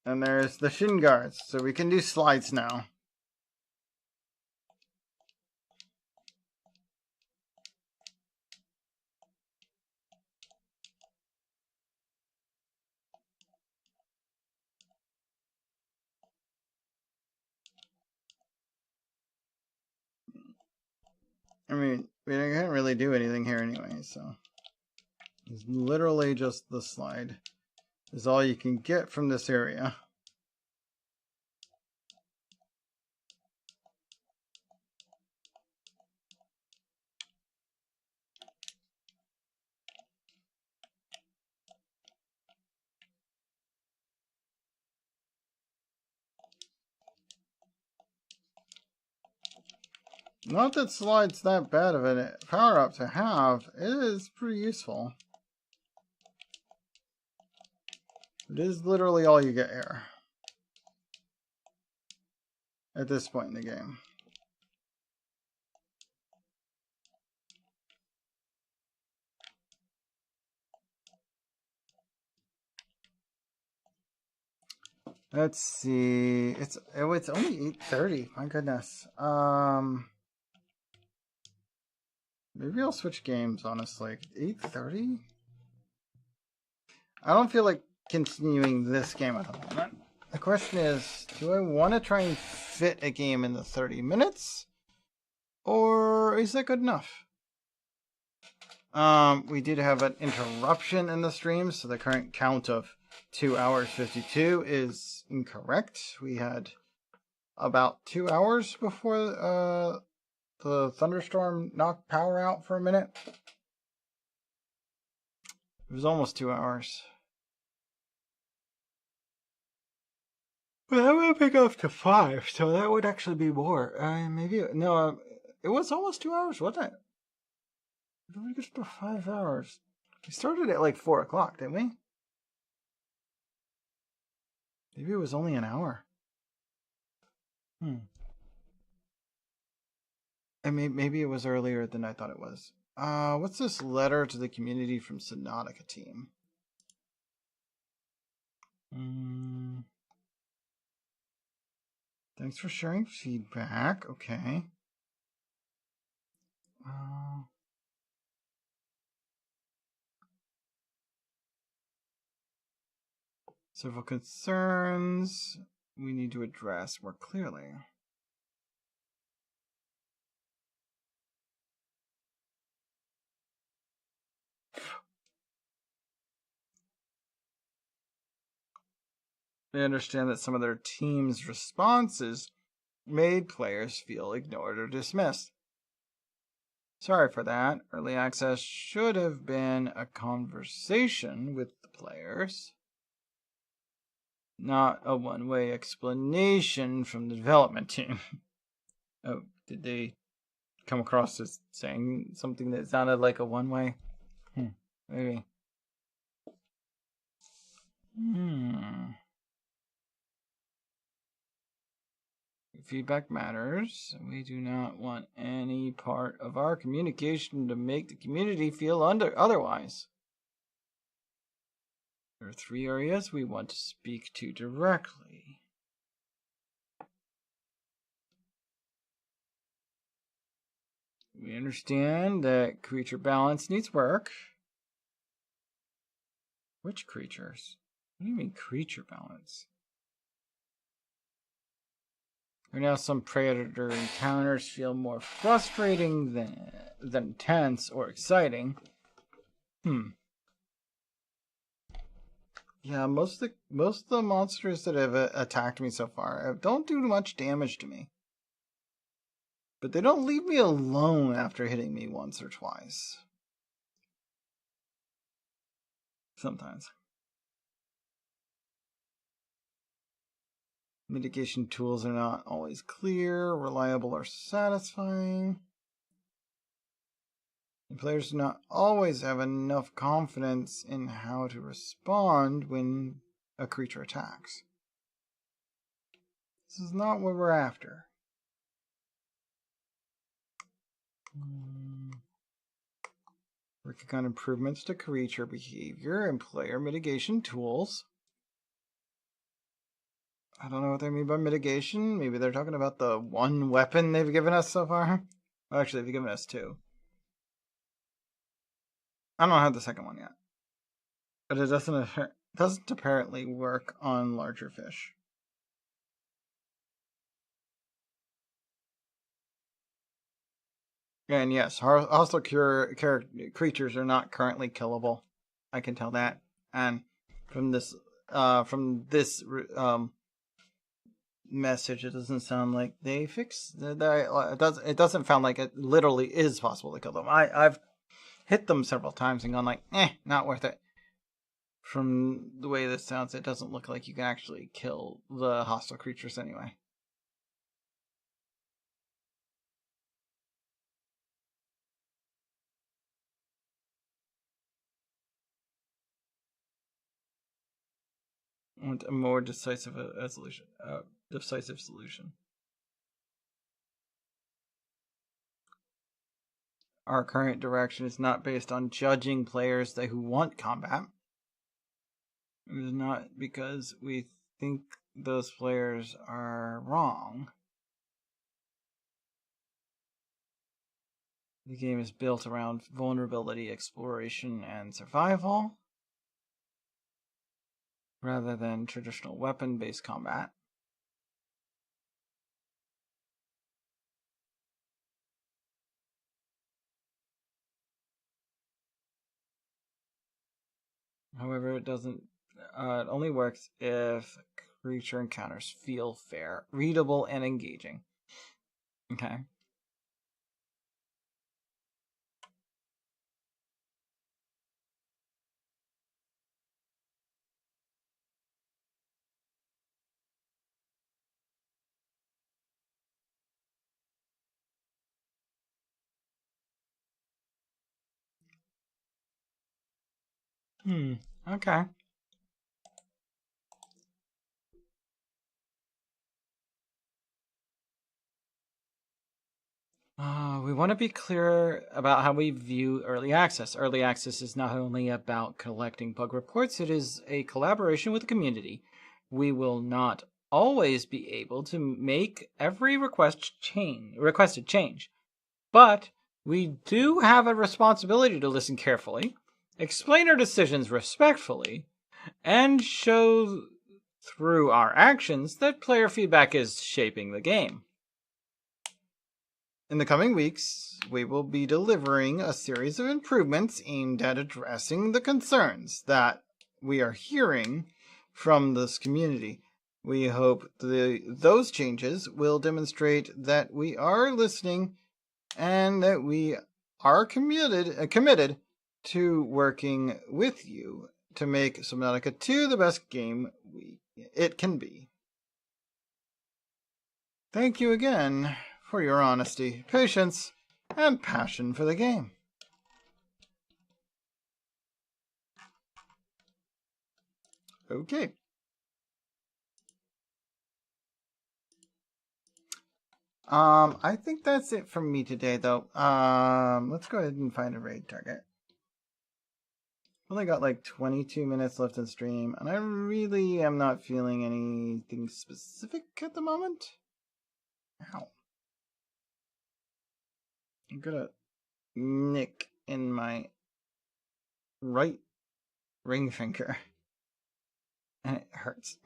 And there's the shin guards, so we can do slides now. I mean, we can't really do anything here anyway, so it's literally just the slide is all you can get from this area. Not that slide's that bad of a power up to have. It is pretty useful. It is literally all you get here at this point in the game. Let's see. It's only 8:30. My goodness. Maybe I'll switch games, honestly. 8:30? I don't feel like continuing this game at the moment. The question is, do I want to try and fit a game in the 30 minutes? Or is that good enough? We did have an interruption in the stream, so the current count of 2 hours 52 is incorrect. We had about 2 hours before the thunderstorm knocked power out for a minute. It was almost 2 hours. Well, that would pick up to 5, so that would actually be more. Maybe no, it was almost 2 hours, wasn't it? Did we get to 5 hours? We started at like 4 o'clock, didn't we? Maybe it was only an hour. Hmm. And maybe it was earlier than I thought it was. What's this letter to the community from Subnautica team? Thanks for sharing feedback. Okay. Several concerns we need to address more clearly. They understand that some of their team's responses made players feel ignored or dismissed. Sorry for that. Early access should have been a conversation with the players, not a one-way explanation from the development team. Oh, did they come across as saying something that sounded like a one-way? Maybe. Feedback matters. We do not want any part of our communication to make the community feel otherwise. There are 3 areas we want to speak to directly. We understand that creature balance needs work. Which creatures? What do you mean creature balance? Right now, some predator encounters feel more frustrating than tense or exciting. Yeah, most of the monsters that have attacked me so far don't do much damage to me. But they don't leave me alone after hitting me once or twice. Sometimes. Mitigation tools are not always clear, reliable, or satisfying. And players do not always have enough confidence in how to respond when a creature attacks. This is not what we're after. Working on improvements to creature behavior and player mitigation tools. I don't know what they mean by mitigation. Maybe they're talking about the one weapon they've given us so far. Well, actually, they've given us 2. I don't have the second one yet. But it doesn't apparently work on larger fish. And yes, hostile creatures are not currently killable. I can tell that. And from this message, it doesn't sound like they fixed that. It doesn't sound like it literally is possible to kill them. I've hit them several times and gone like, not worth it. From the way this sounds, it doesn't look like you can actually kill the hostile creatures anyway. Want a more decisive solution. Our current direction is not based on judging players who want combat. It is not because we think those players are wrong. The game is built around vulnerability, exploration, and survival, rather than traditional weapon-based combat. However, it only works if creature encounters feel fair, readable, and engaging. Okay. Okay. We want to be clear about how we view early access. Early access is not only about collecting bug reports, it is a collaboration with the community. We will not always be able to make every requested change, but we do have a responsibility to listen carefully, explain our decisions respectfully, and show through our actions that player feedback is shaping the game. In the coming weeks, we will be delivering a series of improvements aimed at addressing the concerns that we are hearing from this community. We hope those changes will demonstrate that we are listening and that we are committed to working with you to make Subnautica 2 the best game it can be. Thank you again for your honesty, patience, and passion for the game. Okay. I think that's it from me today, though. Let's go ahead and find a raid target. Only got like 22 minutes left in stream, and I really am not feeling anything specific at the moment. Ow. I'm gonna nick in my right ring finger, and it hurts.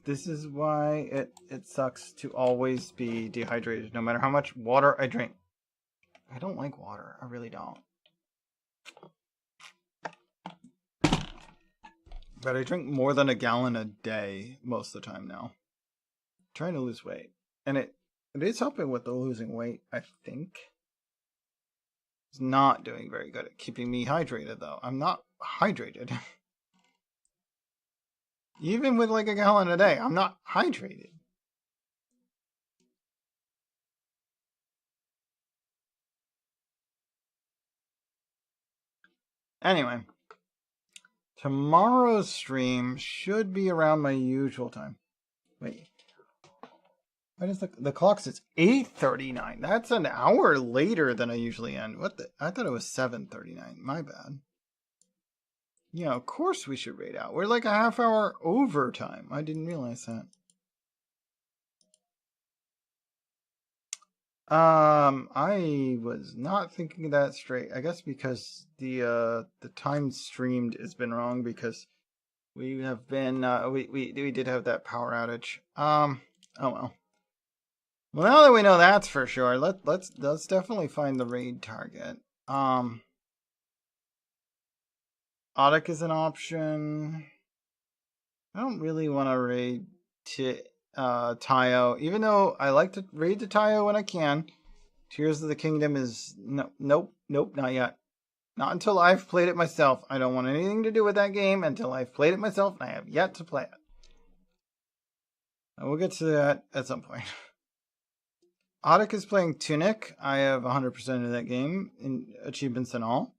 This is why it sucks to always be dehydrated, no matter how much water I drink. I don't like water. I really don't. But I drink more than a gallon a day most of the time now. I'm trying to lose weight. And it is helping with the losing weight, I think. It's not doing very good at keeping me hydrated, though. I'm not hydrated. Even with like a gallon a day, I'm not hydrated. Anyway, tomorrow's stream should be around my usual time. Wait, what is the clock says 8:39? That's an hour later than I usually end. What the? I thought it was 7:39. My bad. Yeah, of course we should raid out. We're like a half hour overtime. I didn't realize that. I was not thinking that straight. I guess because the time streamed has been wrong because we have been we did have that power outage. Oh well. Well, now that we know that's for sure, let's definitely find the raid target. Audic is an option. I don't really want to raid to Tayo, even though I like to raid to Tayo when I can. Tears of the Kingdom is nope, not yet. Not until I've played it myself. I don't want anything to do with that game until I've played it myself, and I have yet to play it. And we'll get to that at some point. Audic is playing Tunic. I have 100% of that game, in achievements and all.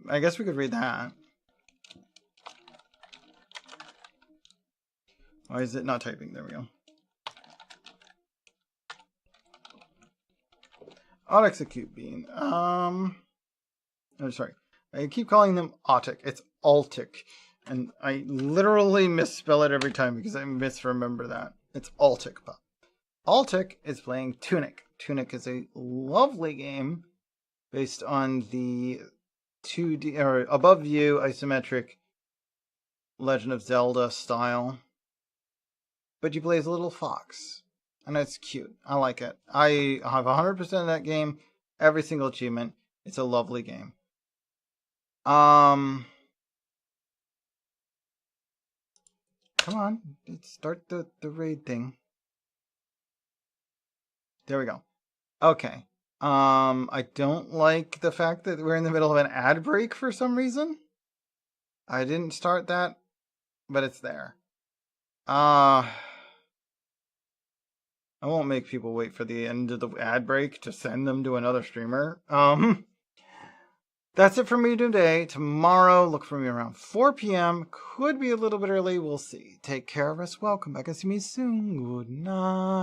I guess we could read that. Why is it not typing? There we go. Audic's a cute bean. Oh, sorry. I keep calling them Autic. It's Altic. And I literally misspell it every time because I misremember that. It's Altic. Altic is playing Tunic. Tunic is a lovely game based on the 2D or above view isometric Legend of Zelda style. But you play as a little fox. And it's cute. I like it. I have 100% of that game. Every single achievement. It's a lovely game. Come on. Let's start the raid thing. There we go. Okay. I don't like the fact that we're in the middle of an ad break for some reason. I didn't start that, but it's there. I won't make people wait for the end of the ad break to send them to another streamer. That's it for me today. Tomorrow, look for me around 4 p.m. Could be a little bit early. We'll see. Take care of us well. Come back and see me soon. Good night.